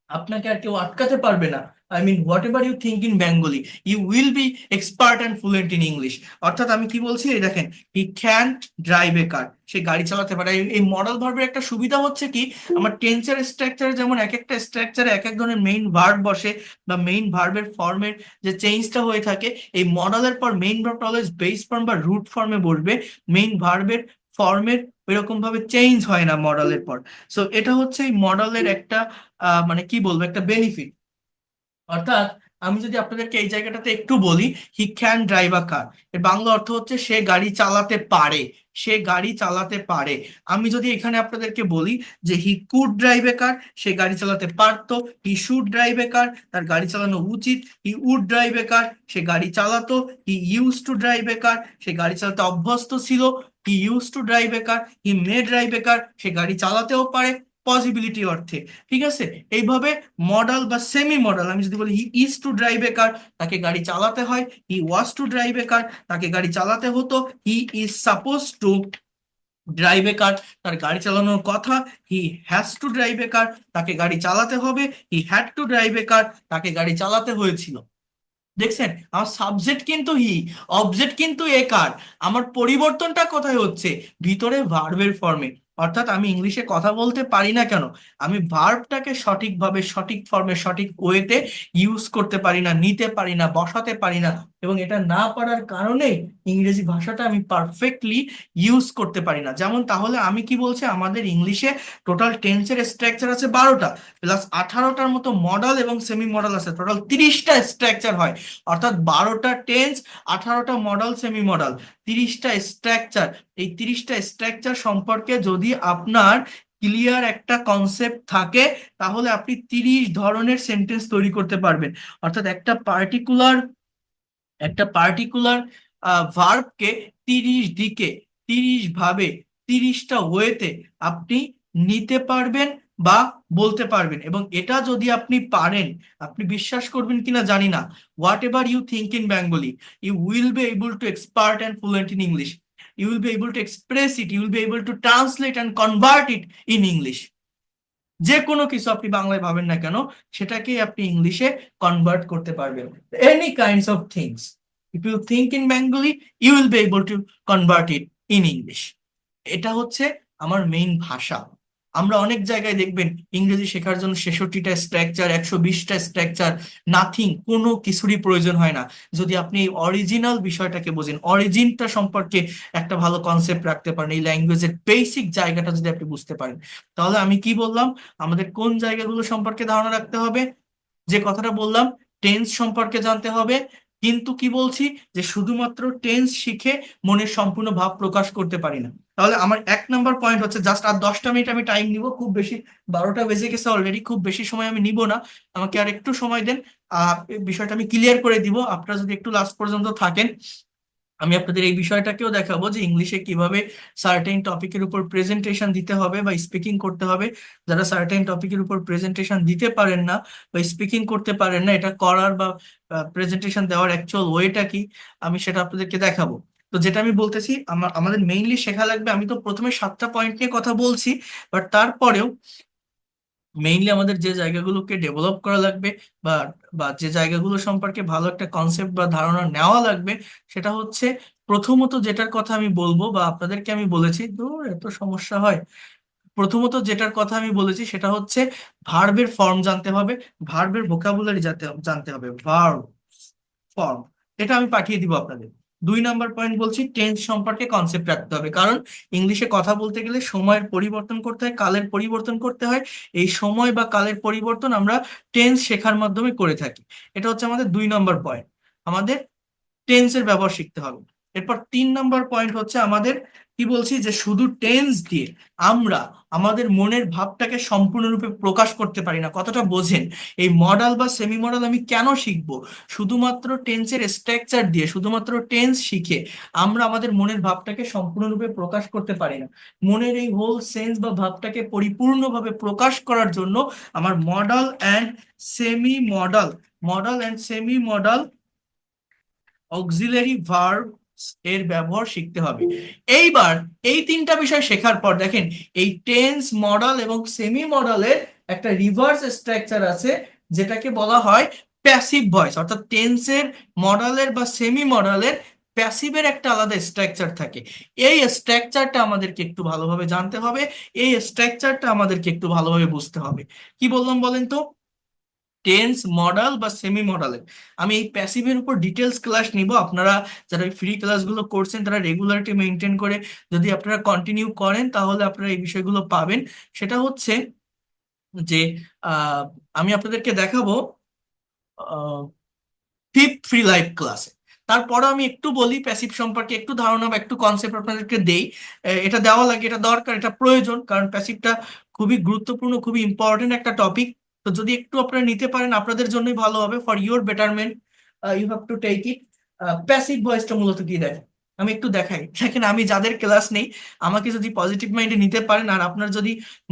আপনাকে আর কেউ আটকাতে পারবে না। I mean, whatever you think in Bengali, you will be expert and fluent in English. অর্থাৎ আমি কি বলছি, এই দেখেন, he can drive a car, সে গাড়ি চালাতে পারে। এই মডাল ভার্বের একটা সুবিধা হচ্ছে কি, আমার টেন্সের স্ট্রাকচারে যেমন এক একটা স্ট্রাকচারে এক এক ধরনের মেইন ভার্ব বসে, বা মেইন ভার্বের ফর্মের যে চেঞ্জটা হয়ে থাকে, এই মডালের পর মেইন ভার্বটা অলওয়েজ বেস ফর্ম বা রুট ফর্মে বসবে। মেইন ভার্বের ফর্মের এরকম ভাবে চেঞ্জ হয় না মডালের পর। সো এটা হচ্ছে এই মডেলের একটা মানে কি বলবো, একটা বেনিফিট। অর্থাৎ আমি যদি আপনাদেরকে এই জায়গাটাতে একটু বলি, হি ক্যান ড্রাইভ আ কার, এর বাংলা অর্থ হচ্ছে সে গাড়ি চালাতে পারে, সে গাড়ি চালাতে পারে। আমি যদি এখানে আপনাদেরকে বলি যে he could drive a car, সে গাড়ি চালাতে পারতো, he should drive a car, তার গাড়ি চালানো উচিত, he would drive a car, সে গাড়ি চালাতো, he use to drive a car, সে গাড়ি চালাতে অভ্যস্ত ছিল, he use to drive a car, he may drive a car, সে গাড়ি চালাতেও পারে পসিবিলিটি অর্থে। ঠিক আছে? এইভাবে মডাল বা সেমি মডাল, আমি যদি বলি he is two drive a car, তাকে গাড়ি চালাতে হয়, হি ওয়াজ টু ড্রাইভ এ কার, তাকে গাড়ি চালাতে হতো, he is suppose to drive a car, তার গাড়ি চালানোর কথা, he has to drive a car, তাকে গাড়ি চালাতে হবে, he had to drive a car, তাকে গাড়ি চালাতে হয়েছিল। দেখছেন, আমার সাবজেক্ট কিন্তু হি, অবজেক্ট কিন্তু এ কার। আমার পরিবর্তনটা কোথায় হচ্ছে? ভিতরে ভার্বের ফর্মে। অর্থাৎ আমি ইংলিশে কথা বলতে পারি না কেন? আমি ভার্বটাকে সঠিকভাবে, সঠিক ফর্মে, সঠিক ওয়েতে ইউজ করতে পারি না, নিতে পারি না, বসাতে পারি না। এবং এটা না পারার কারণে ইংরেজি ভাষাটা আমি পারফেক্টলি ইউজ করতে পারি না। যেমন তাহলে আমি কি বলছি, আমাদের ইংলিশে টোটাল টেন্সের স্ট্রাকচার আছে 12টা, প্লাস 18টার মতো মডাল এবং সেমি মডাল আছে, টোটাল 30টা স্ট্রাকচার হয়। অর্থাৎ 12টা টেন্স, 18টা মডাল, সেমি মডাল, 30টা স্ট্রাকচার। এই 30টা স্ট্রাকচার সম্পর্কে যদি আপনার ক্লিয়ার একটা কনসেপ্ট থাকে, তাহলে আপনি 30 ধরনের সেন্টেন্স তৈরি করতে পারবেন। অর্থাৎ একটা পার্টিকুলার ভার্বকে 30 দিকে, 30 ভাবে, 30টা ওয়েতে আপনি নিতে পারবেন, বা বলতে পারবেন। এবং এটা যদি আপনি পারেন, আপনি বিশ্বাস করবেন কিনা জানি না, whatever you think in Bengali, you will be able to expert and fluent in English. You will be able to express it, you will be able to translate and convert it in English. যে কোনো কিছু আপনি বাংলায় ভাবেন না কেন, সেটাকে আপনি ইংলিশে কনভার্ট করতে পারবেন। Any kinds of things, if you think in Bengali, you will be able to convert it in English. এটা হচ্ছে আমার মেইন ভাষা। আমরা অনেক জায়গায় দেখবেন ইংরেজি শেখার জন্য 66টা স্ট্রাকচার, 120টা স্ট্রাকচার, নাথিং, কোনো কিছুরই প্রয়োজন হয় না যদি আপনি এই অরিজিনাল বিষয়টাকে বোঝেন, অরিজিনটা সম্পর্কে একটা ভালো কনসেপ্ট রাখতে পারেন, এই ল্যাঙ্গুয়েজের বেসিক জায়গাটা যদি আপনি বুঝতে পারেন। তাহলে আমি কি বললাম, আমাদের কোন জায়গাগুলো সম্পর্কে ধারণা রাখতে হবে? যে কথাটা বললাম, টেন্স সম্পর্কে জানতে হবে। কিন্তু কি বলছি, যে শুধুমাত্র টেন্স শিখে মনের সম্পূর্ণ ভাব প্রকাশ করতে পারি না। তাহলে আমার 1 নম্বর পয়েন্ট হচ্ছে, জাস্ট আর 10টা মিনিট আমি টাইম নিব, খুব বেশি, 12টা বেজে গেছে অলরেডি, খুব বেশি সময় আমি নিব না, আমাকে আর একটু সময় দেন। এই বিষয়টা আমি ক্লিয়ার করে দিব, আপনারা যদি একটু লাস্ট পর্যন্ত থাকেন। আমি আপনাদের এই বিষয়টাকেও দেখাবো যে ইংলিশে কিভাবে সার্টেন টপিকের উপর প্রেজেন্টেশন দিতে হবে বা স্পিকিং করতে হবে। যারা সার্টেন টপিকের উপর প্রেজেন্টেশন দিতে পারেন না বা স্পিকিং করতে পারেন না, এটা করার বা প্রেজেন্টেশন দেওয়ার অ্যাকচুয়াল ওয়েটা কি, আমি সেটা আপনাদেরকে দেখাবো। তো যেটা আমি বলতেছি, আমাদের মেইনলি শেখা লাগবে, আমি তো প্রথমে 7টা পয়েন্ট নিয়ে কথা বলছি, বাট তারপরেও মেইনলি আমাদের যে জায়গাগুলোকে ডেভেলপ করা লাগবে বা বা যে জায়গাগুলো সম্পর্কে ভালো একটা কনসেপ্ট বা ধারণা নেওয়া লাগবে, সেটা হচ্ছে প্রথমত যেটার কথা আমি বলবো বা আপনাদেরকে আমি বলেছি, দূর এত সমস্যা হয়, প্রথমত যেটার কথা আমি বলেছি সেটা হচ্ছে ভার্বের ফর্ম জানতে হবে, ভার্বের ভোকাবুলারি জানতে হবে, ভার্ব ফর্ম, এটা আমি পাঠিয়ে দিব আপনাদের। 2 নম্বর পয়েন্ট বলছি, টেন্স সম্পর্কে কনসেপ্ট রাখতে হবে, কারণ ইংলিশে কথা বলতে গেলে সময়ের পরিবর্তন করতে হয়, কালের পরিবর্তন করতে হয়। এই সময় বা কালের পরিবর্তন আমরা টেন্স শেখার মাধ্যমে করে থাকি। এটা হচ্ছে আমাদের 2 নম্বর পয়েন্ট, আমাদের টেন্সের ব্যবহার শিখতে হবে। এরপর 3 নম্বর পয়েন্ট হচ্ছে আমাদের, কি বলছি, যে শুধু টেন্স দিয়ে আমরা আমাদের মনের ভাবটাকে সম্পূর্ণরূপে প্রকাশ করতে পারি না। কতটা বোঝেন? এই মডাল বা সেমি মডাল আমি কেন শিখবো? শুধুমাত্র টেন্সের স্ট্রাকচার দিয়ে, শুধুমাত্র টেন্স শিখে আমরা আমাদের মনের ভাবটাকে সম্পূর্ণরূপে প্রকাশ করতে পারি না। মনের এই হোল সেন্স বা ভাবটাকে পরিপূর্ণভাবে প্রকাশ করার জন্য আমার modal and semi modal, modal and semi modal auxiliary verb এর ব্যবহার শিখতে হবে। এইবার এই 3টা বিষয় শেখার পর দেখেন, এই টেন্স, মডাল এবং সেমি মডালের একটা রিভার্স স্ট্রাকচার আছে, যেটাকে বলা হয় প্যাসিভ ভয়েস। অর্থাৎ টেন্সের, মডালের বা সেমি মডালের প্যাসিভের একটা আলাদা স্ট্রাকচার থাকে। এই স্ট্রাকচারটা আমাদেরকে একটু ভালোভাবে জানতে হবে, এই স্ট্রাকচারটা আমাদেরকে একটু ভালোভাবে বুঝতে হবে। কি বললাম বলেন তো? টেন্স, মডাল বা সেমি মডালের আমি এই প্যাসিভের উপর ডিটেলস ক্লাস নিব। আপনারা যারা ফ্রি ক্লাসগুলো করছেন, তারা রেগুলারিটি মেনটেন করে যদি আপনারা কন্টিনিউ করেন, তাহলে আপনারা এই বিষয়গুলো পাবেন। সেটা হচ্ছে যে আহ, আমি আপনাদেরকে দেখাবো ফিফথ ফ্রি লাইভ ক্লাসে। তারপরে আমি একটু বলি প্যাসিভ সম্পর্কে, একটু ধারণা বা একটু কনসেপ্ট আপনাদেরকে দেই। এটা দেওয়া লাগে, এটা দরকার, এটা প্রয়োজন, কারণ প্যাসিভটা খুবই গুরুত্বপূর্ণ, খুবই ইম্পর্টেন্ট একটা টপিক। তো যদি একটু আপনারা নিতে পারেন, আপনাদের জন্যই ভালো হবে, for your betterment you have to take it. Passive ভয়েসটা মূলত কি দেখেন, আমি একটু দেখাই। দেখেন, আমি যাদের ক্লাস নেই, আমাকে যদি পজিটিভ মাইন্ডে নিতে পারেন, আর আপনার যদি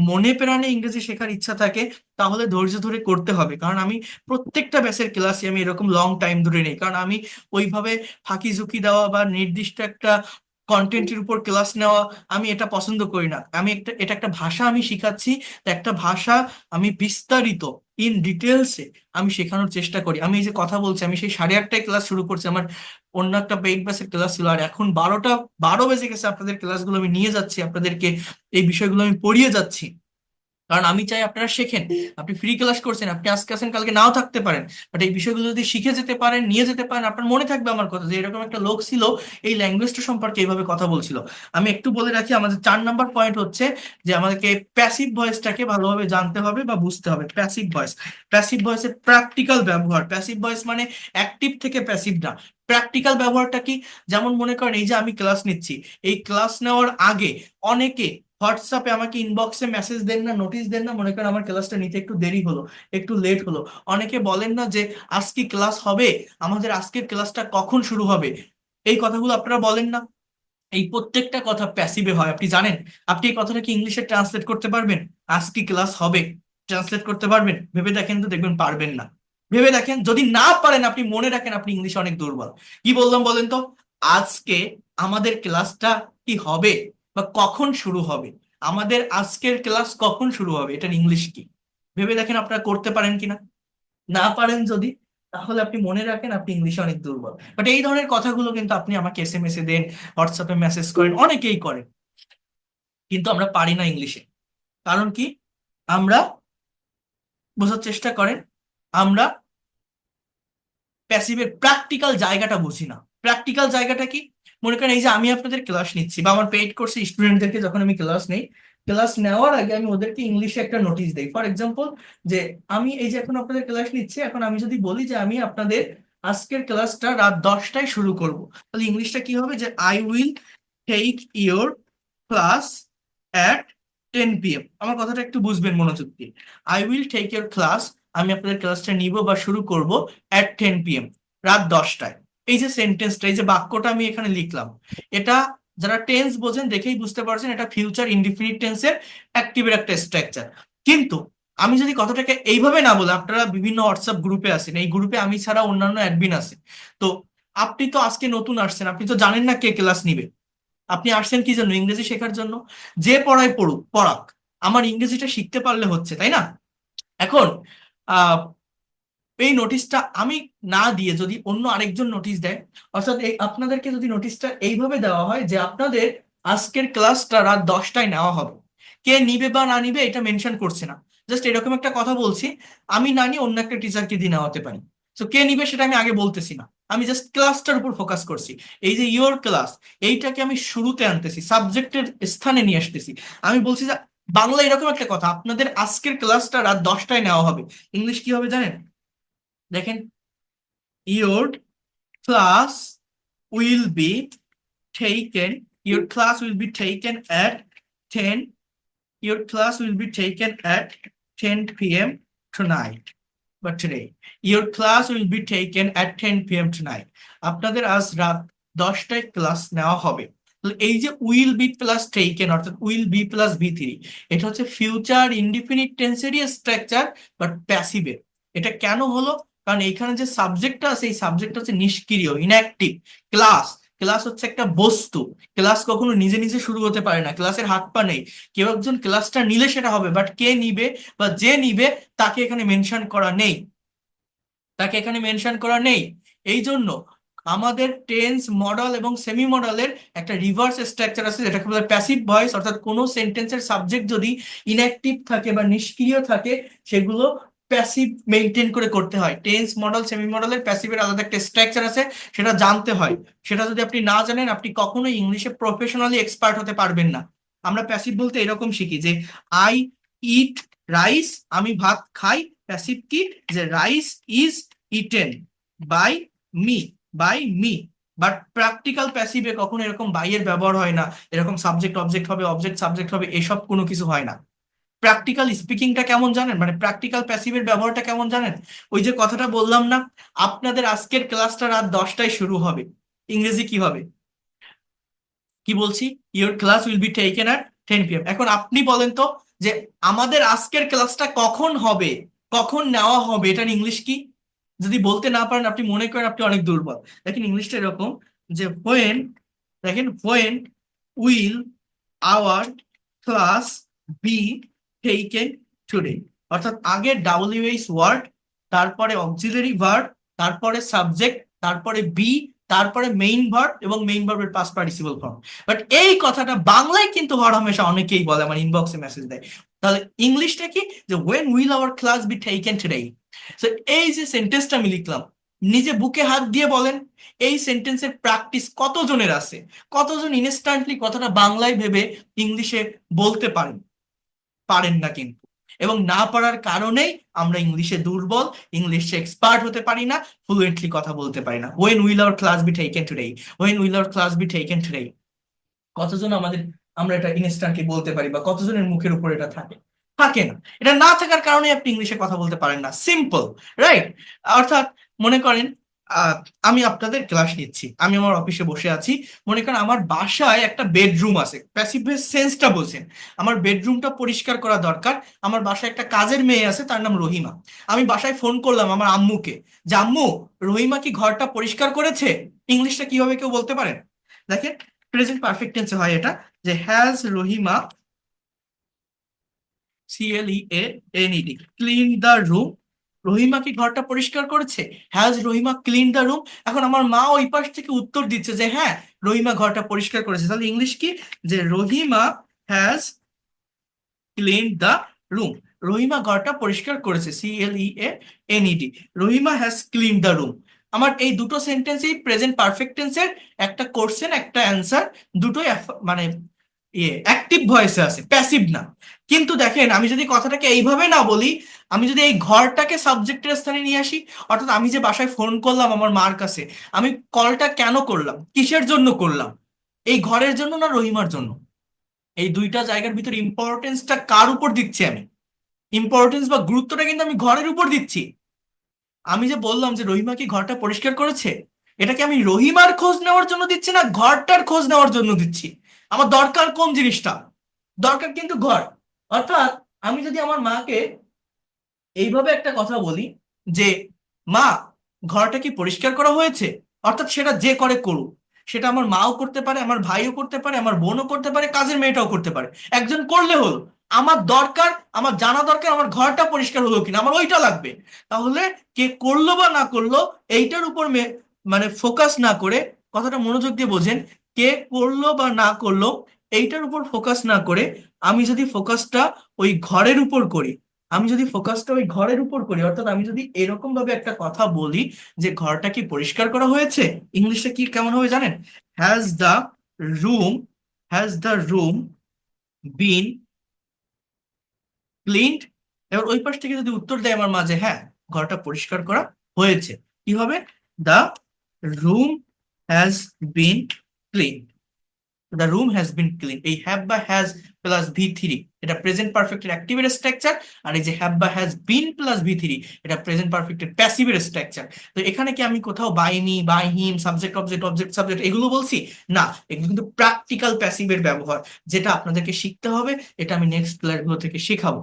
মনে প্রাণে ইংরেজি শেখার ইচ্ছা থাকে, তাহলে ধৈর্য ধরে করতে হবে। কারণ আমি প্রত্যেকটা ব্যাচের ক্লাসে আমি এরকম লং টাইম ধরে নেই, কারণ আমি ওইভাবে ফাঁকি ঝুঁকি দেওয়া বা নির্দিষ্ট একটা কন্টেন্টের উপর ক্লাস নেওয়া, আমি এটা পছন্দ করি না। এটা একটা ভাষা আমি শিখাচ্ছি, তো একটা ভাষা আমি বিস্তারিত, ইন ডিটেলসে আমি শেখানোর চেষ্টা করি। আমি এই যে কথা বলছি, আমি সেই 8:30টায় ক্লাস শুরু করছি, আমার অন্য একটা পেইড ব্যাচের ক্লাস ছিল, আর এখন 12টা বেজে গেছে, আপনাদের ক্লাসগুলো আমি নিয়ে যাচ্ছি, আপনাদেরকে এই বিষয়গুলো আমি পড়িয়ে যাচ্ছি, কারণ আমি চাই আপনারা শেখেন। আপনি ফ্রি ক্লাস করছেন, আপনি আজকে আছেন, কালকে নাও থাকতে পারেন, বাট এই বিষয়গুলো যদি শিখে যেতে পারেন, নিয়ে যেতে পারেন, আপনার মনে থাকবে আমার কথা, যে এরকম একটা লোক ছিল, এই ল্যাঙ্গুয়েজটা সম্পর্কে এইভাবে কথা বলছিল। আমি একটু বলে রাখি, আমাদের 4 নম্বর পয়েন্ট হচ্ছে যে আমাদেরকে প্যাসিভ ভয়েসটাকে ভালোভাবে জানতে হবে বা বুঝতে হবে। প্যাসিভ ভয়েস, প্যাসিভ ভয়েসের প্র্যাকটিক্যাল ব্যবহার। প্যাসিভ ভয়েস মানে অ্যাক্টিভ থেকে প্যাসিভ না। প্র্যাকটিক্যাল ব্যবহারটা কি? যেমন মনে করেন, এই যে আমি ক্লাস নিচ্ছি, এই ক্লাস নেওয়ার আগে অনেকে হোয়াটসঅ্যাপে আমাকে ইনবক্সে মেসেজ দেন না, নোটিশ দেন না, মনে করেন আমার ক্লাসটা নিতে একটু দেরি হলো, একটু লেট হলো, অনেকে বলেন না যে আজকে ক্লাস হবে, আমাদের আজকের ক্লাসটা কখন শুরু হবে, এই কথাগুলো আপনারা বলেন না? এই প্রত্যেকটা কথা প্যাসিভে হয়, আপনি জানেন? আপনি এই কথাটা কি ইংলিশে ট্রান্সলেট করতে পারবেন? আজ কি ক্লাস হবে, ট্রান্সলেট করতে পারবেন? ভেবে দেখেন তো, দেখবেন পারবেন না। ভেবে দেখেন, যদি না পারেন আপনি মনে রাখেন আপনি ইংলিশে অনেক দুর্বল। কি বললাম বলেন তো? আজকে আমাদের ক্লাসটা কি হবে বা কখন শুরু হবে, আমাদের আজকের ক্লাস কখন শুরু হবে, এটার ইংলিশ কি? ভেবে দেখেন আপনারা করতে পারেন কিনা। না পারেন যদি, তাহলে আপনি মনে রাখেন আপনি ইংলিশে অনেক দুর্বল। বাট এই ধরনের কথাগুলো কিন্তু আপনি আমাকে এসএমএস এ দেন, হোয়াটসঅ্যাপে মেসেজ করেন, অনেকেই করেন, কিন্তু আমরা পারি না ইংলিশে। কারণ কি? আমরা, বোঝার চেষ্টা করেন, আমরা প্যাসিভের প্র্যাকটিক্যাল জায়গাটা বুঝি না। প্র্যাকটিক্যাল জায়গাটা কি? মনে করেন এই যে আমি আপনাদের ক্লাস নিচ্ছি, বা আমার পেইড কোর্সে স্টুডেন্টদেরকে যখন আমি ক্লাস নেই, ক্লাস নেওয়ার আগে আমি ওদেরকে ইংলিশে একটা নোটিশ দেই। ফর এক্সাম্পল, যে আমি এই যে এখন আপনাদের ক্লাস নিচ্ছি, এখন আমি যদি বলি যে আমি আপনাদের আজকের ক্লাসটা রাত 10টায় শুরু করব, তাহলে ইংলিশটা কি হবে? যে I will take your class at 10 p.m. আমার কথাটা একটু বুঝবেন মনোযোগ দিয়ে। I will take your class, আমি আপনাদের ক্লাসটা নিব বা শুরু করব অ্যাট 10 p.m., রাত 10টায়। এই যে সেন্টেন্সটা, এই যে বাক্যটা আমি এখানে লিখলাম, এটা যারা টেন্স বোঝেন দেখেই বুঝতে পারছেন এটা ফিউচার ইনডিফিনিট টেন্সের অ্যাক্টিভের একটা স্ট্রাকচার। কিন্তু আমি যদি কথাটাকে এইভাবে না বলে, আপনারা বিভিন্ন হোয়াটসঅ্যাপ গ্রুপে আছেন, এই গ্রুপে আমি ছাড়া অন্যান্য অ্যাডমিন আছে, তো আপনি তো আজকে নতুন আসছেন, আপনি তো জানেন না কে ক্লাস নিবে। আপনি আসছেন কি জন্য? ইংরেজি শেখার জন্য। যে পড়ায় পড়ুক, পড়াক, আমার ইংরেজিটা শিখতে পারলে হচ্ছে, তাই না? এখন আহ এই নোটিশটা আমি না দিয়ে যদি অন্য আরেকজন নোটিশ দেয়, অর্থাৎ এই আপনাদেরকে যদি নোটিশটা এইভাবে দেওয়া হয় যে আপনাদের আজকের ক্লাসটা রাত 10টায় নেওয়া হবে, কে নিবে বা না নিবে এটা মেনশন করছে না, জাস্ট এরকম একটা কথা বলছি, আমি না নিয়ে অন্য একটা টিচারকে দিয়ে নেওয়াতে পারি। তো কে নিবে সেটা আমি আগে বলতেছি না, আমি জাস্ট ক্লাসটার উপর ফোকাস করছি। এই যে ইওর ক্লাস, এইটাকে আমি শুরুতে আনতেছি, সাবজেক্টের স্থানে নিয়ে আসতেছি। আমি বলছি যে বাংলা এরকম একটা কথা, আপনাদের আজকের ক্লাসটা রাত 10টায় নেওয়া হবে, ইংলিশ কি হবে জানেন? দেখেন, your class will be your class will be taken at 10, your class will be taken at 10 p.m. tonight. But today, your class will be taken at 10 p.m. tonight. আপনাদের আজ রাত 10টায় ক্লাস নেওয়া হবে। এই যে উইল বি প্লাস টেকেন, অর্থাৎ উইল বি প্লাস ভি3, এটা হচ্ছে ফিউচার ইনডিফিনিট টেন্সেরই স্ট্রাকচার, বাট প্যাসিভের। এটা কেন হলো? কারণ এইখানে যে সাবজেক্টটা আছে, এই সাবজেক্টটা হচ্ছে নিষ্ক্রিয়, ইনঅ্যাক্টিভ। ক্লাস, ক্লাস হচ্ছে একটা বস্তু, ক্লাস কখনো নিজে নিজে শুরু হতে পারে না, ক্লাসের হাত পা নেই। কেউ একজন ক্লাসটা নিলে সেটা হবে, বাট কে নিবে বা যে নিবে তাকে এখানে মেনশন করা নেই, তাকে এখানে মেনশন করা নেই। এই জন্য আমাদের টেন্স, মডাল এবং সেমি মডালের একটা রিভার্স স্ট্রাকচার আছে, যেটাকে বলে প্যাসিভ ভয়েস। অর্থাৎ কোনো সেন্টেন্সের সাবজেক্ট যদি ইনঅ্যাক্টিভ থাকে বা নিষ্ক্রিয় থাকে, সেগুলো প্যাসিভ মেনটেন করে করতে হয়। টেন্স, মডাল, সেমি মডালের প্যাসিভের আলাদা একটা স্ট্রাকচার আছে, সেটা জানতে হয়। সেটা যদি আপনি না জানেন, আপনি কখনোই ইংলিশে প্রফেশনালি এক্সপার্ট হতে পারবেন না। আমরা প্যাসিভ বলতে এরকম শিখি যে আই ইট রাইস, আমি ভাত খাই। প্যাসিভ কি? যে rice is eaten by me, by me. But practical প্যাসিভে কখনো এরকম বাই এর ব্যবহার হয় না, এরকম সাবজেক্ট অবজেক্ট হবে, অবজেক্ট সাবজেক্ট হবে, এসব কোনো কিছু হয় না। প্র্যাকটিক্যাল স্পিকিংটা কেমন জানেন? মানে প্র্যাকটিক্যাল প্যাসিভের ব্যবহারটা কেমন জানেন? ওই যে কথাটা বললাম না, আপনাদের আজকের ক্লাসটা রাত 10টায় শুরু হবে, ইংরেজি কি হবে? কি বলছি? Your class will be taken at 10 p.m. এখন আপনি বলেন তো, যে আমাদের আজকের ক্লাসটা কখন হবে, কখন নেওয়া হবে, এটার ইংলিশ কি? যদি বলতে না পারেন, আপনি মনে করেন আপনি অনেক দুর্বল। দেখেন ইংলিশটা এরকম, যে হোয়েন, দেখেন when will our class be taken today. অর্থাৎ আগে ডাব্লিউএইচ ওয়ার্ড, তারপরে অক্সিলারি ভার্ব, তারপরে সাবজেক্ট, তারপরে বি, তারপরে মেইন ভার্ব এবং মেইন ভার্বের পাস্ট পার্টিসিপল ফর্ম। বাট এই কথাটা বাংলায় কিন্তু হর হামেশা অনেকেই বলে, আমার ইনবক্সে মেসেজ দেয়। তাহলে ইংলিশটা কি? যে when will our class be taken today. তো এই যে সেন্টেন্সটা আমি লিখলাম, নিজে বুকে হাত দিয়ে বলেন, এই সেন্টেন্সের প্র্যাকটিস কতজনের আছে? কতজন ইনস্ট্যান্টলি কথাটা বাংলায় ভেবে ইংলিশে বলতে পারেন? পারেন না কিন্তু। এবং না পারার কারণেই আমরা ইংলিশে দুর্বল, ইংলিশে এক্সপার্ট হতে পারি না, ফ্লুয়েন্টলি কথা বলতে পারি না। When will our class be taken today, when will our class be taken today, কতজন আমাদের, আমরা এটা ইনস্ট্যান্টলি বলতে পারি, বা কতজনের মুখের উপর এটা থাকে? থাকে না। এটা না থাকার কারণে আপনি ইংলিশে কথা বলতে পারেন না, সিম্পল, রাইট? অর্থাৎ মনে করেন আহ, আমি আপনাদের ক্লাস নিচ্ছি, আমি আমার অফিসে বসে আছি, মনে করেন আমার বাসায় একটা বেডরুম আছে, প্যাসিভ ভয়েস সেন্সটা বলছেন, আমার বেডরুমটা পরিষ্কার করা দরকার। আমার বাসায় একটা কাজের মেয়ে আছে, তার নাম রহিমা। আমি বাসায় ফোন করলাম আমার আম্মুকে, যে আম্মু, রহিমা কি ঘরটা পরিষ্কার করেছে? ইংলিশটা কিভাবে কেউ বলতে পারেন? দেখেন, প্রেজেন্ট পারফেক্ট টেন্সে হয় এটা, যে has Rahima, CLEANED, clean the room. Rahima কি ঘরটা পরিষ্কার করেছে? Has Rahima clean the room? এখন আমার মা ওই পাশ থেকে উত্তর দিচ্ছে যে হ্যাঁ, রহিমা ঘরটা পরিষ্কার করেছে। তাহলে ইংলিশ কি? যে Rahima has clean the room. Rahima ঘরটা পরিষ্কার করেছে, CLEANED, Rahima has clean the room. আমার এই দুটো সেন্টেন্সই প্রেজেন্ট পারফেক্ট টেন্সের, একটা কোশ্চেন একটা অ্যান্সার, দুটোই মানে অ্যাক্টিভ ভয়েসে আছে, প্যাসিভ না। কিন্তু দেখেন, আমি যদি কথাটাকে এইভাবে না বলি, আমি যদি এই ঘরটাকে সাবজেক্টের স্থানে নিয়ে আসি, অর্থাৎ আমি যে বাসায় ফোন করলাম আমার মার কাছে, আমি কলটা কেন করলাম, কিসের জন্য করলাম? এই ঘরের জন্য না রহিমার জন্য? এই দুইটা জায়গার ভিতর ইম্পর্টেন্সটা কার উপর দিচ্ছি আমি? ইম্পর্টেন্স বা গুরুত্বটা কিন্তু আমি ঘরের উপর দিচ্ছি। আমি যে বললাম যে রহিমা কি ঘরটা পরিষ্কার করেছে, এটাকে আমি রহিমার খোঁজ নেওয়ার জন্য দিচ্ছি না ঘরটার খোঁজ নেওয়ার জন্য দিচ্ছি? আমার দরকার কোন জিনিসটা? দরকার কিন্তু ঘর। অর্থাৎ আমি যদি আমার মাকে এইভাবে একটা কথা বলি, যে মা, ঘরটা কি পরিষ্কার করা হয়েছে, অর্থাৎ সেটা যে করে করুক, সেটা আমার মাও করতে পারে, আমার ভাইও করতে পারে, আমার বোনও করতে পারে, কাজের মেয়েটাও করতে পারে, একজন করলে হলো। আমার দরকার, আমার জানা দরকার আমার ঘরটা পরিষ্কার হলো কিনা, আমার ওইটা লাগবে। তাহলে কে করলো বা না করলো এইটার উপর মানে ফোকাস না করে, কথাটা মনোযোগ দিয়ে বোঝেন, কে করলো বা না করলো এইটার উপর ফোকাস না করে, আমি যদি ফোকাসটা ওই ঘরের উপর করি, আমি যদি ফোকাসটা ওই ঘরের উপর করি, অর্থাৎ আমি যদি এরকম ভাবে একটা কথা বলি যে ঘরটা কি পরিষ্কার করা হয়েছে, ইংলিশে কি কেমন হবে জানেন? Has the room, has the room been cleaned? এবার ওই পাশ থেকে যদি উত্তর দেয় আমার মাঝে হ্যাঁ, ঘরটা পরিষ্কার করা হয়েছে, কি হবে? The room has been clean. The room has been clean, এই হ্যাভ বা হ্যাজ প্লাস V3, এটা প্রেজেন্ট পারফেক্টের অ্যাক্টিভের স্ট্রাকচার। আর এই যে হ্যাভ বা হ্যাজ বিন প্লাস V3, এটা প্রেজেন্ট পারফেক্টের প্যাসিভের স্ট্রাকচার। তো এখানে কি আমি কোথাও by me, by him, subject object, object subject এগুলো বলছি? না, এগুলো কিন্তু প্র্যাকটিক্যাল প্যাসিভের ব্যবহার, যেটা আপনাদেরকে শিখতে হবে। এটা আমি নেক্সট ক্লাসগুলো থেকে শেখাবো,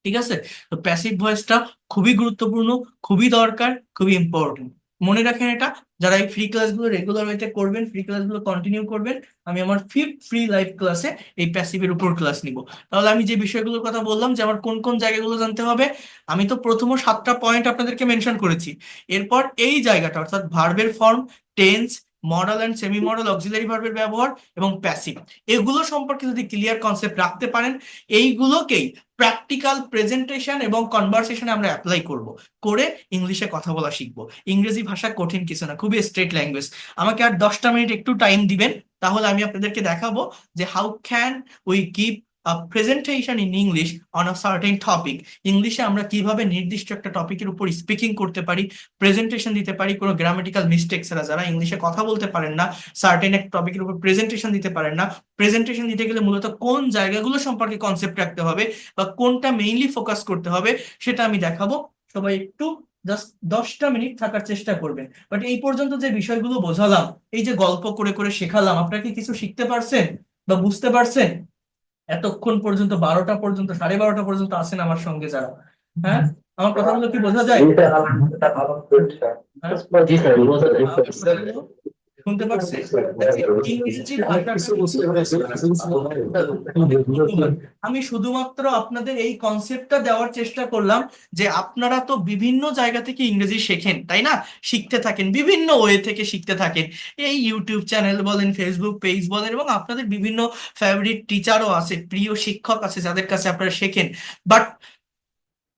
ঠিক আছে? তো প্যাসিভ ভয়েসটা খুবই গুরুত্বপূর্ণ, খুবই দরকার, খুবই ইম্পর্টেন্ট। মনে রাখেন এটা। যারা এই ফ্রি ক্লাসগুলো রেগুলার ওয়েতে করবেন, ফ্রি ক্লাসগুলো কন্টিনিউ করবেন, আমি আমার 5th ফ্রি লাইভ ক্লাসে এই প্যাসিভের উপর ক্লাস নিব। তাহলে আমি যে বিষয়গুলোর কথা বললাম, যে আমার কোন কোন জায়গাগুলো জানতে হবে, আমি তো প্রথম 7টা পয়েন্ট আপনাদেরকে মেনশন করেছি। এরপর এই জায়গাটা, অর্থাৎ ভার্বের form, tense, modal and semi modal auxiliary ভার্বের ব্যবহার এবং প্যাসিভ, এগুলো সম্পর্কে যদি ক্লিয়ার কনসেপ্ট রাখতে পারেন, এইগুলোকেই প্র্যাকটিক্যাল প্রেজেন্টেশন এবং কনভারসেশনে আমরা অ্যাপ্লাই করব, করে ইংলিশে কথা বলা শিখবো। ইংরেজি ভাষা কঠিন কিছু না, খুবই স্ট্রেট ল্যাঙ্গুয়েজ। আমাকে আর 10টা মিনিট একটু টাইম দিবেন, তাহলে আমি আপনাদেরকে দেখাবো যে how can we give a presentation in English on a certain topic. ইংলিশে আমরা কিভাবে নির্দিষ্ট একটা টপিকের উপর স্পিকিং করতে পারি, প্রেজেন্টেশন দিতে পারি কোনো গ্রামাটিক্যাল মিস্টেক ছাড়া। যারা ইংলিশে কথা বলতে পারেন না, সার্টেন এক টপিকের উপর প্রেজেন্টেশন দিতে পারেন না, প্রেজেন্টেশন দিতে গেলে মূলত কোন জায়গাগুলো সম্পর্কে কনসেপ্ট রাখতে হবে বা কোনটা মেইনলি ফোকাস করতে হবে, সেটা আমি দেখাবো। সবাই একটু জাস্ট 10টা মিনিট থাকার চেষ্টা করবেন। বাট এই পর্যন্ত যে বিষয়গুলো বোঝালাম, এই যে গল্প করে করে শেখালাম, আপনারা কি কিছু শিখতে পারছেন বা বুঝতে পারছেন? এতক্ষণ পর্যন্ত 12টা পর্যন্ত, 12:30 পর্যন্ত আছেন আমার সঙ্গে যারা, হ্যাঁ, আমার কথাগুলো কি বোঝা যায়? হ্যাঁ? জি স্যার, বোঝা যায়। আমার কথাগুলো শুনতে পারছেন? ইংরেজি ভাষাটা আমি শুধুমাত্র আপনাদের এই কনসেপ্টটা দেওয়ার চেষ্টা করলাম, যে আপনারা তো বিভিন্ন জায়গা থেকে ইংরেজি শেখেন, তাই না? শিখতে থাকেন, বিভিন্ন ওয়ে থেকে শিখতে থাকেন। এই ইউটিউব চ্যানেল বলেন, ফেসবুক পেজ বলেন, এবং আপনাদের বিভিন্ন ফেভারিট টিচারও আছে, প্রিয় শিক্ষক আছে যাদের কাছে আপনারা শেখেন। বাট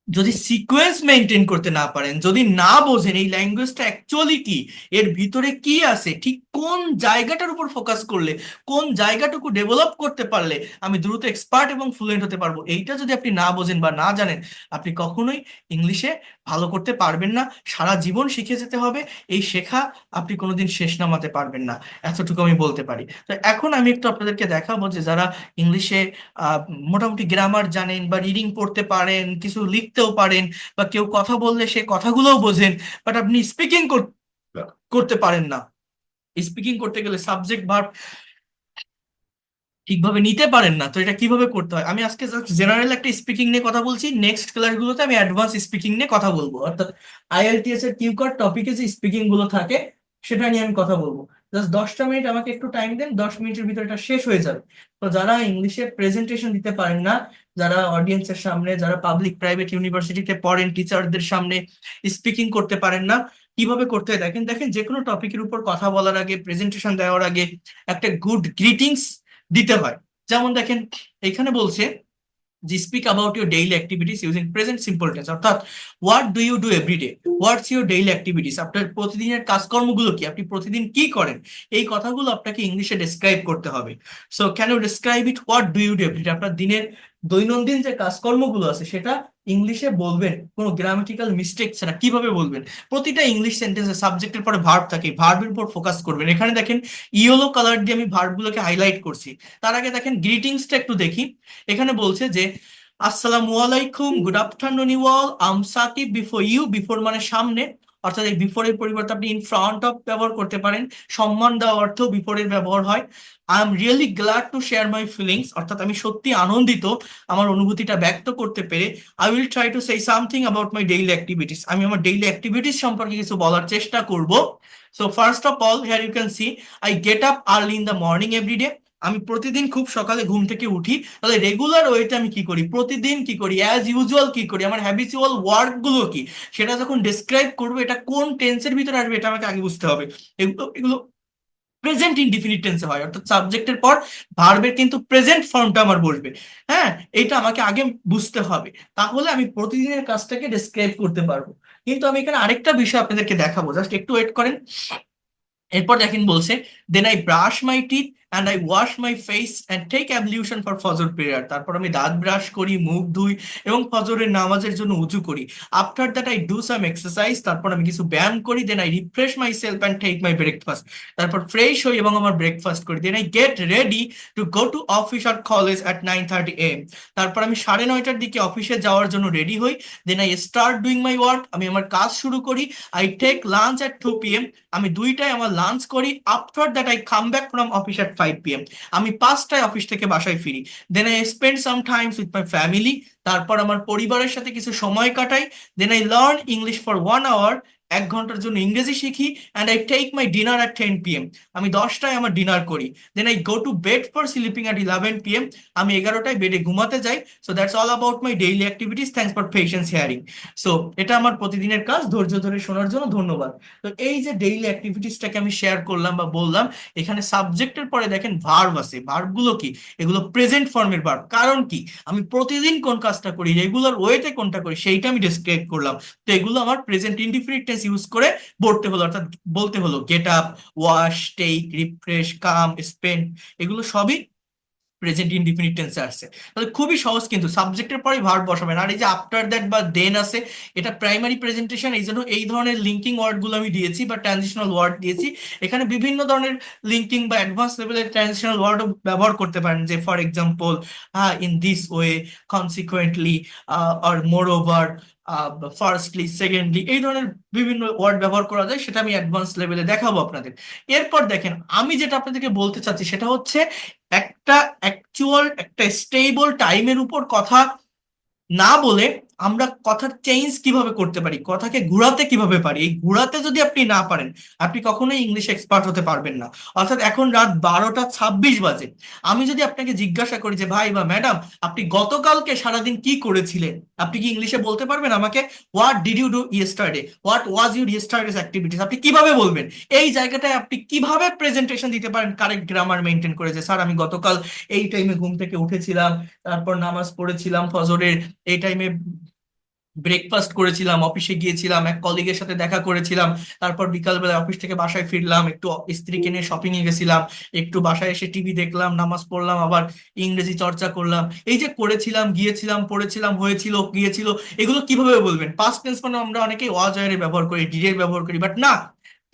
যদি সিকোয়েন্স মেনটেন করতে না পারেন, যদি না বোঝেন এই ল্যাঙ্গুয়েজটা অ্যাকচুয়ালি কি, এর ভিতরে কি আছে, ঠিক কোন জায়গাটার উপর ফোকাস করলে, কোন জায়গাটুকু ডেভেলপ করতে পারলে আমি দ্রুত এক্সপার্ট এবং ফ্লুয়েন্ট হতে পারবো, এইটা যদি আপনি না বোঝেন বা না জানেন, আপনি কখনোই ইংলিশে ভালো করতে পারবেন না। সারা জীবন শিখে যেতে হবে, এই শেখা আপনি কোনোদিন শেষ নামাতে পারবেন না, এতটুকু আমি বলতে পারি। তো এখন আমি একটু আপনাদেরকে দেখাবো যে যারা ইংলিশে আহ, মোটামুটি গ্রামার জানেন বা রিডিং পড়তে পারেন, কিছু লিখতেও পারেন, বা কেউ কথা বললে সে কথাগুলোও বোঝেন, বাট আপনি স্পিকিং করতে পারেন না, স্পিকিং করতে গেলে সাবজেক্ট ভার্ব ঠিকভাবে নিতে পারেন না, তো এটা কিভাবে করতে হয়? আমি আজকে জাস্ট জেনারেল একটা স্পিকিং নিয়ে কথা বলছি, নেক্সট ক্লাসগুলোতে আমি অ্যাডভান্স স্পিকিং নিয়ে কথা বলবো, অর্থাৎ আইএলটিএস এর কিউ কার্ড টপিকে যে স্পিকিং গুলো থাকে সেটা নিয়ে আমি কথা বলবো। জাস্ট 10টা মিনিট আমাকে একটু টাইম দেন, 10 মিনিটের ভিতরে এটা শেষ হয়ে যাবে। তো যারা ইংলিশে প্রেজেন্টেশন দিতে পারেন না, যারা অডিয়েন্সের সামনে, যারা পাবলিক প্রাইভেট ইউনিভার্সিটিতে পড়েন, টিচারদের সামনে স্পিকিং করতে পারেন না, কিভাবে করতে হয় দেখেন। দেখেন, যে কোনো টপিকের উপর কথা বলার আগে, প্রেজেন্টেশন দেওয়ার আগে একটা গুড গ্রিটিংস দিতে হয়। যেমন দেখেন, এখানে বলছে যে speak about your daily activities using present simple tense, অর্থাৎ what do you do everyday, what's your daily activities, আপনার প্রতিদিনের কাজকর্মগুলো কি, আপনি প্রতিদিন কি করেন, এই কথাগুলো আপনাকে ইংলিশে ডেসক্রাইব করতে হবে। So can you describe it, what do you do every day, আপনার দিনের দৈনন্দিন যে কাজকর্মগুলো আছে সেটা ইংলিশে বলবেন, কোনো গ্রামাটিক্যাল মিস্টেক ছাড়া কিভাবে বলবেন। প্রতিটা ইংলিশ সেন্টেন্সে সাবজেক্টের পরে ভার্ব থাকে, ভার্বের উপর ফোকাস করবেন। এখানে দেখেন ইয়েলো কালার দিয়ে আমি ভার্বগুলোকে হাইলাইট করছি। তার আগে দেখেন গ্রিটিংসটা একটু দেখি। এখানে বলছে যে আসসালামু আলাইকুম, good afternoon you all, I'm Sakib, before you, before মানে সামনে, অর্থাৎ এই বিফোরের পরিবর্তে আপনি ইন ফ্রন্ট অফ ব্যবহার করতে পারেন। সম্মান দেওয়া অর্থ বিফোরের ব্যবহার হয়। I am really glad to share my feelings, অর্থাৎ আমি সত্যি আনন্দিত আমার অনুভূতিটা ব্যক্ত করতে পেরে। I will try to say something about my daily activities, আমি আমার ডেইলি অ্যাক্টিভিটিস সম্পর্কে কিছু বলার চেষ্টা করব। So first of all here you can see, I get up early in the morning every day, আমি প্রতিদিন খুব সকালে ঘুম থেকে উঠি। তাহলে রেগুলার ওয়েতে আমি কি করি, প্রতিদিন কি করি, অ্যাজ ইউজুয়াল কি করি, আমার হ্যাবিচুয়াল ওয়ার্ক গুলো কি, সেটা যখন ডেসক্রাইব করবো এটা কোন টেন্সের ভিতরে আসবে এটা আমাকে আগে বুঝতে হবে। এগুলো এগুলো প্রেজেন্ট ইনডিফিনিট টেন্সে হয়, অর্থাৎ সাবজেক্টের পর ভার্বের কিন্তু প্রেজেন্ট ফর্মটা আমার বসবে। হ্যাঁ, এটা আমাকে আগে বুঝতে হবে, তাহলে আমি প্রতিদিনের কাজটাকে ডেসক্রাইব করতে পারবো। কিন্তু আমি এখানে আরেকটা বিষয় আপনাদেরকে দেখাবো, জাস্ট একটু ওয়েট করেন। এরপর দেখেন বলছে, then I brush my teeth and I wash my face and take ablution for Fajr prayer, তারপর আমি দাঁত ব্রাশ করি, মুখ ধুই এবং ফজরের নামাজের জন্য উজু করি। After that I do some exercise, তারপর আমি কিছু ব্যায়াম করি। Then I refresh myself and take my breakfast, তারপর ফ্রেশ হই এবং আমার ব্রেকফাস্ট করি। Then I get ready to go to office or college at 9:30 AM, তারপর আমি 9:30টার দিকে অফিসে যাওয়ার জন্য রেডি হই। Then I start doing my work, আমি আমার কাজ শুরু করি। I take lunch at 2 PM, আমি 2টায় আমার লাঞ্চ করি। After that I come back from office at 5 PM, আমি 5টায় অফিস থেকে বাসায় ফিরি। Then I spend some times with my family, তারপর আমার পরিবারের সাথে কিছু সময় কাটাই। Then I learn English for 1 hour, 1 ঘন্টার জন্য ইংরেজি শিখি। And I take my dinner at 10 PM, আমি 10টায় আমার ডিনার করি। Then I go to bed for sleeping at 11 PM, আমি 11টায় বেডে ঘুমাতে যাই। So that's all about my daily activities, thanks for patience hearing. সো এটা আমার প্রতিদিনের কাজ, ধৈর্য ধরে শোনার জন্য ধন্যবাদ। তো এই যে ডেইলি অ্যাক্টিভিটিসটাকে আমি শেয়ার করলাম বা বললাম, এখানে সাবজেক্টের পরে দেখেন ভার্ব আছে। ভার্বগুলো কি, এগুলো প্রেজেন্ট ফর্মের ভার্ব। কারণ কি, আমি প্রতিদিন কোন কাজটা করি, রেগুলার ওয়েতে কোনটা করি সেইটা আমি ডেসক্রাইব করলাম। তো এগুলো আমার প্রেজেন্ট ইনডিফিনিট টেন্স ইউজ করে পড়তে হলো, অর্থাৎ বলতে হলো get up, wash, take, refresh, come, spend, এগুলো সবই প্রেজেন্ট ইনডিফিনিট টেন্সে আসছে। তাহলে খুবই সহজ, কিন্তু সাবজেক্টের পরে ভার্ব বসাবেন। আর এই যে আফটার দ্যাট বা দেন আছে, এটা প্রাইমারি প্রেজেন্টেশন, এই জন্য এই ধরনের লিঙ্কিং ওয়ার্ড গুলো আমি দিয়েছি বা ট্রানজিশনাল ওয়ার্ড দিয়েছি। এখানে বিভিন্ন ধরনের লিঙ্কিং বা অ্যাডভান্স লেভেলের ট্রানজিশনাল ওয়ার্ডও ব্যবহার করতে পারেন, যে for example in this way, consequently, or more over, firstly, secondly, এই ধরনের বিভিন্ন ওয়ার্ড ব্যবহার করা যায়, সেটা আমি অ্যাডভান্স লেভেলে দেখাবো আপনাদের। এরপর দেখেন, আমি যেটা আপনাদেরকে বলতে চাচ্ছি সেটা হচ্ছে একটা অ্যাকচুয়াল একটা স্টেবল টাইমের উপর কথা না বলে আমরা কথার চেঞ্জ কিভাবে করতে পারি, কথাকে ঘোরাতে কিভাবে পারি। এই ঘোরাতে যদি আপনি না পারেন, আপনি কখনোই ইংলিশ এক্সপার্ট হতে পারবেন না। অর্থাৎ এখন রাত 12টা 26 বাজে, আমি যদি আপনাকে জিজ্ঞাসা করি যে ভাই বা ম্যাডাম, আপনি গতকালকে সারাদিন কি করেছিলেন, আপনি কি ইংলিশে বলতে পারবেন আমাকে what did you do yesterday, what was your yesterday's activities, আপনি কিভাবে বলবেন? এই জায়গাটায় আপনি কিভাবে প্রেজেন্টেশন দিতে পারেন কারেক্ট গ্রামার মেনটেন করে, যে স্যার আমি গতকাল এই টাইমে ঘুম থেকে উঠেছিলাম, তারপর নামাজ পড়েছিলাম ফজরের, এই টাইমে ব্রেকফাস্ট করেছিলাম, অফিসে গিয়েছিলাম, এক কলিগের সাথে দেখা করেছিলাম, তারপর বিকালবেলা অফিস থেকে বাসায় ফিরলাম, একটু স্ত্রীকে নিয়ে শপিং এ গেছিলাম, একটু বাসায় এসে টিভি দেখলাম, নামাজ পড়লাম, আবার ইংরেজি চর্চা করলাম। এই যে করেছিলাম, গিয়েছিলাম, পড়েছিলাম, হয়েছিল, গিয়েছিল, এগুলো কিভাবে বলবেন? পাস্ট টেন্স মানে আমরা অনেকেই ওয়াজ এর ব্যবহার করি, ডিড এর ব্যবহার করি, বাট না,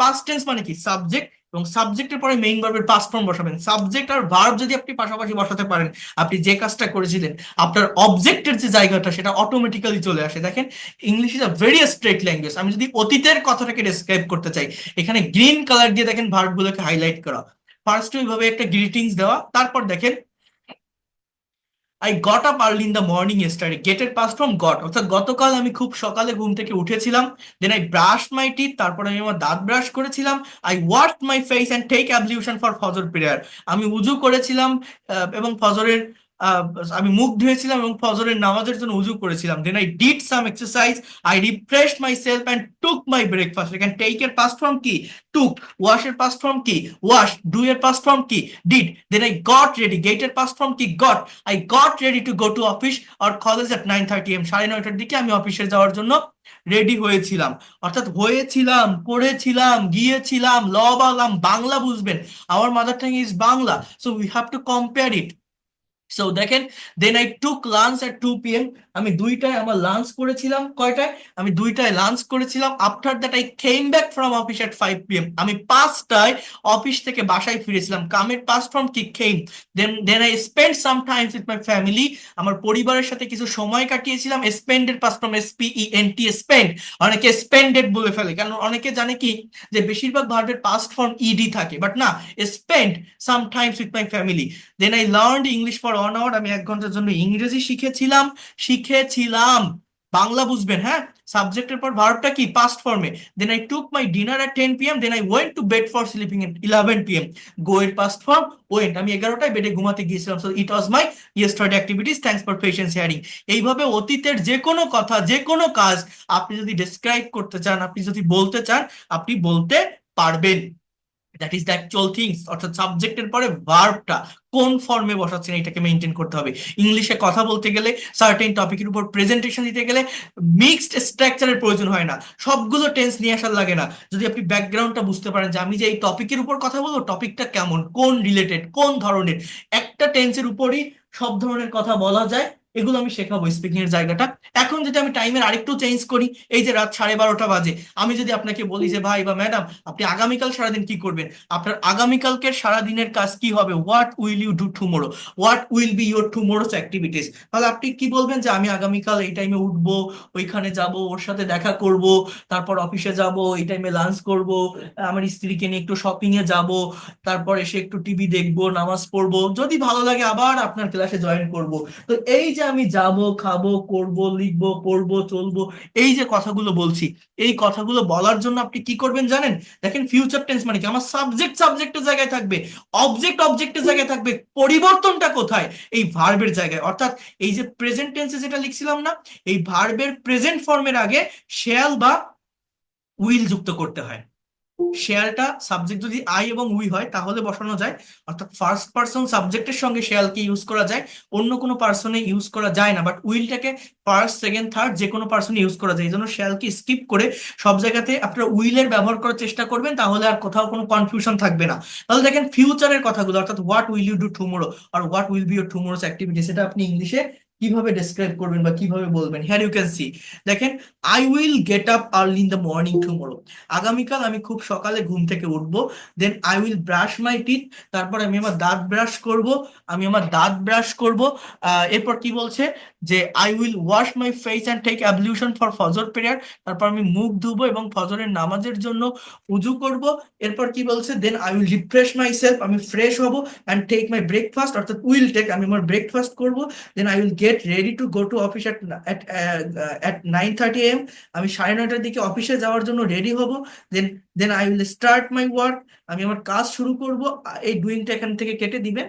পাস্ট টেন্স মানে কি, সাবজেক্ট এবং সাবজেক্টের পরে মেইন ভার্বের পাস্ট ফর্ম বসাবেন। সাবজেক্ট আর ভার্ব যদি আপনি পাশাপাশি বসাতে পারেন, আপনি যে কাজটা করেছিলেন, আপনার অবজেক্টের যে জায়গাটা সেটা অটোমেটিক্যালি চলে আসে। দেখেন, English is a very straight language. আমি যদি অতীতের কথাটাকে ডেসক্রাইব করতে চাই, এখানে গ্রিন কালার দিয়ে দেখেন ভার্বগুলোকে হাইলাইট করা। ফার্স্ট ওইভাবে একটা গ্রিটিংস দেওয়া, তারপর দেখেন I got up early in the morning yesterday, গেটের পাস ফ্রম গট, অর্থাৎ গতকাল আমি খুব সকালে ঘুম থেকে উঠেছিলাম। Then I brush my teeth, তারপর আমি আমার দাঁত ব্রাশ করেছিলাম। I wash my face and take ablution for Fajr prayer, আমি উজু করেছিলাম এবং ফজরের আহ, আমি মুখ ধুয়েছিলাম এবং ফজরের নামাজের জন্য উজু করেছিলাম। Then I did some exercise, I refreshed myself and took my breakfast. এখানে টেক এর পাস্ট ফর্ম কি? টুক। ওয়াশ এর পাস্ট ফর্ম কি? ওয়াশ। ডু এর পাস্ট ফর্ম কি? Did. Then I got ready, get এর পাস্ট ফর্ম কি? Got. I got ready to go to office or college at 9:30 AM, 9:30টার দিকে আমি অফিসে যাওয়ার জন্য রেডি হয়েছিলাম। অর্থাৎ হয়েছিলাম, করেছিলাম, গিয়েছিলাম, লবালাম, বাংলা বুঝবেন। Our mother tongue is Bangla, so we have to compare it. So দেখেন, then I took lunch at 2 PM, আমি 2টায় আমার লাঞ্চ করেছিলাম। কয়টায়? আমি 2টায় লাঞ্চ করেছিলাম। After that I came back from office at 5 PM, আমি 5টায় অফিস থেকে বাসায় ফিরেছিলাম। কামের পাস্ট ফর্ম কি? Came. Then I spend some times with my family, আমার পরিবারের সাথে কিছু সময় কাটিয়েছিলাম। স্পেন্ডের পাস্ট ফর্ম SPENT, স্পেন্ড। অনেকে স্পেন্ডেড বলে ফেলে, কারণ অনেকে জানে কি যে বেশিরভাগ ভার্বের পাস্ট ফর্ম ইডি থাকে, বাট না, spend some times with my family. Then I learned English for 1 hour, আমি 1 ঘন্টার জন্য ইংরেজি শিখেছিলাম। শিখেছিলাম, বাংলা বুঝবেন, হ্যাঁ। সাবজেক্টের পর ভার্বটা কি? পাস্ট ফর্মে। Then I took my dinner at 10 PM, then I went to bed for sleeping at 11 PM, go এর পাস্ট ফর্ম ওয়েন্ট, আমি 11টায় বেডে ঘুমাতে গিয়েছিলাম। So it was my yesterday activities, thanks for patience hearing. এইভাবে অতীতের যে কোনো কথা, যে কোনো কাজ আপনি যদি ডেসক্রাইব করতে চান, আপনি যদি বলতে চান, আপনি বলতে পারবেন। That is the actual things. অর্থাৎ সাবজেক্টের পরে ভার্বটা কোন ফর্মে বসাচ্ছেন এটাকে মেনটেন করতে হবে। ইংলিশে কথা বলতে গেলে, সার্টেন টপিকের উপর প্রেজেন্টেশন দিতে গেলে মিক্সড স্ট্রাকচারের প্রয়োজন হয় না, সবগুলো টেন্স নিয়ে আসার লাগে না। যদি আপনি ব্যাকগ্রাউন্ডটা বুঝতে পারেন যে আমি যে এই টপিকের উপর কথা বলবো, টপিকটা কেমন, কোন রিলেটেড, কোন ধরনের, একটা টেন্সের উপরই সব ধরনের কথা বলা যায়। এগুলো আমি শেখাবো স্পিকিং এর জায়গাটা। এখন যদি আমি টাইমের আরেকটু চেঞ্জ করি, এই যে রাত 12:30 বাজে, আমি যদি আপনাকে বলি যে ভাই বা ম্যাডাম, আপনি আগামীকাল সারাদিন কি করবেন, আপনার আগামীকালকে সারাদিনের কাজ কি হবে, what will you do tomorrow, what will be your tomorrow's activities, তাহলে আপনি কি বলবেন? যে আমি আগামীকাল এই টাইমে উঠবো, ওইখানে যাব, ওর সাথে দেখা করব, তারপর অফিসে যাব, এই টাইমে লাঞ্চ করব, আমার স্ত্রীকে নিয়ে একটু শপিং এ যাব, তারপর এসে একটু টিভি দেখবো, নামাজ পড়বো, যদি ভালো লাগে আবার আপনার ক্লাসে জয়েন করব। তো এই যে আমি যাব, খাবো, করব, লিখবো, পড়বো, চলবো, এই যে কথাগুলো বলছি, এই কথাগুলো বলার জন্য আপনি কি করবেন জানেন? দেখেন, ফিউচার টেন্স মানে কি? আমার সাবজেক্ট সাবজেক্টের জায়গায় থাকবে, অবজেক্ট অবজেক্টের জায়গায় থাকবে, পরিবর্তনটা কোথায়? এই ভার্বের জায়গায়। অর্থাৎ এই যে প্রেজেন্ট টেন্সে যেটা লিখছিলাম না, এই ভার্বের প্রেজেন্ট ফর্মের আগে শ্যাল বা উইল যুক্ত করতে হয়। শেয়ালটা সাবজেক্ট যদি আই এবং উই হয় তাহলে বসানো যায়, অর্থাৎ ফার্স্ট পার্সন সাবজেক্টের সঙ্গে শেয়ালকে ইউজ করা যায়, অন্য কোনো পার্সনে ইউজ করা যায় না। বাট উইলটাকে ফার্স্ট সেকেন্ড থার্ড যে কোনো পার্সনে ইউজ করা যায়, এই জন্য শেয়ালকে স্কিপ করে সব জায়গাতে আপনারা উইলের ব্যবহার করার চেষ্টা করবেন, তাহলে আর কোথাও কোনো কনফিউশন থাকবে না। তাহলে দেখেন, ফিউচারের কথাগুলো, অর্থাৎ what will you do tomorrow আর what will be your tomorrow's activity, সেটা আপনি ইংলিশে কিভাবে ডেসক্রাইব করবেন বা কিভাবে বলবেন। হিয়ার ইউ ক্যান সি, দেখেন, I will get up early in the morning tomorrow, আগামীকাল আমি খুব সকালে ঘুম থেকে উঠবো। Then I will brush my teeth, তারপর আমি আমার দাঁত ব্রাশ করব, আমি আমার দাঁত ব্রাশ করব। এরপর কি বলছে? যে I will wash my face and take ablution for Fajr prayer, তারপর আমি মুখ ধুবো এবং ফজরের নামাজের জন্য উজু করব। এরপর কি বলছে? Then I will refresh myself, আমি ফ্রেশ হব, অ্যান্ড টেক মাই ব্রেকফাস্ট, অর্থাৎ উইল টেক, আমি আমার ব্রেকফাস্ট করব। Then I will get ready to go to office at 9:30 AM, আমি 9:30টার দিকে অফিসে যাওয়ার জন্য রেডি হব। Then then I will start my work, আমি আমার কাজ শুরু করব। এই ডুইংটা এখান থেকে কেটে দিবেন,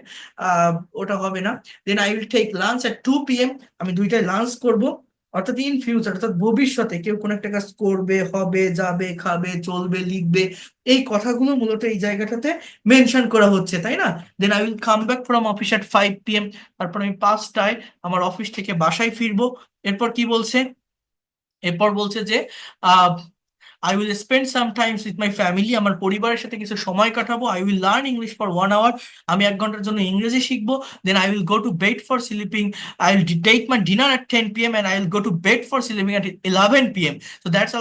আহ, ওটা হবে না। Then I will take lunch at 2 PM, আমি 2টায় লাঞ্চ করব। অর্থাৎ ইন ফিউচার, অর্থাৎ ভবিষ্যতে কেউ কোনো একটা কাজ করবে, হবে, যাবে, খাবে, চলবে, লিখবে, এই কথাগুলো মূলত এই জায়গাটাতে মেনশন করা হচ্ছে, তাই না? Then I will come back from office at 5 PM, তারপর আমি 5টায় আমার অফিস থেকে বাসায় ফিরবো। এরপর কি বলছে? এরপর বলছে যে I will spend some times with my family, আমার পরিবারের সাথে কিছু সময় কাটাবো। I will learn English for 1 hour, আমি 1 ঘন্টার জন্য ইংরেজি শিখবো। Then I will go to bed for sleeping, I will take my dinner at 10 p.m. and I will go to bed for sleeping at 11 p.m. So that's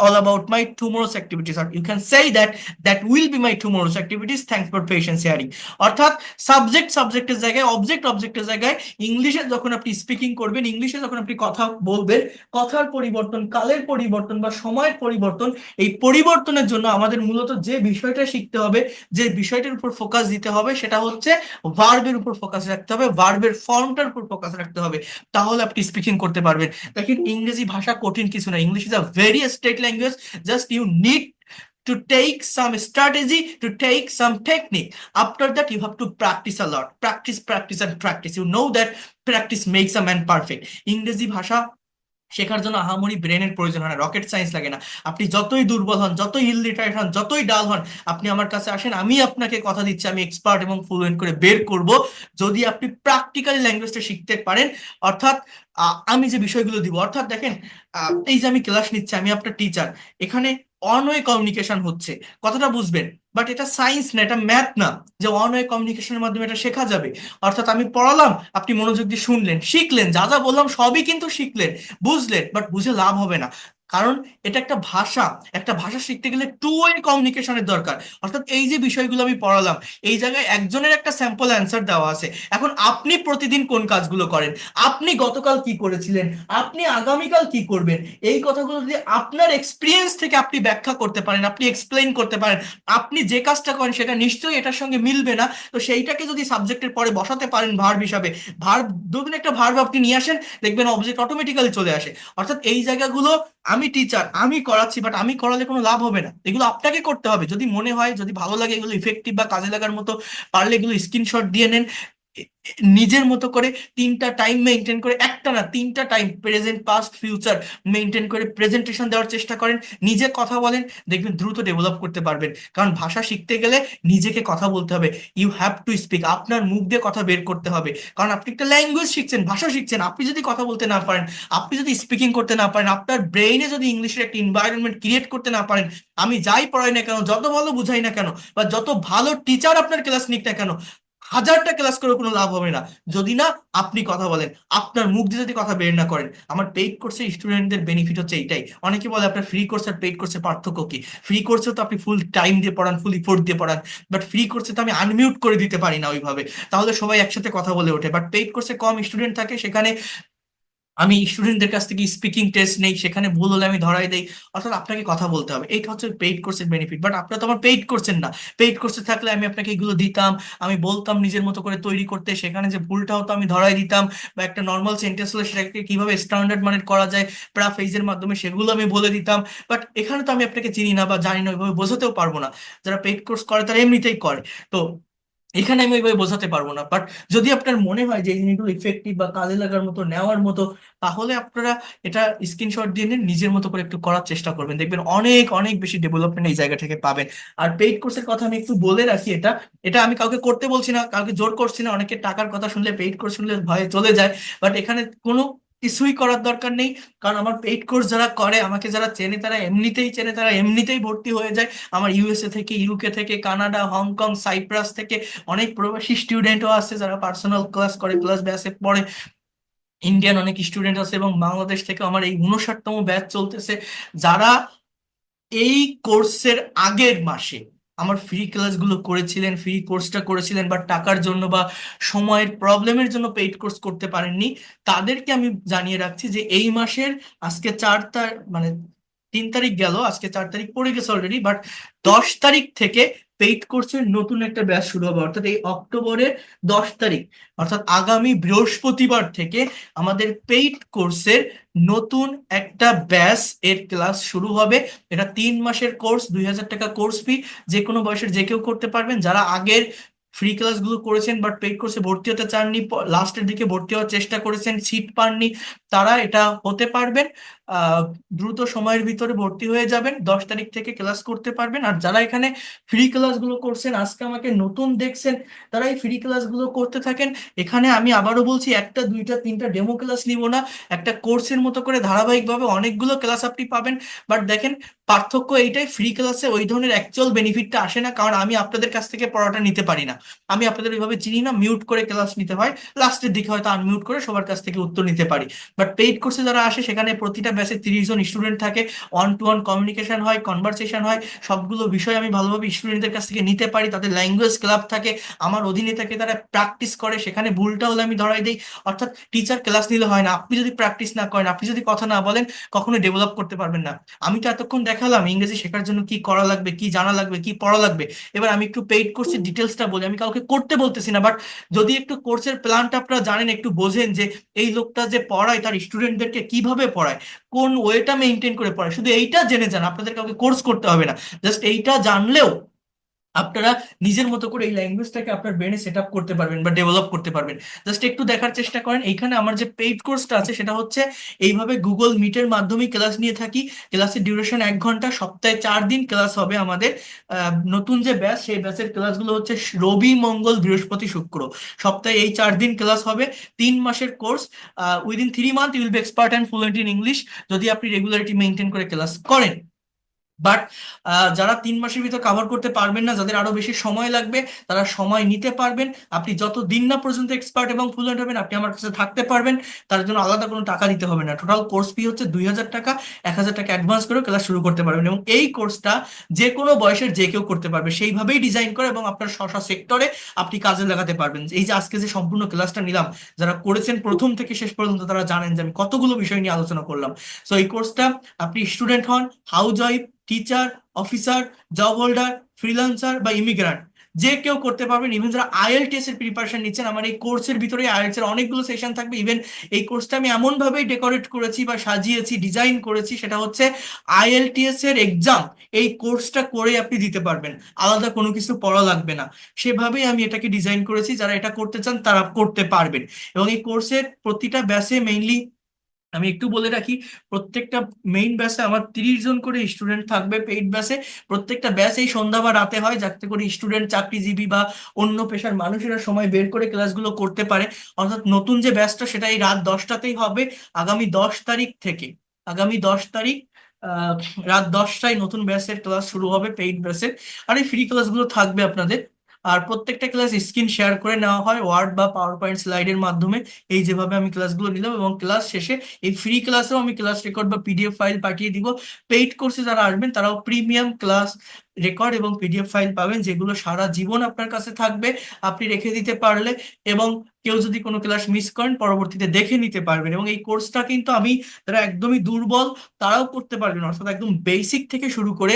all about my tomorrow's activities, or you can say that that will be my tomorrow's activities. Thanks for patience sharing. অর্থাৎ সাবজেক্টের জায়গায় অবজেক্টের জায়গায় ইংলিশে যখন আপনি স্পিকিং করবেন, ইংলিশে যখন আপনি কথা বলবেন, কথার পরিবর্তন, কালের পরিবর্তন বা সময়ের পরিবর্তন, এই পরিবর্তনের জন্য আমাদের মূলত যে বিষয়টা শিখতে হবে, যে বিষয়টার উপর ফোকাস দিতে হবে, সেটা হচ্ছে ভার্বের উপর ফোকাস রাখতে হবে, ভার্বের ফর্মটার উপর ফোকাস রাখতে হবে, তাহলে আপনি স্পিকিং করতে পারবেন। দেখেন, ইংরেজি ভাষা কঠিন কিছু না, English is a very straight language, just you need to take some strategy, to take some technique. After that, you have to practice a lot. Practice and practice. You know that practice makes a man perfect. ইংরেজি ভাষা শেখার জন্য আহামরি ব্রেনের প্রয়োজন হয় না, রকেট সায়েন্স লাগে না। আপনি যতই দুর্বল হন, যতই ইলিটারেট হন, যতই ডাল হন, আপনি আমার কাছে আসেন, আমি আপনাকে কথা দিচ্ছি, আমি এক্সপার্ট এবং ফ্লুয়েন্ট করে বের করব, যদি আপনি প্র্যাকটিক্যালি ল্যাঙ্গুয়েজটা শিখতে পারেন। অর্থাৎ আমি যে বিষয়গুলো দিব, অর্থাৎ দেখেন, এই যে আমি ক্লাস নিচ্ছি, আমি আপনার টিচার, এখানে অন ওয়ে কমিউনিকেশন হচ্ছে, কথাটা বুঝবেন। বাট এটা সায়েন্স না, এটা ম্যাথ না যে অন ওয়ে কমিউনিকেশনের মাধ্যমে এটা শেখা যাবে। অর্থাৎ আমি পড়ালাম, আপনি মনোযোগ দিয়ে শুনলেন, শিখলেন, যা যা বললাম সবই কিন্তু শিখলেন, বুঝলেন, বাট বুঝে লাভ হবে না, কারণ এটা একটা ভাষা। একটা ভাষা শিখতে গেলে টু ওয়ে কমিউনিকেশনের দরকার। অর্থাৎ এই যে বিষয়গুলো আমি পড়ালাম, এই জায়গায় একজনের একটা স্যাম্পল অ্যান্সার দেওয়া আছে। এখন আপনি প্রতিদিন কোন কাজগুলো করেন, আপনি গতকাল কি করেছিলেন, আপনি আগামীকাল কি করবেন, এই কথাগুলো যদি আপনার এক্সপিরিয়েন্স থেকে আপনি ব্যাখ্যা করতে পারেন, আপনি এক্সপ্লেইন করতে পারেন, আপনি যে কাজটা করেন সেটা নিশ্চয়ই এটার সঙ্গে মিলবে না, তো সেইটাকে যদি সাবজেক্টের পরে বসাতে পারেন ভার্ব হিসাবে, ভার্ব দুদিন একটা ভার্ব আপনি নিয়ে আসেন, দেখবেন অবজেক্ট অটোমেটিক্যালি চলে আসে। অর্থাৎ এই জায়গাগুলো আমি টিচার, আমি করাচ্ছি, বাট আমি করালে কোনো লাভ হবে না, এগুলো আপনাকে করতে হবে। যদি মনে হয়, যদি ভালো লাগে, এগুলো ইফেক্টিভ বা কাজে লাগার মতো, পারলে এগুলো স্ক্রিনশট দিয়ে নেন, নিজের মতো করে 3টা টাইম মেনটেন করে, একটা না 3টা time, present past future maintain করে প্রেজেন্টেশন দেওয়ার চেষ্টা করেন, নিজে কথা বলেন, দেখবেন দ্রুত ডেভেলপ করতে পারবেন। কারণ ভাষা শিখতে গেলে নিজেকে কথা বলতে হবে, ইউ হ্যাভ টু স্পিক, আপনার মুখ দিয়ে কথা বের করতে হবে। কারণ আপনি একটা ল্যাঙ্গুয়েজ শিখছেন, ভাষা শিখছেন, আপনি যদি কথা বলতে না পারেন, আপনি যদি স্পিকিং করতে না পারেন, আপনার ব্রেইনে যদি ইংলিশের একটা এনভায়রনমেন্ট ক্রিয়েট করতে না পারেন, আমি যাই পড়াই না কেন, যত ভালো বুঝাই না কেন, বা যত ভালো টিচার আপনার ক্লাস নিক না কেন, হাজারটা ক্লাস করে কোনো লাভ হবে না, যদি না আপনি কথা বলেন, আপনার মুখ দিয়ে যদি কথা বের না করেন। আমার পেইড কোর্সের স্টুডেন্টদের বেনিফিট হচ্ছে এইটাই। অনেকে বলে আপনার ফ্রি কোর্স আর পেইড কোর্সের পার্থক্য কি? ফ্রি কোর্সে তো আপনি ফুল টাইম দিয়ে পড়ান, ফুল ইফোর্ট দিয়ে পড়ান, বাট ফ্রি কোর্সে তো আমি আনমিউট করে দিতে পারি না ওইভাবে, তাহলে সবাই একসাথে কথা বলে ওঠে। বাট পেইড কোর্সে কম স্টুডেন্ট থাকে, সেখানে আমি স্টুডেন্টদের কাছ থেকে স্পিকিং টেস্ট নেই, সেখানে ভুল হলে আমি ধরাই দেই। অর্থাৎ আপনাকে কথা বলতে হবে, এইটা হচ্ছে পেইড কোর্সের বেনিফিট। বাট আপনারা তো আমার পেইড করছেন না। পেইড কোর্সে থাকলে আমি আপনাকে এগুলো দিতাম, আমি বলতাম নিজের মতো করে তৈরি করতে, সেখানে যে ভুলটা হতো আমি ধরাই দিতাম, বা একটা নর্মাল সেন্টেন্স হলে সেটাকে কিভাবে স্ট্যান্ডার্ড মানে করা যায় প্যারাফ্রেজের মাধ্যমে, সেগুলো আমি বলে দিতাম। বাট এখানে তো আমি আপনাকে চিনি না বা জানি না, ওইভাবে বোঝাতেও পারবো না। যারা পেইড কোর্স করে তারা এমনিতেই করে, তো এখানে আমি ওইভাবে বোঝাতে পারবো না। বাট যদি আপনার মনে হয় যে এই জিনিসগুলো ইফেক্টিভ বা কাজে লাগার মতো, নেওয়ার মতো, তাহলে আপনারা এটা স্ক্রিনশট দিয়ে নিন, নিজের মতো করে একটু করার চেষ্টা করবেন, দেখবেন অনেক অনেক বেশি ডেভেলপমেন্ট এই জায়গা থেকে পাবেন। আর পেইড কোর্সের কথা আমি একটু বলে রাখি, এটা এটা আমি কাউকে করতে বলছি না, কাউকে জোর করছি না। অনেকে টাকার কথা শুনলে, পেইড কোর্স শুনলে ভয়ে চলে যায়, বাট এখানে কোনো কিছুই করার দরকার নেই। কারণ আমার পেইড কোর্স যারা করে, আমাকে যারা চেনে, তারা এমনিতেই চেনে, তারা এমনিতেই ভর্তি হয়ে যায়। আমার ইউএসএ থেকে, ইউকে থেকে, কানাডা, হংকং, সাইপ্রাস থেকে অনেক প্রবাসী স্টুডেন্টও আছে যারা পার্সোনাল ক্লাস করে, প্লাস ব্যাচে পড়ে। ইন্ডিয়ান অনেক স্টুডেন্ট আছে, এবং বাংলাদেশ থেকে আমার এই 59তম ব্যাচ চলতেছে, যারা এই কোর্সের আগের মাসে আমার ফ্রি ক্লাসগুলো করেছিলেন, ফ্রি কোর্সটা করেছিলেন, বা টাকার জন্য বা সময়ের প্রবলেমের জন্য পেইড কোর্স করতে পারেননি, তাদেরকে আমি জানিয়ে রাখছি যে এই মাসের আজকে 4 তারিখ, মানে 3 তারিখ গেল, আজকে 4 তারিখ পড়ে গেছে অলরেডি, বাট 10 তারিখ থেকে পেইড কোর্সের নতুন একটা ব্যাচ শুরু হবে। অর্থাৎ এই অক্টোবরের 10 তারিখ, অর্থাৎ আগামী বৃহস্পতিবার থেকে আমাদের পেইড কোর্সের নতুন একটা ব্যাচ এর ক্লাস শুরু হবে। এটা 3 মাসের কোর্স, 2000 টাকা কোর্স ফি, যে কোনো বয়সের যে কেউ করতে পারবেন। যারা আগের ফ্রি ক্লাসগুলো করেছেন বাট পেইড কোর্সে ভর্তি হতে চাননি, লাস্টের দিকে ভর্তি হওয়ার চেষ্টা করেছেন, সিট পাননি, তারা এটা হতে পারবেন। আহ দ্রুত সময়ের ভিতরে ভর্তি হয়ে যাবেন, 10 তারিখ থেকে ক্লাস করতে পারবেন। আর যারা এখানে ফ্রি ক্লাসগুলো করছেন, আজকে আমাকে নতুন দেখছেন, তারা এই ফ্রি ক্লাসগুলো করতে থাকেন। এখানে আমি আবারও বলছি, একটা দুইটা তিনটা ডেমো ক্লাস নিব না, একটা কোর্সের মতো করে ধারাবাহিকভাবে অনেকগুলো ক্লাস আপনি পাবেন। বাট দেখেন, পার্থক্য এইটাই, ফ্রি ক্লাসে ওই ধরনের অ্যাকচুয়াল বেনিফিটটা আসে না, কারণ আমি আপনাদের কাছ থেকে পড়াটা নিতে পারি না, আমি আপনাদের ওইভাবে চিনি না, মিউট করে ক্লাস নিতে হয়, লাস্টের দিকে হয়তো আনমিউট করে সবার কাছ থেকে উত্তর নিতে পারি। বাট পেইড কোর্সে যারা আসে সেখানে প্রতিটা ব্যাচে 30 জন স্টুডেন্ট থাকে, ওয়ান টু ওয়ান কমিউনিকেশন হয়, কনভারসেশন হয়, সবগুলো বিষয় আমি ভালোভাবে স্টুডেন্টদের কাছ থেকে নিতে পারি, তাদের ল্যাঙ্গুয়েজ ক্লাব থাকে, আমার অধীনে থাকে, তারা প্র্যাকটিস করে, সেখানে ভুলটা হলে আমি ধরাই দিই। অর্থাৎ টিচার ক্লাস নিলে হয় না, আপনি যদি প্র্যাকটিস না করেন, আপনি যদি কথা না বলেন, কখনোই ডেভেলপ করতে পারবেন না। আমি তো এতক্ষণ দেখালাম ইংরেজি শেখার জন্য কি করা লাগবে, কি জানা লাগবে, কি পড়া লাগবে। এবার আমি একটু পেইড কোর্সের ডিটেলসটা বলি, আমি কাউকে করতে বলতেছি না, বাট যদি একটু কোর্সের প্ল্যানটা আপনারা জানেন, একটু বোঝেন যে এই লোকটা যে পড়ায় তার স্টুডেন্টদেরকে কিভাবে পড়ায়, কোন ওয়েটা মেনটেন করে পড়ায়, শুধু এইটা জেনে যান, আপনাদের কাউকে কোর্স করতে হবে না, জাস্ট এইটা জানলেও আপনারা নিজের মতো করে এই ল্যাঙ্গুয়েজটাকে আপনার ব্রেনে সেট আপ করতে পারবেন বা ডেভেলপ করতে পারবেন। জাস্ট একটু দেখার চেষ্টা করেন, এইখানে আমার যে পেইড কোর্সটা আছে সেটা হচ্ছে এইভাবে গুগল মিটের মাধ্যমে ক্লাস নিয়ে থাকি। ক্লাসের ডিউরেশন 1 ঘন্টা, সপ্তাহে 4 দিন ক্লাস হবে আমাদের। নতুন যে ব্যাচ, সেই ব্যাচের ক্লাসগুলো হচ্ছে রবি মঙ্গল বৃহস্পতি শুক্র, সপ্তাহে এই 4 দিন ক্লাস হবে। 3 মাসের কোর্স, within 3 month you will be expert and fluent in English, যদি আপনি রেগুলারিটি মেনটেন করে ক্লাস করেন। বাট যারা 3 মাসের ভিতর কভার করতে পারবেন না, যাদের আরো বেশি সময় লাগবে, তারা সময় নিতে পারবেন। আপনি যত দিন না পর্যন্ত এক্সপার্ট এবং ফ্লুয়েন্ট হবেন, আপনি আমার কাছে থাকতে পারবেন, তার জন্য আলাদা কোনো টাকা দিতে হবে না। টোটাল কোর্স ফি হচ্ছে 2,000 টাকা, 1,000 টাকা অ্যাডভান্স করে ক্লাস শুরু করতে পারবেন, এবং এই কোর্সটা যে কোনো বয়সের যে কেউ করতে পারবে, সেইভাবেই ডিজাইন করে, এবং আপনার স্ব সেক্টরে আপনি কাজে লাগাতে পারবেন। এই যে আজকে যে সম্পূর্ণ ক্লাসটা নিলাম, যারা করেছেন প্রথম থেকে শেষ পর্যন্ত, তারা জানেন যে আমি কতগুলো বিষয় নিয়ে আলোচনা করলাম। সো এই কোর্সটা, আপনি স্টুডেন্ট হন, house wife, teacher, officer, job holder, freelancer বা ইমিগ্রান্ট, যে কেউ করতে পারবেন। ইভেন যারা আইএলটিএস এর প্রিপারেশন নিচ্ছেন, আমার এই কোর্সের ভিতরে আইএলটিএস এর অনেকগুলো সেশন থাকবে। ইভেন এই কোর্সটা আমি এমন ভাবেই ডেকোরেট করেছি বা সাজিয়েছি, ডিজাইন করেছি, সেটা হচ্ছে আইএলটিএস এর এক্সাম এই কোর্সটা করে আপনি দিতে পারবেন, আলাদা কোনো কিছু পড়া লাগবে না। সেভাবেই আমি এটাকে ডিজাইন করেছি, যারা এটা করতে চান তারা করতে পারবেন। এবং এই কোর্সের প্রতিটা ব্যাচে মেইনলি আমি একটু বলে রাখি, প্রত্যেকটা মেইন ব্যাচে আমার 30 জন করে স্টুডেন্ট থাকবে পেইড ব্যাচে। প্রত্যেকটা ব্যাচ এই সন্ধ্যা বা রাতে হয়, যাতে করে স্টুডেন্ট, চাকরিজীবী বা অন্য পেশার মানুষেরা সময় বের করে ক্লাসগুলো করতে পারে। অর্থাৎ নতুন যে ব্যাচটা, সেটা এই রাত 10টাতেই হবে, আগামী 10 তারিখ থেকে। আগামী 10 তারিখ আহ রাত 10টায় নতুন ব্যাচের ক্লাস শুরু হবে, পেইড ব্যাচের। আর এই ফ্রি ক্লাসগুলো থাকবে আপনাদের। আর প্রত্যেকটা ক্লাস স্ক্রিন শেয়ার করে নেওয়া হয় ওয়ার্ড বা পাওয়ার পয়েন্ট স্লাইডের মাধ্যমে, এই যেভাবে আমি ক্লাসগুলো নিলাম, এবং ক্লাস শেষে এই ফ্রি ক্লাসেও আমি ক্লাস রেকর্ড বা পিডিএফ ফাইল পাঠিয়ে দিব। পেইড কোর্সে যারা আসবেন, তারাও প্রিমিয়াম ক্লাস রেকর্ড এবং পিডিএফ ফাইল পাবেন, যেগুলো সারা জীবন আপনার কাছে থাকবে, আপনি রেখে দিতে পারলে। এবং কেউ যদি কোনো ক্লাস মিস করেন, পরবর্তীতে দেখে নিতে পারবেন। এবং এই কোর্সটা কিন্তু আমি, যারা একদমই দুর্বল তারাও করতে পারবেন, অর্থাৎ একদম বেসিক থেকে শুরু করে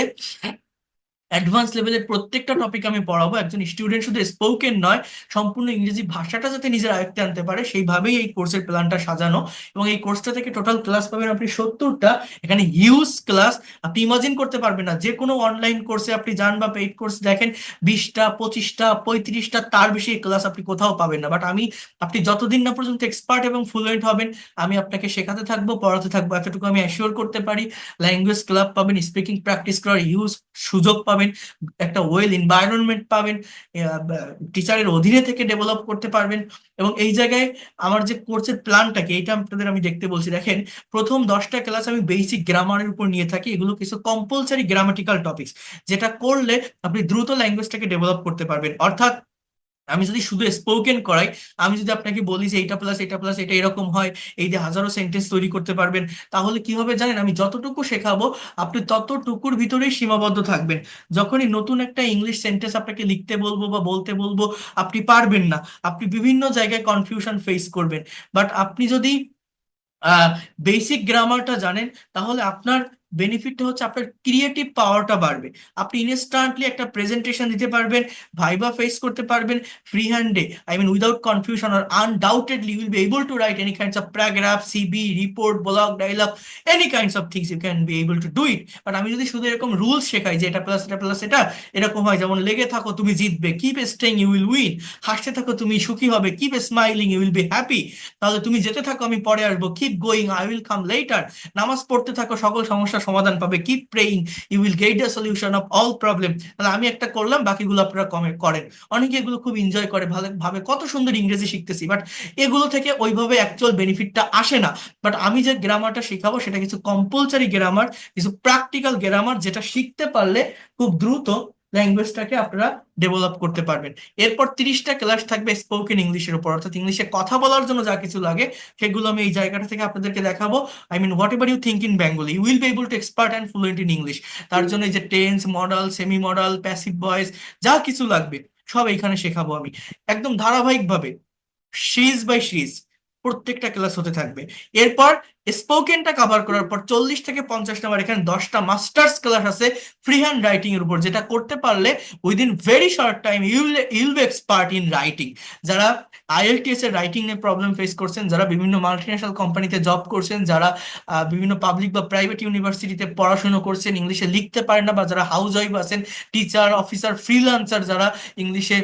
অ্যাডভান্স লেভেলের প্রত্যেকটা টপিক আমি পড়াবো। একজন স্টুডেন্ট শুধু স্পোকেন নয়, সম্পূর্ণ ইংরেজি ভাষাটা যাতে নিজের আয়ত্তে আনতে পারে, সেইভাবেই এই কোর্সের প্ল্যানটা সাজানো। এবং এই কোর্সটা থেকে টোটাল ক্লাস পাবেন আপনি 70টা। এখানে হিউজ ক্লাস, আপনি ইমাজিন করতে পারবেন না। যে কোনো অনলাইন কোর্সে আপনি যান বা পেইড কোর্স দেখেন, 20টা, 25টা, 35টা, তার বেশি ক্লাস আপনি কোথাও পাবেন না। বাট আমি, আপনি যতদিন না পর্যন্ত এক্সপার্ট এবং ফ্লুয়েন্ট হবেন, আমি আপনাকে শেখাতে থাকবো, পড়াতে থাকবো, এতটুকু আমি অ্যাসিওর করতে পারি। ল্যাঙ্গুয়েজ ক্লাব পাবেন, স্পিকিং প্র্যাকটিস করার হিউজ সুযোগ পাবেন, একটা ওয়েল এনভায়রনমেন্ট পাবেন, টিচারের অধীনে থেকে ডেভেলপ করতে পারবেন। এবং এই জায়গায় আমার যে কোর্সের প্ল্যানটাকে, এইটা আপনাদের আমি দেখতে বলছি, দেখেন, প্রথম 10টা ক্লাস আমি বেসিক গ্রামারের উপর নিয়ে থাকি। এগুলো কিছু কম্পালসারি গ্রামাটিক্যাল টপিকস, যেটা করলে আপনি দ্রুত ল্যাঙ্গুয়েজটাকে ডেভেলপ করতে পারবেন। অর্থাৎ আমি যদি শুধু স্পোকেন করাই, আমি যদি আপনাকে বলি যে এইটা প্লাস এটা প্লাস এটা এরকম হয়, এই যে হাজারো সেন্টেন্স তৈরি করতে পারবেন, তাহলে কি হবে জানেন? আমি যতটুকু শেখাবো, আপনি ততটুকুর ভিতরেই সীমাবদ্ধ থাকবেন। যখনই নতুন একটা ইংলিশ সেন্টেন্স আপনাকে লিখতে বলবো বা বলতে বলবো, আপনি পারবেন না, আপনি বিভিন্ন জায়গায় কনফিউশন ফেস করবেন। বাট আপনি যদি বেসিক গ্রামারটা জানেন, তাহলে আপনার বেনিফিটটা হচ্ছে আপনার ক্রিয়েটিভ পাওয়ারটা বাড়বে। আপনি ইনস্ট্যান্টলি একটা প্রেজেন্টেশন দিতে পারবেন, ভাইবা ফেস করতে পারবেন ফ্রি হ্যান্ডে, আই মিন উইদাউট কনফিউশন, আর undoubtedly you will be able to write any kinds of paragraph, CV, report, blog, dialog, any kinds of things you can be able to do it. But আমি যদি শুধু এরকম রুলস শেখাই যে এটা প্লাস এটা এরকম হয়, যেমন লেগে থাকো তুমি জিতবে, keep staying you will win, হাসতে থাকো তুমি সুখী হবে, keep smiling you will be happy, তাহলে তুমি যেতে থাকো আমি পরে আসবো, keep going I will come later, নামাজ পড়তে থাকো সকল সমস্যার সমাধান পাবে, keep praying, you will get the solution of all problem. তাহলে আমি একটা করলাম, বাকিগুলো আপনারা করেন। অনেকে এগুলো খুব এনজয় করে, ভালো ভাবে কত সুন্দর ইংরেজি শিখতেছি, বাট এগুলো থেকে ওইভাবে অ্যাকচুয়াল বেনিফিটটা আসে না। বাট আমি যে গ্রামারটা শেখাবো সেটা কিছু কম্পালসারি গ্রামার, কিছু প্র্যাকটিক্যাল গ্রামার, যেটা শিখতে পারলে খুব দ্রুত ল্যাঙ্গুয়েজটাকে আপনারা ডেভেলপ করতে পারবেন। এরপর 30টা ক্লাস থাকবে স্পোকেন ইংলিশের উপর, অর্থাৎ ইংলিশে কথা বলার জন্য যা কিছু লাগে সেগুলো আমি এই জায়গাটা থেকে আপনাদেরকে দেখাবো। I mean whatever you think in Bengali you will be able to expert and fluent in English. তার জন্য এই যে tense, modal, semi modal, passive voice, যা কিছু লাগবে সব এইখানে শেখাবো আমি, একদম ধারাবাহিকভাবে, সিরিজ বাই সিরিজ প্রত্যেকটা ক্লাস হতে থাকবে। এরপর স্পোকেনটা কভার করার পর 40 থেকে 50 নাম্বার এখানে 10টা মাস্টার্স ক্লাস আছে ফ্রি হ্যান্ড রাইটিং এর উপর, যেটা করতে পারলে within very short time Yule be expert in writing. যারা আইএলটিএস এর রাইটিং নিয়ে প্রবলেম ফেস করছেন, যারা বিভিন্ন মাল্টিন্যাশনাল কোম্পানিতে জব করছেন, যারা বিভিন্ন পাবলিক বা প্রাইভেট ইউনিভার্সিটিতে পড়াশোনা করছেন, ইংলিশে লিখতে পারেন না, বা যারা হাউস ওয়াইফ আছেন, টিচার, অফিসার, ফ্রিল্যান্সার, যারা ইংলিশে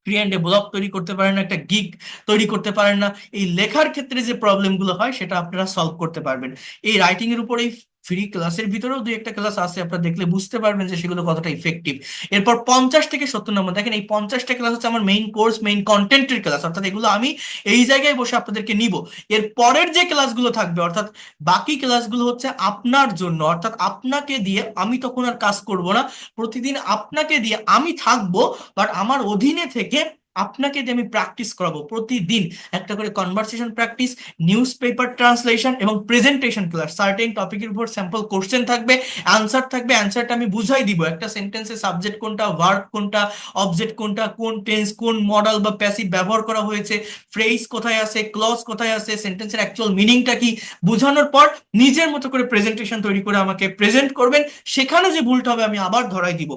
ফ্রি হ্যান্ডে ব্লগ তৈরি করতে পারেন না, একটা গিগ তৈরি করতে পারেন না, এই লেখার ক্ষেত্রে যে প্রবলেমগুলো হয় সেটা আপনারা সলভ করতে পারবেন এই রাইটিং এর উপর। এই ফ্রি ক্লাসের ভিতরেও দুই একটা ক্লাস আছে, আপনারা দেখলে বুঝতে পারবেন যে সেগুলো কতটা ইফেক্টিভ। এরপর 50 থেকে 70 নম্বর, দেখেন এই 50টা ক্লাস হচ্ছে আমার মেইন কোর্স, মেইন কন্টেন্টের ক্লাস, অর্থাৎ এগুলো আমি এই জায়গায় বসে আপনাদেরকে নিব। এর পরের যে ক্লাসগুলো থাকবে, অর্থাৎ বাকি ক্লাসগুলো হচ্ছে আপনার জন্য, অর্থাৎ আপনাকে দিয়ে আমি তখন আর কাজ করব না, প্রতিদিন আপনাকে দিয়ে আমি থাকবো, বাট আমার অধীনে থেকে আপনাকে দিয়ে আমি প্র্যাকটিস করাবো প্রতিদিন একটা করে conversation practice, news paper translation এবং প্রেজেন্টেশন ক্লাস। সার্টেন টপিকের উপর স্যাম্পল কোশ্চেন থাকবে, অ্যান্সার থাকবে, অ্যান্সারটা আমি বুঝাই দিব, একটা সেন্টেন্সে সাবজেক্ট কোনটা, ভার্ব কোনটা, অবজেক্ট কোনটা, কোন টেন্স, কোন মডাল বা প্যাসিভ ব্যবহার করা হয়েছে, ফ্রেজ কোথায় আছে, ক্লজ কোথায় আছে, সেন্টেন্সের অ্যাকচুয়াল মিনিংটা কি, বোঝানোর পর নিজের মতো করে প্রেজেন্টেশন তৈরি করে আমাকে প্রেজেন্ট করবেন। সেখানে যে ভুলটা হবে আমি আবার ধরাই দিব।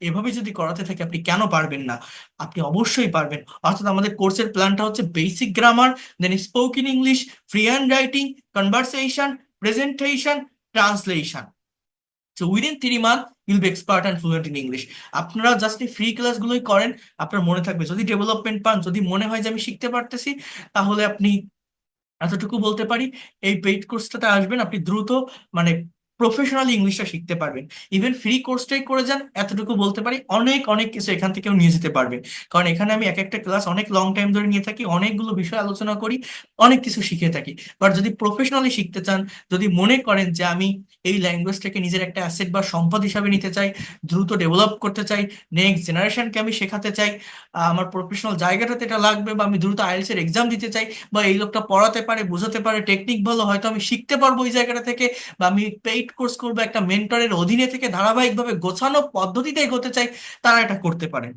এভাবে যদি করাতে থাকে আপনি কেন পারবেন না? আপনি অবশ্যই পারবেন। অর্থাৎ আমাদের কোর্সের প্ল্যানটা হচ্ছে basic grammar, then spoken English, free hand writing, conversation, presentation, translation. So within 3 month you'll be expert and fluent in English. আপনারা জাস্ট এই ফ্রি ক্লাসগুলোই করেন, আপনার মনে থাকবে। যদি ডেভেলপমেন্ট পান, যদি মনে হয় যে আমি শিখতে পারতেছি, তাহলে আপনি, এতটুকু বলতে পারি, এই পেইড কোর্সটাতে আসবেন, আপনি দ্রুত মানে প্রফেশনালি ইংলিশটা শিখতে পারবেন। ইভেন ফ্রি কোর্সটাই করে যান, এতটুকু বলতে পারি, অনেক অনেক কিছু এখান থেকেও নিয়ে যেতে পারবেন। কারণ এখানে আমি এক একটা ক্লাস অনেক লং টাইম ধরে নিয়ে থাকি, অনেকগুলো বিষয় আলোচনা করি, অনেক কিছু শিখে থাকি। বাট যদি প্রফেশনালি শিখতে চান, যদি মনে করেন যে আমি এই ল্যাঙ্গুয়েজটাকে নিজের একটা অ্যাসেট বা সম্পদ হিসাবে নিতে চাই, দ্রুত ডেভেলপ করতে চাই, নেক্সট জেনারেশনকে আমি শেখাতে চাই, আমার প্রফেশনাল জায়গাটাতে এটা লাগবে, বা আমি দ্রুত আইএলটিএস এর এক্সাম দিতে চাই, বা এই লোকটা পড়াতে পারে, বোঝাতে পারে, টেকনিক ভালো, হয়তো আমি শিখতে পারবো এই জায়গাটা থেকে, বা আমি পেইড কোর্স করবো একটা মেন্টরের অধীনে থেকে, ধারাবাহিকভাবে গোছানো পদ্ধতিতে এগোতে চাই, তারা এটা করতে পারেন।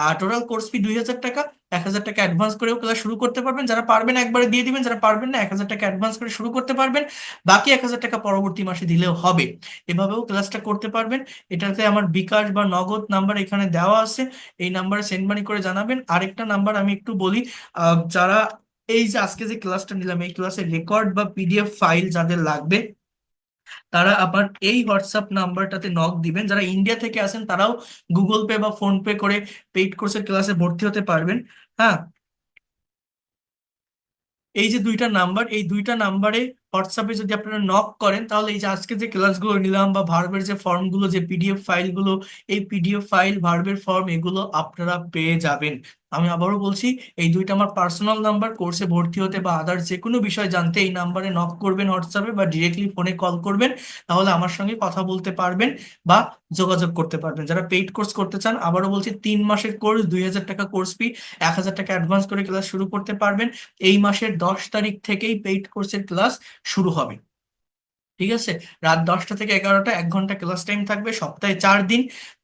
আর টোটাল কোর্স ফি 2000 টাকা। 1000 টাকা অ্যাডভান্স করেও ক্লাস শুরু করতে পারবেন, যারা পারবেন একবারে দিয়ে দিবেন, যারা পারবেন না 1000 টাকা অ্যাডভান্স করে শুরু করতে পারবেন, বাকি 1000 টাকা পরবর্তী মাসে দিলেও হবে। এভাবেও ক্লাসটা করতে পারবেন। এটাতে আমার বিকাশ বা নগদ নাম্বার এখানে দেওয়া আছে, এই নাম্বারে সেন্ড মানি করে জানাবেন। আরেকটা নাম্বার আমি একটু বলি, যারা এই যে আজকে যে ক্লাসটা নিলাম, এই ক্লাসের রেকর্ড বা পিডিএফ ফাইল যাদের লাগবে, তারা আবার এই হোয়াটসঅ্যাপ নাম্বারটাতে নক দিবেন। যারা ইন্ডিয়া থেকে আসেন তারাও গুগল পে বা ফোন পে করে পেইড কোর্সের ক্লাসে ভর্তি হতে পারবেন। হ্যাঁ, এই যে দুইটা নাম্বার, এই দুইটা নাম্বারে হোয়াটসঅ্যাপে যদি আপনারা নক করেন, তাহলে এই যে আজকে যে ক্লাসগুলো নিলাম বা ভার্বের যে ফর্মগুলো, যে পিডিএফ ফাইলগুলো, এই পিডিএফ ফাইল, ভার্বের ফর্ম, এগুলো আপনারা পেয়ে যাবেন। আমি আবারও বলছি, এই দুইটা আমার পার্সোনাল নাম্বার, কোর্সে ভর্তি হতে বা আদার যে কোনো বিষয় জানতে এই নাম্বারে নক করবেন হোয়াটসঅ্যাপে, বা ডিরেক্টলি ফোনে কল করবেন, তাহলে আমার সঙ্গে কথা বলতে পারবেন বা যোগাযোগ করতে পারবেন। যারা পেইড কোর্স করতে চান, আবারও বলছি, 3 মাসের কোর্স, 2000 টাকা কোর্স ফি, 1000 টাকা অ্যাডভান্স করে ক্লাস শুরু করতে পারবেন। এই মাসের 10 তারিখ থেকেই পেইড কোর্সের ক্লাস শুরু হবে। ঠিক আছে, রাত 10টা থেকে 11টা, 1 ঘন্টা ক্লাস টাইম থাকবে, সপ্তাহে 4 দিন,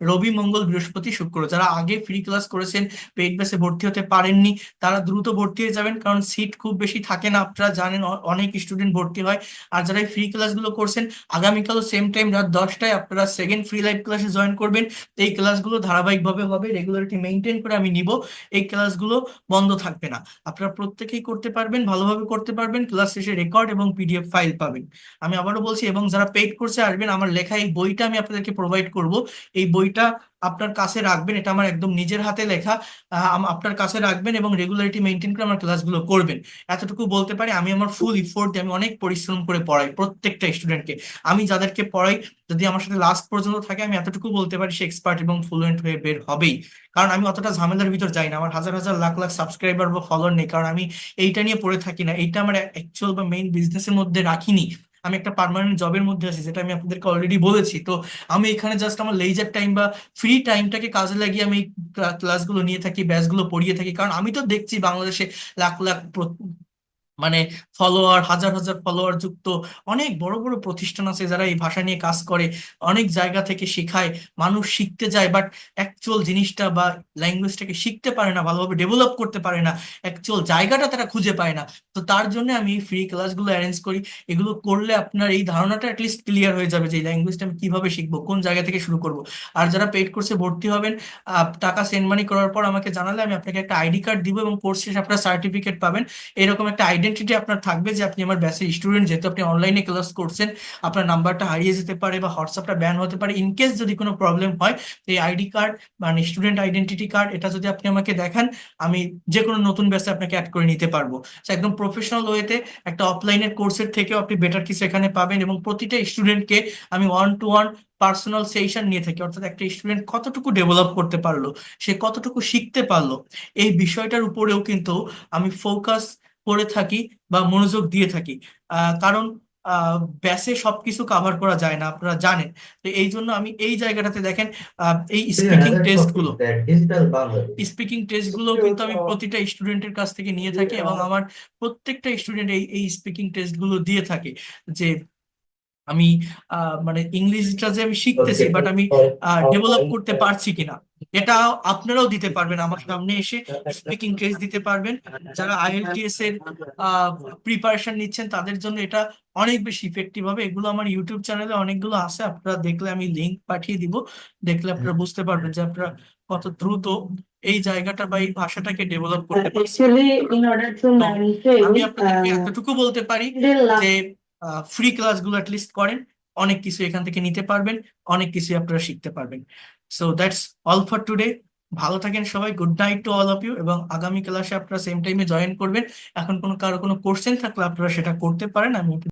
রবি, মঙ্গল, বৃহস্পতি, শুক্র। যারা আগে ফ্রি ক্লাস করেছেন, পেইড ব্যাচে ভর্তি হতে পারেননি, তারা দ্রুত ভর্তি হয়ে যাবেন, কারণ সিট খুব বেশি থাকে না, আপনারা জানেন, অনেক স্টুডেন্ট ভর্তি হয়। আর যারা ফ্রি ক্লাসগুলো করছেন, আগামীকালও সেম টাইম রাত 10টায় আপনারা সেকেন্ড ফ্রি লাইভ ক্লাসে জয়েন করবেন। এই ক্লাসগুলো ধারাবাহিকভাবে হবে, রেগুলারিটি মেনটেন করে আমি নিব, এই ক্লাসগুলো বন্ধ থাকবে না। আপনারা প্রত্যেকেই করতে পারবেন, ভালোভাবে করতে পারবেন, ক্লাস শেষে রেকর্ড এবং পিডিএফ ফাইল পাবেন। আমি আবারও বলছি, এবং যারা পেইড কোর্সে আসবেন আমার লেখা এই বইটা আমি আপনাদেরকে প্রোভাইড করব। এই বইটা আপনার কাছে রাখবেন, এটা আমার একদম নিজের হাতে লেখা। আপনার কাছে রাখবেন এবং রেগুলারিটি মেনটেন করে আমার ক্লাসগুলো করবেন। এতটুকু বলতে পারি, আমি আমার ফুল ইফোর্ট দিয়ে আমি অনেক পরিশ্রম করে পড়াই প্রত্যেকটা স্টুডেন্টকে। আমি যাদেরকে পড়াই যদি আমার সাথে লাস্ট পর্যন্ত থাকে, আমি এতটুকু বলতে পারি সে এক্সপার্ট এবং ফ্লুয়েন্ট হয়ে বের হবেই। কারণ আমি অতটা ঝামেলার ভিতর যাই না, আমার হাজার হাজার লাখ লাখ সাবস্ক্রাইবার বা ফলোয়ার নেই, কারণ আমি এইটা নিয়ে পড়ে থাকি না, এইটা আমার অ্যাকচুয়াল বা মেইন বিজনেসের মধ্যে রাখিনি। আমি একটা পার্মানেন্ট জবের মধ্যে আছি, যেটা আমি আপনাদেরকে অলরেডি বলেছি। তো আমি এখানে জাস্ট আমার লেজার টাইম বা ফ্রি টাইমটাকে কাজে লাগিয়ে আমি ক্লাসগুলো নিয়ে থাকি, ব্যাচগুলো পড়িয়ে থাকি। কারণ আমি তো দেখছি বাংলাদেশে লাখ লাখ মানে ফলোয়ার, হাজার হাজার ফলোয়ার যুক্ত অনেক বড় বড় প্রতিষ্ঠান আছে যারা এই ভাষা নিয়ে কাজ করে, অনেক জায়গা থেকে শেখায়, মানুষ শিখতে যায়, বাট অ্যাকচুয়াল জিনিসটা বা ল্যাঙ্গুয়েজটাকে শিখতে পারে না, ভালোভাবে ডেভেলপ করতে পারে না, অ্যাকচুয়াল জায়গাটা তারা খুঁজে পায় না। তো তার জন্য আমি ফ্রি ক্লাসগুলো অ্যারেঞ্জ করি। এগুলো করলে আপনার এই ধারণাটা অ্যাটলিস্ট ক্লিয়ার হয়ে যাবে যে এই ল্যাঙ্গুয়েজটা আমি কিভাবে শিখবো, কোন জায়গা থেকে শুরু করব। আর যারা পেইড কোর্সে ভর্তি হবেন, টাকা সেন্ড মানি করার পর আমাকে জানালে আমি আপনাকে একটা আইডি কার্ড দিব এবং কোর্স শেষে আপনার সার্টিফিকেট পাবেন। এরকম একটা আইডেন্টিটি আপনার থাকবে যে আপনি আমার ব্যাচের স্টুডেন্ট, যেহেতু আপনি অনলাইনে ক্লাস করছেন। আপনার নাম্বারটা হারিয়ে যেতে পারে বা হোয়াটসঅ্যাপটা ব্যান হতে পারে, ইন কেস যদি কোনো প্রবলেম হয়, তো এই আইডি কার্ড মানে স্টুডেন্ট আইডেন্টিটি কার্ড, এটা যদি আপনি আমাকে দেখান, আমি যে কোনো নতুন ব্যাচে আপনাকে অ্যাড করে নিতে পারবো। তো একদম প্রফেশনাল ওয়েতে একটা অফলাইনের কোর্সের থেকেও আপনি বেটার কিছু এখানে পাবেন। এবং প্রতিটা স্টুডেন্টকে আমি one to one personal session নিয়ে থাকি, অর্থাৎ একটা স্টুডেন্ট কতটুকু ডেভেলপ করতে পারলো, সে কতটুকু শিখতে পারলো, এই বিষয়টার উপরেও কিন্তু আমি ফোকাস করে থাকি বা মনোযোগ দিয়ে থাকি। কারণ ব্যাসে সবকিছু কাভার করা যায় না, আপনারা জানেন। তো এই জন্য আমি এই জায়গাটাতে দেখেন, এই স্পিকিং Another টেস্ট topic গুলো, that digital Bangladesh. Speaking test গুলো কিন্তু আমি প্রতিটা স্টুডেন্টের কাছ থেকে নিয়ে থাকি, এবং আমার প্রত্যেকটা স্টুডেন্ট এই এই স্পিকিং টেস্ট গুলো দিয়ে থাকে। যে আমি মানে ইংলিশটা যে আমি শিখতেছি, Okay, বাট আমি our ডেভেলপ point করতে পারছি কিনা, এটা আপনারাও দিতে পারবেন, আমার সামনে এসে স্পিকিং টেস্ট দিতে পারবেন। যারা আইএলটিএস এর প্রিপারেশন নিচ্ছেন তাদের জন্য এটা অনেক বেশি ইফেক্টিভ হবে। এগুলো আমার ইউটিউব চ্যানেলে অনেকগুলো আছে, আপনারা দেখলে আমি লিংক পাঠিয়ে দিব, দেখলে আপনারা বুঝতে পারবেন যে আপনারা কত দ্রুত এই জায়গাটা বা এই ভাষাটাকে ডেভেলপ করতে পারছেন। Actually, in order to তো আমি maintain আপনাদেরকে এতটুকু বলতে পারি the যে ফ্রি ক্লাসগুলো অ্যাটলিস্ট করেন, অনেক কিছু এখান থেকে নিতে পারবেন, অনেক কিছু আপনারা শিখতে পারবেন। So that's all for today. ভালো থাকেন সবাই, good night to all of you, এবং আগামী ক্লাসে আপনারা সেম টাইমে জয়েন করবেন। এখন কারো কোনো কোশ্চেন থাকলে আপনারা সেটা করতে পারেন, আমি